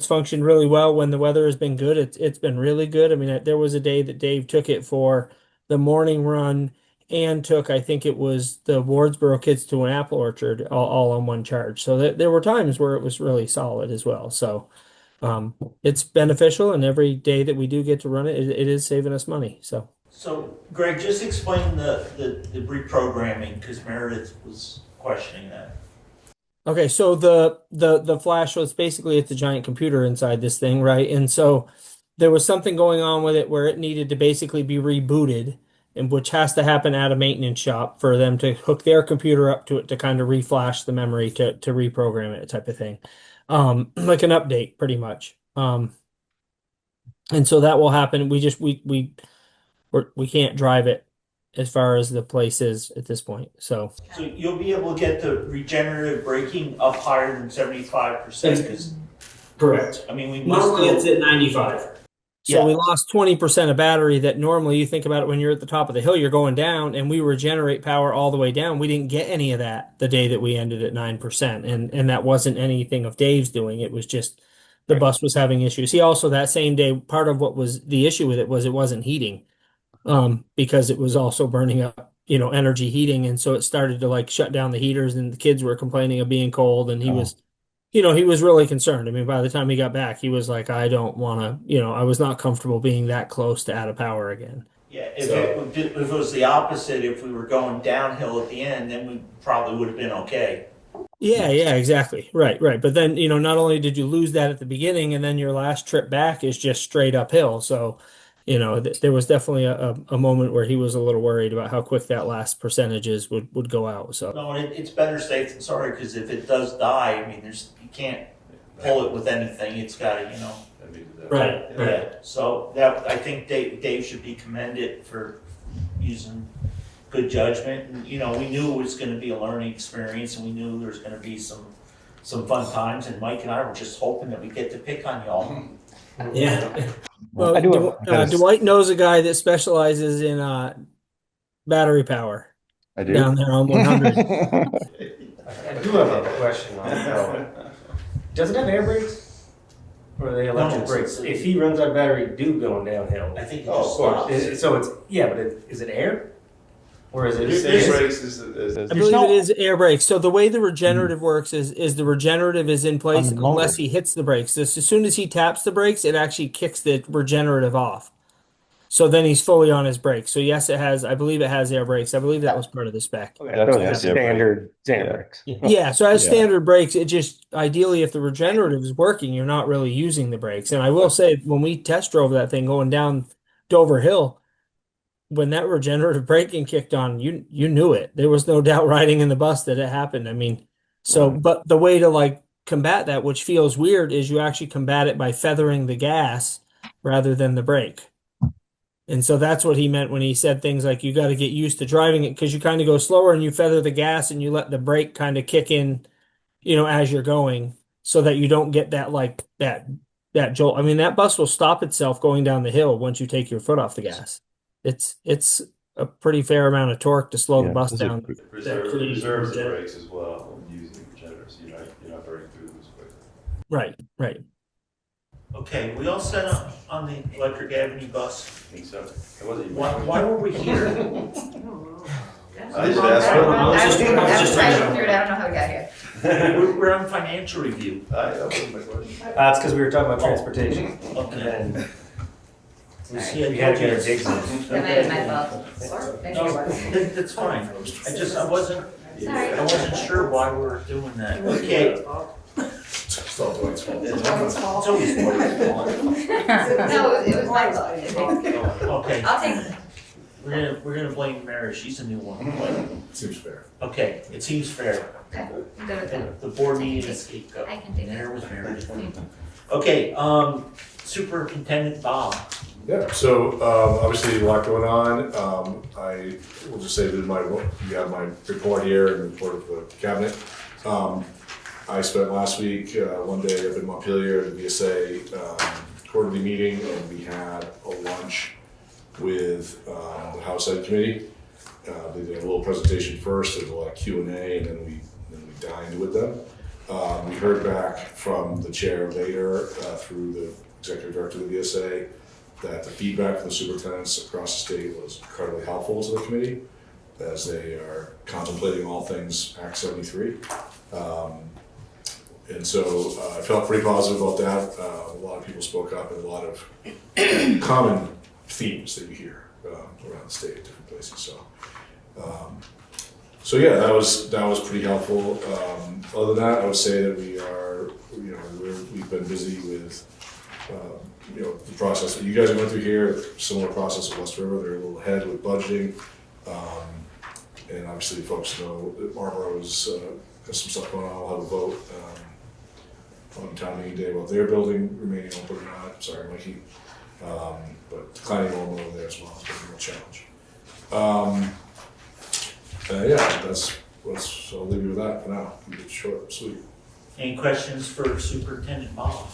really well. When the weather has been good, it's been really good. I mean, there was a day that Dave took it for the morning run and took, I think it was the Wardsboro kids to an apple orchard all on one charge. So there were times where it was really solid as well. So it's beneficial, and every day that we do get to run it, it is saving us money. So Greg, just explain the reprogramming, because Meredith was questioning that. Okay, so the flash was basically, it's a giant computer inside this thing, right? And so there was something going on with it where it needed to basically be rebooted, and which has to happen at a maintenance shop for them to hook their computer up to it to kind of reflash the memory to reprogram it, type of thing. Like an update, pretty much. And so that will happen. We can't drive it as far as the place is at this point. So you'll be able to get the regenerative braking up higher than 75%, because correct. I mean, Normally it's at 95. So we lost 20% of battery that normally, you think about it, when you're at the top of the hill, you're going down, and we regenerate power all the way down. We didn't get any of that the day that we ended at 9%. And that wasn't anything of Dave's doing. It was just the bus was having issues. He also, that same day, part of what was the issue with it was it wasn't heating, because it was also burning up, energy heating. And so it started to like shut down the heaters, and the kids were complaining of being cold, and he was he was really concerned. I mean, by the time he got back, he was like, I don't want to, I was not comfortable being that close to out of power again. Yeah, if it was the opposite, if we were going downhill at the end, then we probably would have been okay. Yeah, exactly. Right. But then, not only did you lose that at the beginning, and then your last trip back is just straight uphill. So, there was definitely a moment where he was a little worried about how quick that last percentages would go out. So no, it's better safe than sorry, because if it does die, I mean, you can't pull it with anything. It's got to, Right. Yeah. So that, I think Dave should be commended for using good judgment. And, we knew it was going to be a learning experience, and we knew there was going to be some fun times. And Mike and I were just hoping that we get to pick on y'all. Yeah. Well, Dwight knows a guy that specializes in battery power. I do. Down there on 100. I do have a question on it. Does it have air brakes? Or are they electric brakes? If he runs out of battery, going downhill. I think it of course. Is it air? Or is it air brakes? I believe it is air brakes. So the way the regenerative works is the regenerative is in place unless he hits the brakes. As soon as he taps the brakes, it actually kicks the regenerative off. So then he's fully on his brakes. So yes, I believe it has air brakes. I believe that was part of the spec. Okay, so it's standard brakes. Yeah, so as standard brakes, it just, ideally, if the regenerative is working, you're not really using the brakes. And I will say, when we test drove that thing going down Dover Hill, when that regenerative braking kicked on, you knew it. There was no doubt riding in the bus that it happened. I mean, but the way to combat that, which feels weird, is you actually combat it by feathering the gas rather than the brake. And so that's what he meant when he said things like, you got to get used to driving it, because you kind of go slower and you feather the gas and you let the brake kind of kick in, as you're going, so that you don't get that jolt. I mean, that bus will stop itself going down the hill once you take your foot off the gas. It's a pretty fair amount of torque to slow the bus down. It preserves the brakes as well when using the regenerator, so you're not burning through them as quickly. Right. Okay, we all set up on the Electric Avenue bus. I think so. It wasn't Why were we here? I just asked. I was trying to figure it out. I don't know how we got here. We're on financial review. That wasn't my question. That's because we were talking about transportation. Okay. And We see it. we had to get our digs in. That might have been my fault. Thank No, you. that's fine. I wasn't sure why we were doing that. Okay. It's all Dwight's fault. It's always Dwight's fault. No, it was my fault. Okay. I'll take it. We're gonna blame Mary. She's a new one. Seems fair. Okay, it seems fair. Okay, I'm good with that. The board needed a scapegoat. I can take There it. was Mary. Okay, Superintendent Bob. Yeah, so obviously a lot going on. I will just say that you have my report here and report of the cabinet. I spent last week one day up in Montpelier at the VSA quarterly meeting, and we had a lunch with the House Ed Committee. They did a little presentation first, there's a lot of Q&A, and then we dined with them. We heard back from the chair later through the executive director of the VSA that the feedback from the superintendents across the state was incredibly helpful to the committee as they are contemplating all things Act 73. And so I felt pretty positive about that. A lot of people spoke up and a lot of common themes that you hear around the state at different places. So yeah, that was pretty helpful. Other than that, I would say that we've been busy with the process that you guys went through here, similar process at West River. They're a little ahead with budgeting. And obviously folks know that Marlboro's has some stuff going on. We'll have a vote on town meeting day about their building remaining open or not. Sorry, Mikey. But declining enrollment over there as well has been a real challenge. Yeah, that's I'll leave you with that for now. Keep it short and sweet. Any questions for Superintendent Bob?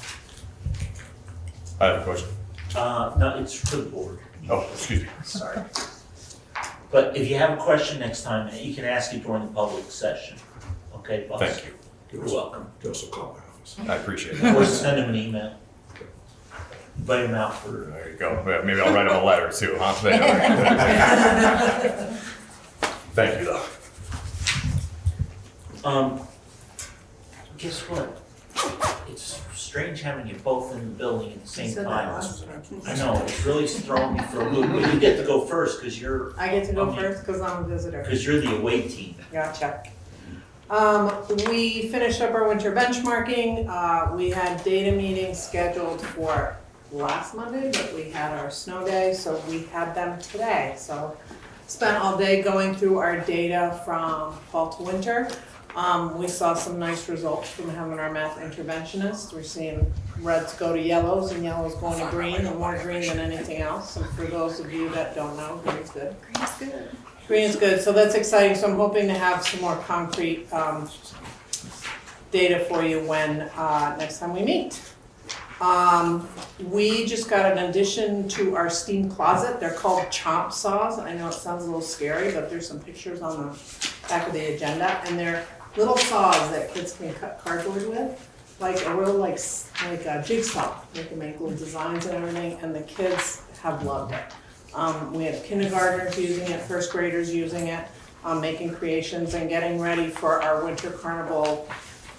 I have a question. No, it's for the board. Oh, excuse me. Sorry. But if you have a question next time, you can ask it during the public session. Okay, boss? Thank you. You're welcome. You also call my office. I appreciate that. Or send him an email. Invite him out for. There you go. Maybe I'll write him a letter too, huh? Thank you, though. Guess what? It's strange having you both in the building at the same time. I know, it's really throwing me for a loop, but you get to go first, because you're. I get to go first because I'm a visitor. Because you're the away team. Gotcha. We finished up our winter benchmarking. We had data meetings scheduled for last Monday, but we had our snow day, so we had them today. So spent all day going through our data from fall to winter. We saw some nice results from having our math interventionists. We're seeing reds go to yellows and yellows going to green, and more green than anything else. And for those of you that don't know, green's good. Green's good. Green is good, so that's exciting. So I'm hoping to have some more concrete data for you when next time we meet. We just got an addition to our steam closet. They're called chomp saws. I know it sounds a little scary, but there's some pictures on the back of the agenda, and they're little saws that kids can cut cardboard with, like a real like a jigsaw. They can make little designs and everything, and the kids have loved it. We had kindergartners using it, first graders using it, making creations and getting ready for our winter carnival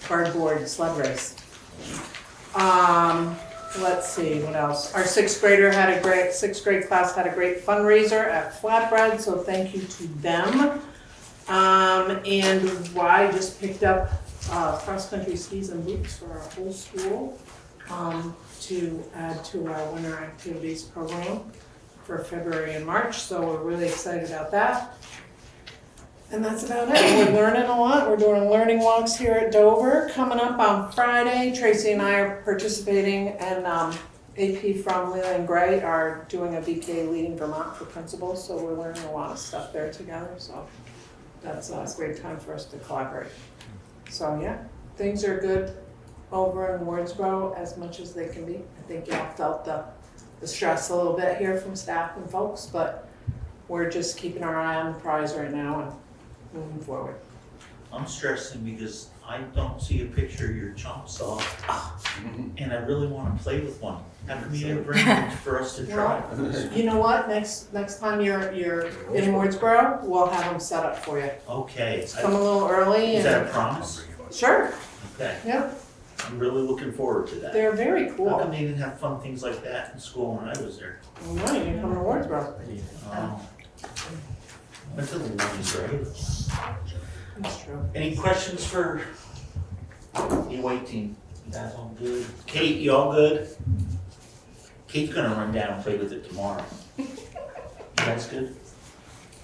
cardboard sled race. Let's see, what else? Our sixth grade class had a great fundraiser at Flatbread, so thank you to them. And I just picked up cross-country skis and boots for our whole school to add to our winter activities program for February and March, so we're really excited about that. And that's about it. We're learning a lot. We're doing learning walks here at Dover. Coming up on Friday, Tracy and I are participating, and AP from Leland Gray are doing a BK Leading Vermont for principals, so we're learning a lot of stuff there together, so that's a great time for us to collaborate. So yeah, things are good over in Wardsboro as much as they can be. I think y'all felt the stress a little bit here from staff and folks, but we're just keeping our eye on the prize right now and moving forward. I'm stressing because I don't see a picture of your chomp saw, and I really want to play with one. How come you didn't bring it for us to try? You know what, next time you're in Wardsboro, we'll have them set up for you. Okay. Come a little early Is that a and, promise? sure, Okay. yeah, I'm really looking forward to that. they're very How cool. come they didn't have fun things like that in school when I was there? No, you can come to Wardsboro. Went to the ones, right? That's true. Any questions for the white team? You guys all good? Kate, you all good? Kate's gonna run down and play with it tomorrow. You guys good?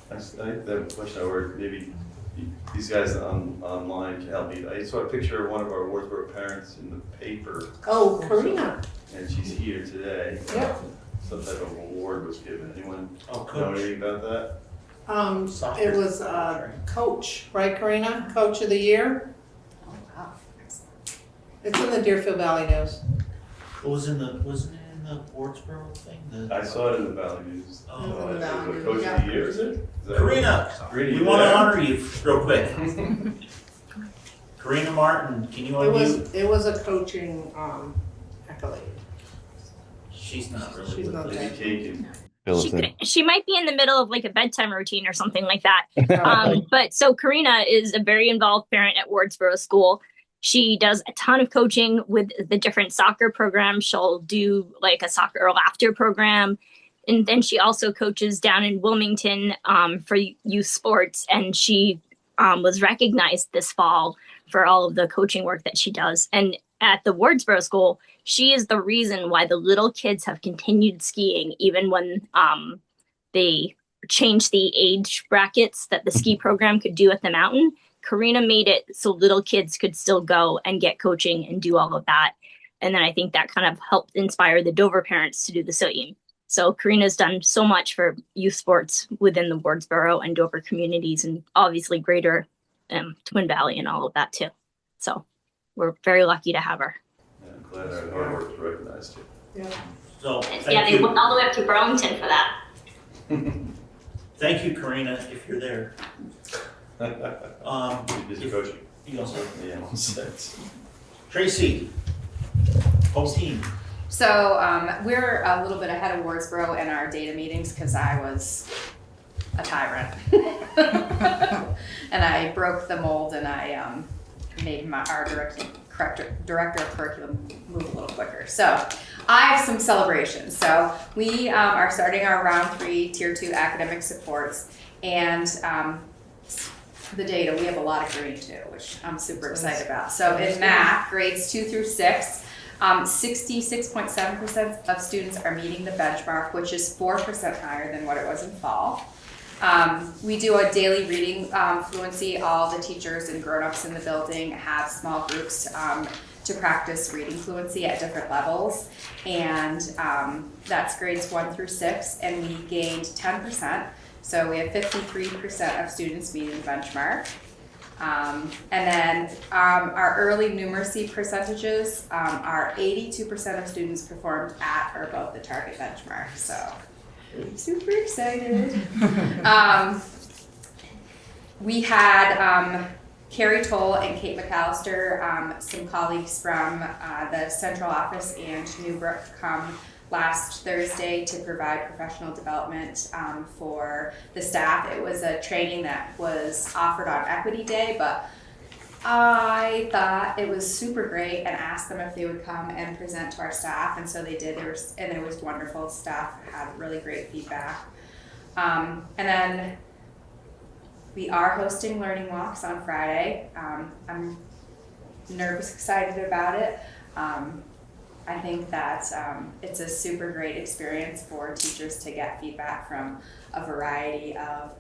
I have a question, or maybe these guys online can help me. I saw a picture of one of our Wardsboro parents in the paper, Oh, Karina, and she's here today. Yep. Some type of award was given. Anyone Oh, know coach. anything about that? Soccer. it was coach, right, Karina? Coach of the year? Oh, wow. It's in the Deerfield Valley News. Wasn't it in the Wardsboro thing? I saw it in the Valley News. Oh. It was No, a coach of the year, is it? Is that- Karina, Karina, we you wanna there? honor you real quick. Karina Martin, can you unmute? It was a coaching accolade. She's not really. She's with not us. there. Cake and She might be in the middle of like a bedtime routine or something like that. But so Karina is a very involved parent at Wardsboro School. She does a ton of coaching with the different soccer programs. She'll do like a soccer or laughter program. And then she also coaches down in Wilmington for youth sports. And she was recognized this fall for all of the coaching work that she does. And at the Wardsboro School, she is the reason why the little kids have continued skiing, even when they changed the age brackets that the ski program could do at the mountain. Karina made it so little kids could still go and get coaching and do all of that. And then I think that kind of helped inspire the Dover parents to do the same. So Karina's done so much for youth sports within the Wardsboro and Dover communities, and obviously greater Twin Valley and all of that too. So we're very lucky to have her. Yeah, I'm glad our hard work was recognized too. Yeah. So, Yeah, thank they you. went all the way up to Burlington for that. Thank you, Karina, if you're there. Busy coaching. You also, Yeah, all set. Tracy, whole team. So we're a little bit ahead of Wardsboro in our data meetings because I was a tyrant. And I broke the mold and I made our director of curriculum move a little quicker. So I have some celebrations. So we are starting our round 3 tier 2 academic supports, and the data, we have a lot of green too, which I'm super excited about. So in math, grades 2 through 6, 66.7% of students are meeting the benchmark, which is 4% higher than what it was in fall. We do a daily reading fluency. All the teachers and grown-ups in the building have small groups to practice reading fluency at different levels. And that's grades 1 through 6, and we gained 10%. So we have 53% of students meeting the benchmark. And then our early numeracy percentages are 82% of students performed at or above the target benchmark. So super excited. We had Carrie Toll and Kate McAllister, some colleagues from the central office and Newbrook, come last Thursday to provide professional development for the staff. It was a training that was offered on Equity Day, but I thought it was super great and asked them if they would come and present to our staff, and so they did. And it was wonderful. Staff had really great feedback. And then we are hosting learning walks on Friday. I'm nervous, excited about it. I think that it's a super great experience for teachers to get feedback from a variety of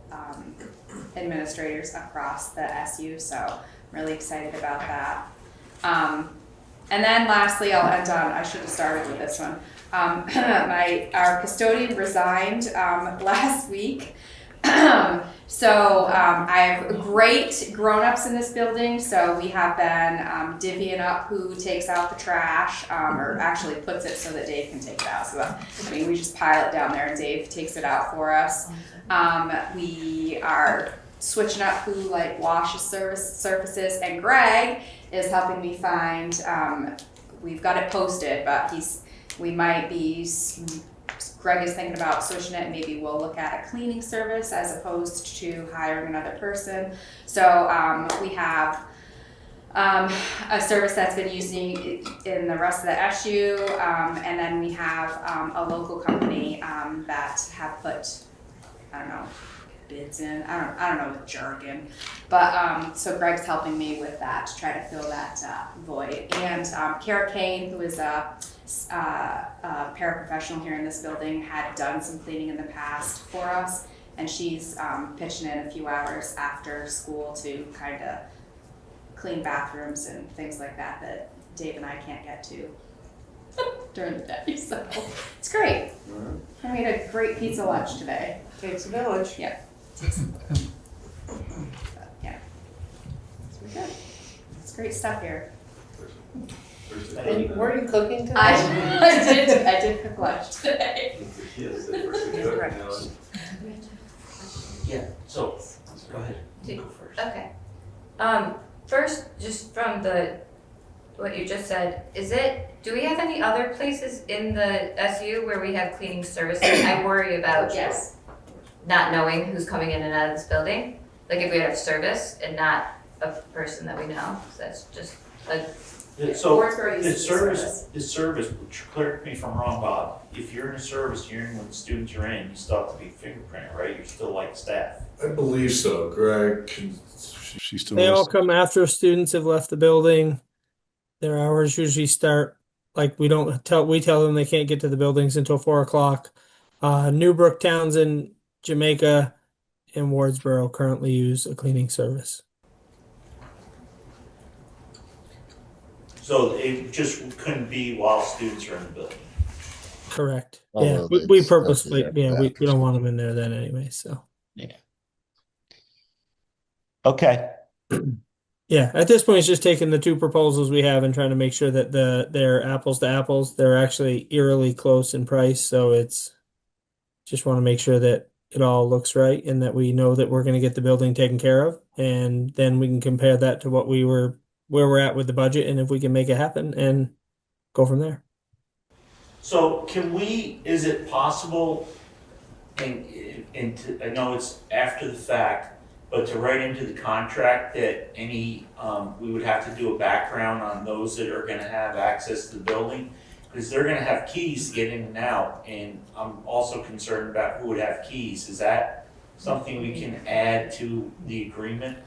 administrators across the SU, so I'm really excited about that. And then lastly, I'll end on, I should have started with this one. Our custodian resigned last week. So I have great grown-ups in this building. So we have been divvying up who takes out the trash, or actually puts it so that Dave can take it out. So we just pile it down there and Dave takes it out for us. We are switching up who like washes surfaces, and Greg is helping me find, we've got it posted, but Greg is thinking about switching it, and maybe we'll look at a cleaning service as opposed to hiring another person. So we have a service that's been using in the rest of the SU, and then we have a local company that have put, I don't know, bids in. I don't know the jargon, but so Greg's helping me with that to try to fill that void. And Kara Kane, who is a paraprofessional here in this building, had done some cleaning in the past for us, and she's pitching in a few hours after school to kind of clean bathrooms and things like that Dave and I can't get to during the day. So it's great. I made a great pizza lunch today. Takes a village. Yep. But, yeah. It's pretty good. It's great stuff here. And were you cooking today? I did cook lunch today. Yeah, so, go ahead. You go first. Okay. First, just from what you just said, do we have any other places in the SU where we have cleaning services? I worry about Yes. not knowing who's coming in and out of this building. Like if we have service and not a person that we know. So that's just So Wardsboro the uses service, correct me if I'm wrong, Bob, if you're in a service, you're in when the students are in, you still have to be fingerprinted, right? You're still like staff. I believe so. Greg, she's still. They all come after students have left the building. Their hours usually start, like we tell them they can't get to the buildings until 4:00. Newbrook, Townsend, Jamaica, and Wardsboro currently use a cleaning service. So it just couldn't be while students are in the building. Correct. Although Yeah, we it's- purposely, that's- we don't want them in there then anyway, so. Yeah. Okay. Yeah, at this point, it's just taking the two proposals we have and trying to make sure that they're apples to apples. They're actually eerily close in price, so it's just want to make sure that it all looks right and that we know that we're going to get the building taken care of, and then we can compare that to where we're at with the budget, and if we can make it happen and go from there. So is it possible, and I know it's after the fact, but to write into the contract that we would have to do a background on those that are gonna have access to the building? Because they're gonna have keys to get in and out, and I'm also concerned about who would have keys. Is that something we can add to the agreement?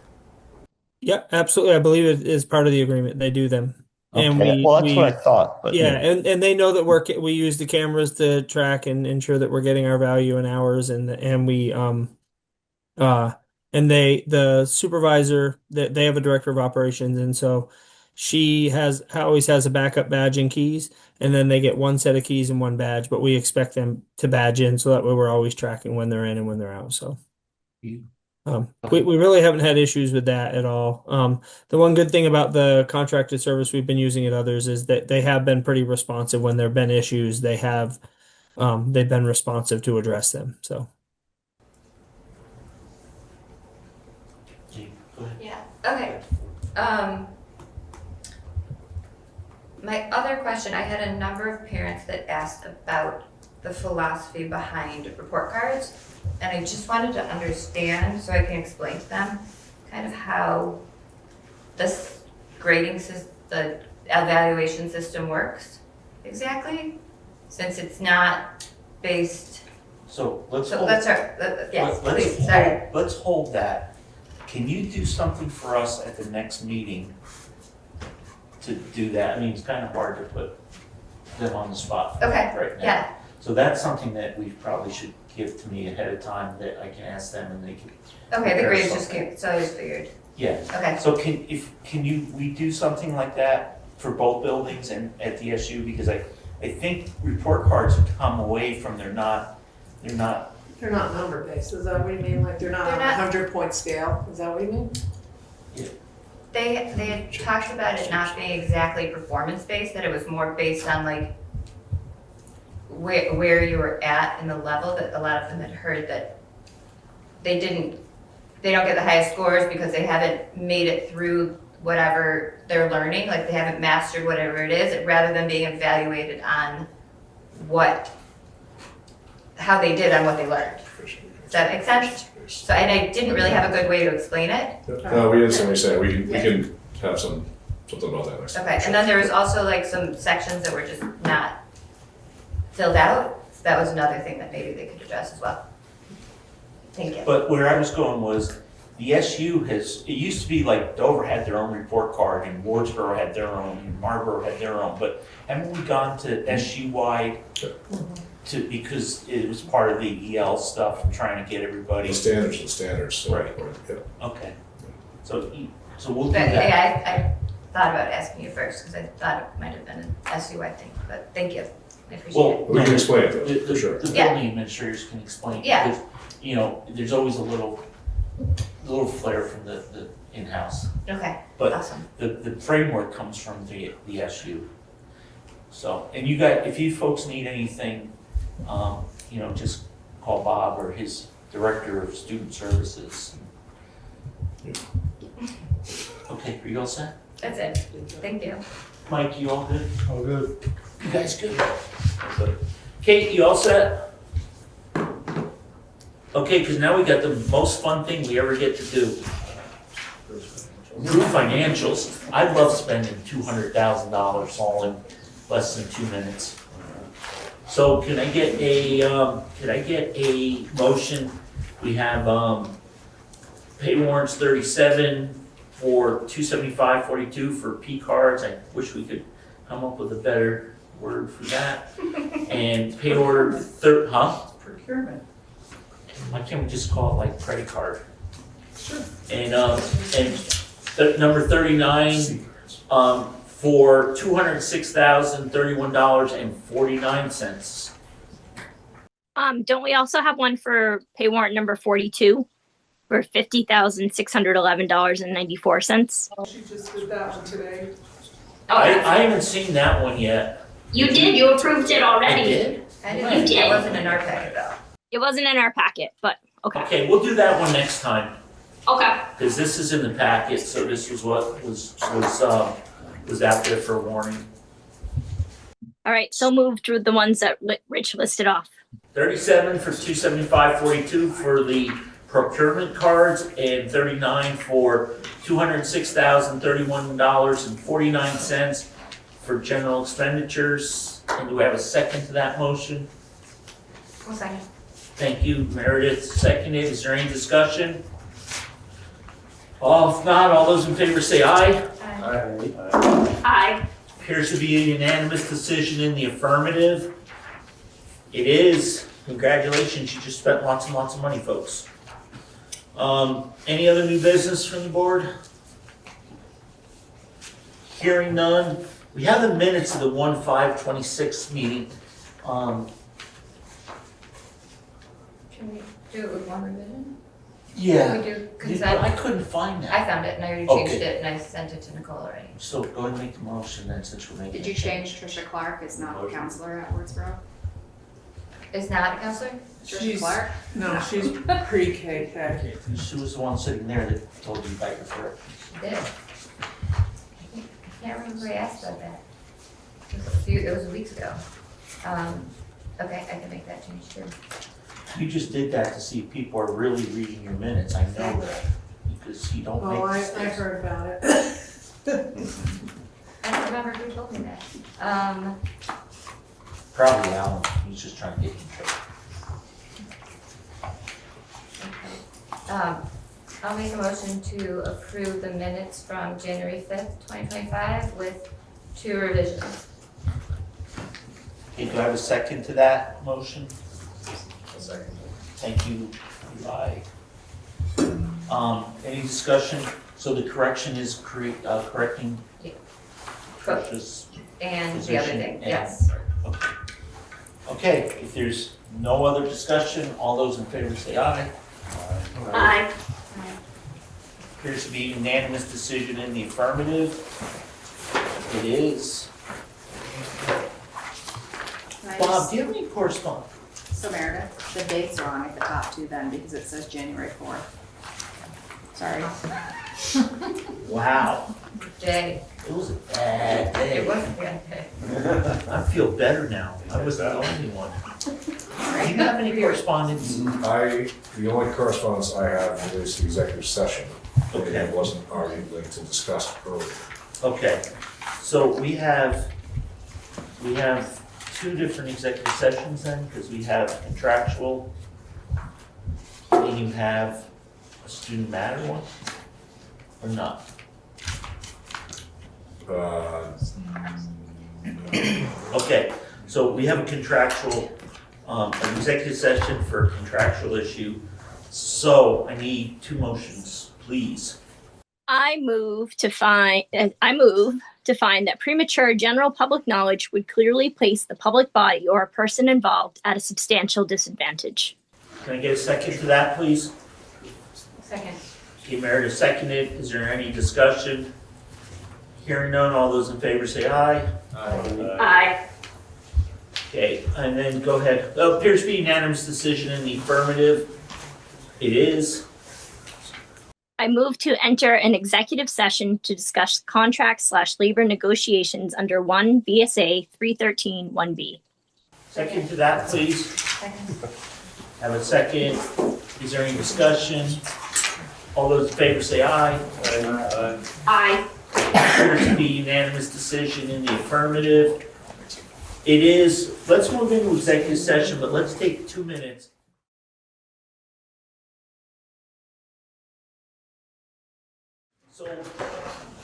Yeah, absolutely. I believe it is part of the agreement. They do them. And Okay, well, that's what I thought, but yeah, and they know that we use the cameras to track and ensure that we're getting our value in hours, and the supervisor, that they have a director of operations, and so she always has a backup badge and keys, and then they get one set of keys and one badge, but we expect them to badge in so that way we're always tracking when they're in and when they're out. So we really haven't had issues with that at all. The one good thing about the contracted service we've been using at others is that they have been pretty responsive when there have been issues. They've been responsive to address them. So. Yeah, okay. My other question, I had a number of parents that asked about the philosophy behind report cards, and I just wanted to understand so I can explain to them kind of how this grading system, the evaluation system works exactly, since it's not based. So let's hold that. Can you do something for us at the next meeting to do that? I mean, it's kind of hard to put them on the spot right now. Yeah. So that's something that we probably should give to me ahead of time, that I can ask them and they can. Okay, the grades just came, so I just figured. Yeah. Okay. So we do something like that for both buildings and at the SU? Because I think report cards have come away from they're not. They're not number based, is that what you mean? Like they're not on a 100-point scale, is that what you mean? Yeah. They had talked about it not being exactly performance based, that it was more based on like where you were at in the level, that a lot of them had heard that they they don't get the highest scores because they haven't made it through whatever they're learning, like they haven't mastered whatever it is, rather than being evaluated on how they did on what they learned. Does that make sense? So, and I didn't really have a good way to explain it. No, we understand what you're saying. We can have something about that next time. Okay, and then there was also like some sections that were just not filled out. So that was another thing that maybe they could address as well. Thank you. But where I was going was, the SU it used to be like Dover had their own report card, and Wardsboro had their own, and Marlboro had their own, but haven't we gone to SU-wide because it was part of the EL stuff, trying to get everybody. The standards. So, right. Yeah. Okay. So we'll do But that. I thought about asking you first because I thought it might have been an SUI thing, but thank you. I appreciate it. We can explain it for sure. The building administrators can explain. Yeah. Because, you know, there's always a little flair from the in-house. Okay, But awesome. the framework comes from the SU. So, and you guys, if you folks need anything, you know, just call Bob or his director of student services. Okay, are you all set? That's it. Thank you. Mike, you all good? All good. You guys good? Kate, you all set? Okay, because now we got the most fun thing we ever get to do. Group financials. I love spending $200,000 all in less than 2 minutes. So can I get a motion? We have pay warrants 37 for $275.42 for P cards. I wish we could come up with a better word for that. And pay order Procurement. Why can't we just call it like credit card? Sure. And number 39 for $206,031.49. Don't we also have one for pay warrant number 42 for $50,611.94? Oh, she just did that one today. I haven't seen that one yet. You did. You approved it already. I did? I You didn't. did. It wasn't in our packet though. It wasn't in our packet, but okay. Okay, we'll do that one next time, Okay. because this is in the packet, so this was what was out there for warning. All right. So moved with the ones that Rich listed off. 37 for $275.42 for the procurement cards, and 39 for $206,031.49 for general expenditures. And do we have a second to that motion? 1 second. Thank you, Meredith. Seconded. Is there any discussion? If not, all those in favor say aye. Aye. Appears to be a unanimous decision in the affirmative. It is. Congratulations, you just spent lots and lots of money, folks. Any other new business from the board? Hearing none. We have the minutes of the 1/5/26 meeting. Can we do it with one revision? Yeah. Can we do consent? I couldn't find that. I found it and I already changed it and I sent it to Nicole already. So go ahead and make the motion then, since we're making. Did you change Trisha Clark as not a counselor at Wardsboro? Is not a counselor? Trisha Clark? No, she's pre-K. She was the one sitting there that told you about your prayer. She did. I can't remember who I asked about that. It was weeks ago. Okay, I can make that change too. You just did that to see if people are really reading your minutes. I know that, because you don't make Oh, I mistakes. heard about it. I don't remember who told me that. Probably Alan, he's just trying to get you in trouble. I'll make a motion to approve the minutes from January 5th, 2025 with 2 revisions. Okay, do I have a second to that motion? Thank you, Eli. Any discussion? So the correction is correcting Trish's And the other position thing, and- yes. Okay, if there's no other discussion, all those in favor say aye. Aye. Appears to be a unanimous decision in the affirmative. It is. Bob, do you have any correspondence? So Meredith, the dates are on at the top too then because it says January 4th. Sorry. Wow, Jay. it was a bad day. It was a bad day. I feel better now. I was the only one. Do you have any correspondence? The only correspondence I have is the executive session. Okay. It wasn't arguably to discuss earlier. Okay, so we have two different executive sessions then, because we have contractual and you have a student matter one, or not? Okay, so we have a contractual, an executive session for a contractual issue. So I need two motions, please. I move to find that premature general public knowledge would clearly place the public body or a person involved at a substantial disadvantage. Can I get a second to that, please? Second. Okay, Meredith seconded. Is there any discussion? Hearing none, all those in favor say aye. Aye. Okay, and then go ahead. Oh, appears to be unanimous decision in the affirmative. It is. I move to enter an executive session to discuss contract/labor negotiations under 1 VSA 313 1B. Second to that, please. Have a second. Is there any discussion? All those in favor say aye. Aye. Appears to be unanimous decision in the affirmative. It is. Let's move into executive session, but let's take 2 minutes. So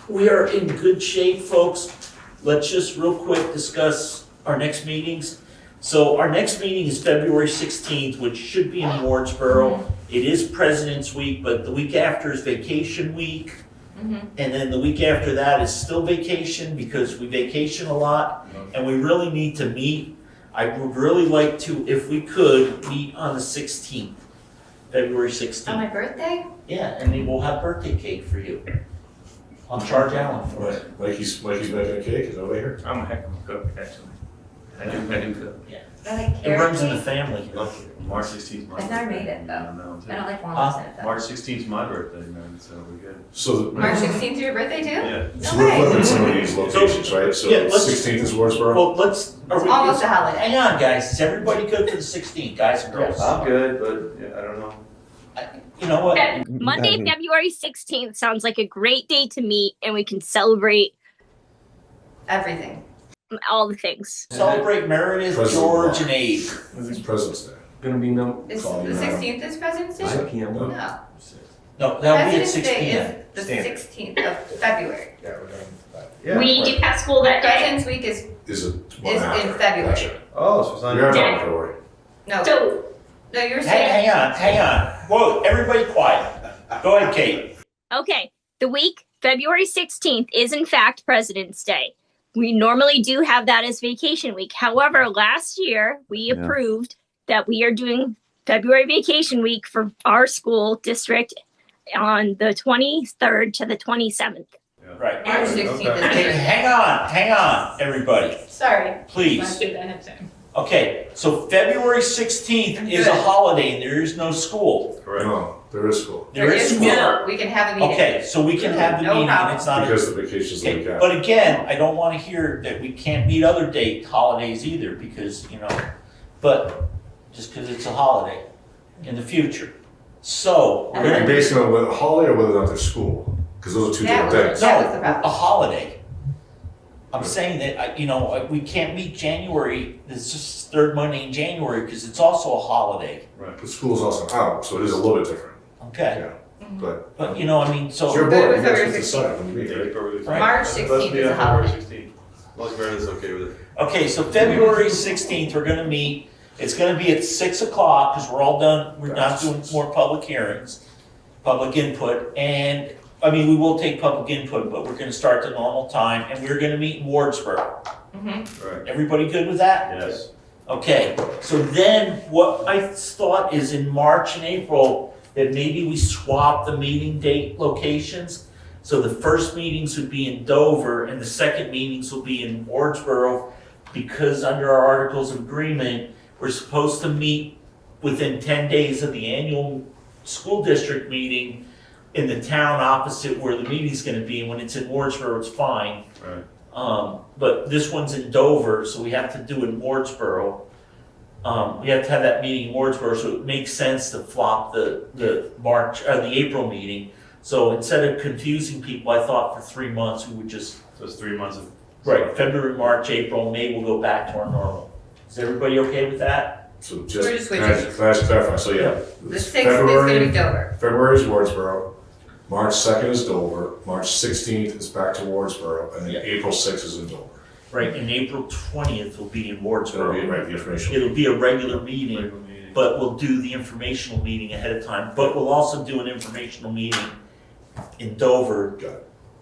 we are in good shape, folks. Let's just real quick discuss our next meetings. So our next meeting is February 16th, which should be in Wardsboro. It is President's Week, but the week after is vacation week. And then the week after that is still vacation because we vacation a lot and we really need to meet. I would really like to, if we could, meet on the 16th, February 16th. On my birthday? Yeah, and then we'll have birthday cake for you. I'll charge Alan for it. Mikey's making a cake, is that over here? I'm a heck of a cook, actually. I do cook. Yeah. I like It carrot runs in the cake. family. March 16th. my I've never birthday. made it though. I don't know. I don't like walnuts in it though. March 16th is my birthday, man, so we're good. So, March 16th is your birthday too? Yeah. so we're flipping some of these locations, right? So Yeah, let's- 16th is Wardsboro? Well, let's. It's almost a holiday. Hang on, guys. Is everybody good for the 16th, guys and girls? I'm good, but yeah, I don't know. You know what? Monday, February 16th sounds like a great day to meet and we can celebrate Everything. all the things. Celebrate Meredith, President George, Ball. and Abe. It's President's Day. Gonna be no. Is Call the you now. 16th is President's Day? 9 p.m. No. No, that'll be at President's 6 Day p.m. is the Standard. 16th of February. Yeah, we're done with that. Yeah. We do have school that day. President's Week is Is it one in after? February. Gotcha. Oh, so it's not. We are talking February. no. So, No, you're saying Hang on. Whoa, everybody quiet. Go ahead, Kate. okay, the week, February 16th, is in fact President's Day. We normally do have that as vacation week. However, last year we approved that we are doing February vacation week for our school district on the 23rd to the 27th. Right. March 16th Okay, is hang on, everybody. Sorry. Please. Okay, so February 16th is a holiday and there is no school. Correct. No, there is school. There is school. We can have a meeting. Okay, so we can have the No meeting and problem. it's not. Because the vacation's the Okay, week after. but again, I don't want to hear that we can't meet other holidays either because, but just because it's a holiday in the future. So, we're Are you gonna basing it on whether a holiday or whether or not there's school? Because those are two That different was- things. that was the problem. a holiday. I'm saying that, we can't meet January, it's just third Monday in January because it's also a holiday. Right, but school's also out, so it is a little bit different. Okay, Yeah, but but it's your so, board, you with guys February can decide when you meet, right? Right. March Let's 16th be is a on February holiday. 16th. Most Meredith's okay with it. okay, so February 16th, we're gonna meet. It's gonna be at 6 o'clock because we're all done, we're not doing more public hearings, public input. And, we will take public input, but we're gonna start the normal time and we're gonna meet in Wardsboro. Right. Everybody good with that? Yes. Okay, so then what I thought is in March and April, that maybe we swap the meeting date locations. So the first meetings would be in Dover and the second meetings will be in Wardsboro because under our Articles of Agreement, we're supposed to meet within 10 days of the annual school district meeting in the town opposite where the meeting's gonna be. When it's in Wardsboro, it's fine. Right. But this one's in Dover, so we have to do it in Wardsboro. We have to have that meeting in Wardsboro, so it makes sense to flop the April meeting. So instead of confusing people, I thought for 3 months we would just. So it's 3 months of. Right, February, March, April, May, we'll go back to our normal. Is everybody okay with that? So We're just, just can I just clarify, so yeah. The 6th is gonna be Dover. February is Wardsboro, March 2nd is Dover, March 16th is back to Wardsboro, and then April 6th is in Dover. Right, and April 20th will be in Wardsboro. It'll be, right, the information. It'll be a regular meeting, but we'll do the informational meeting ahead of time. But we'll also do an informational meeting in Dover,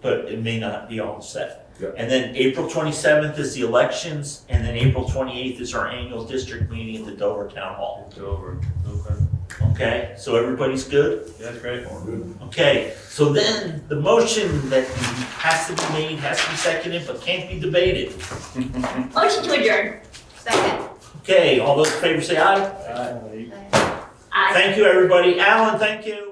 but it may not be all set. Yeah. And then April 27th is the elections, and then April 28th is our annual district meeting at the Dover Town Hall. Dover, okay. Okay, so everybody's good? Yeah, that's great. Okay, so then the motion that has to be made, has to be seconded, but can't be debated. Motion to adjourn. Second. Okay, all those in favor say aye. Aye. Thank you, everybody. Alan, thank you.